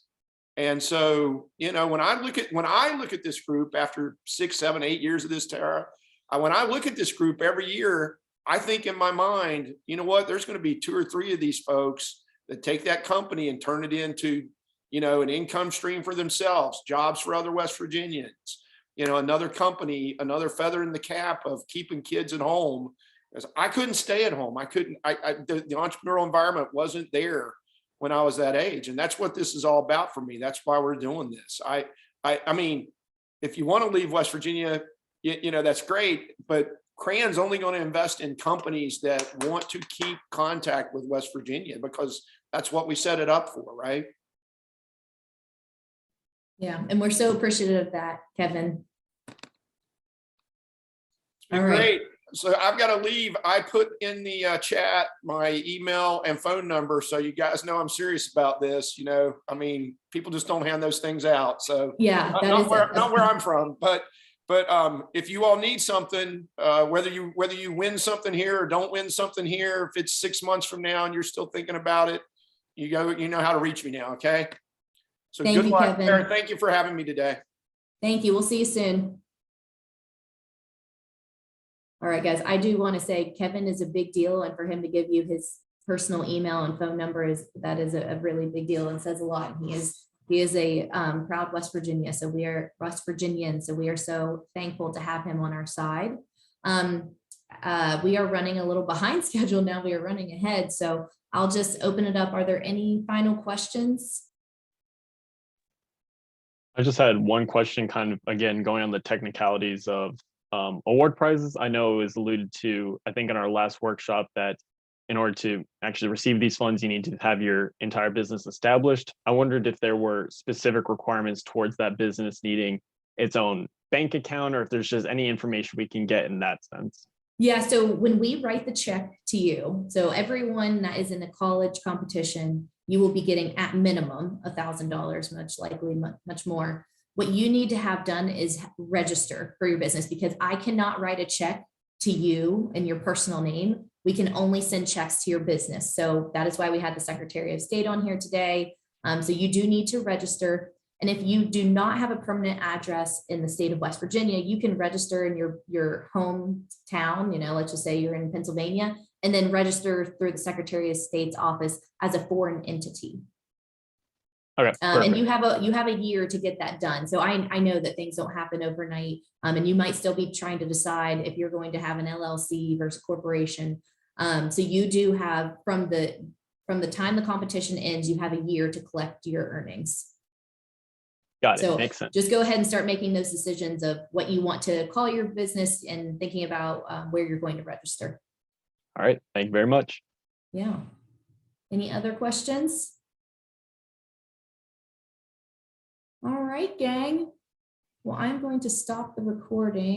And so, when I look at this group after 6, 7, 8 years of this, Tara, when I look at this group every year, I think in my mind, you know what, there's going to be 2 or 3 of these folks that take that company and turn it into, an income stream for themselves, jobs for other West Virginians, another company, another feather in the cap of keeping kids at home. Because I couldn't stay at home. The entrepreneurial environment wasn't there when I was that age. And that's what this is all about for me. That's why we're doing this. I mean, if you want to leave West Virginia, that's great, but Cran's only going to invest in companies that want to keep contact with West Virginia, because that's what we set it up for, right? Yeah, and we're so appreciative of that, Kevin. All right. Great. So I've got to leave. I put in the chat my email and phone number, so you guys know I'm serious about this. I mean, people just don't hand those things out. So yeah, not where I'm from, but if you all need something, whether you win something here or don't win something here, if it's 6 months from now and you're still thinking about it, you know how to reach me now. Okay. So Thank good you, luck. Kevin. Thank you for having me today. Thank you. We'll see you soon. All right, guys, I do want to say Kevin is a big deal, and for him to give you his personal email and phone number is a really big deal and says a lot. He is a proud West Virginia, so we are West Virginian, so we are so thankful to have him on our side. We are running a little behind schedule now. We are running ahead, so I'll just open it up. Are there any final questions? I just had one question, kind of again going on the technicalities of award prizes. I know it was alluded to, I think in our last workshop, that in order to actually receive these funds, you need to have your entire business established. I wondered if there were specific requirements towards that business needing its own bank account, or if there's just any information we can get in that sense. Yeah, so when we write the check to you, so everyone that is in a college competition, you will be getting at minimum $1,000, much likely much more. What you need to have done is register for your business, because I cannot write a check to you in your personal name. We can only send checks to your business. So that is why we had the Secretary of State on here today. So you do need to register. And if you do not have a permanent address in the state of West Virginia, you can register in your hometown, let's just say you're in Pennsylvania, and then register through the Secretary of State's office as a foreign entity. Okay. And you have a year to get that done. So I know that things don't happen overnight, and you might still be trying to decide if you're going to have an LLC versus corporation. So you do have from the time the competition ends, you have a year to collect your earnings. Got it. So Makes sense. just go ahead and start making those decisions of what you want to call your business and thinking about where you're going to register. All right. Thank you very much. Yeah. Any other questions? All right, gang. Well, I'm going to stop the recording.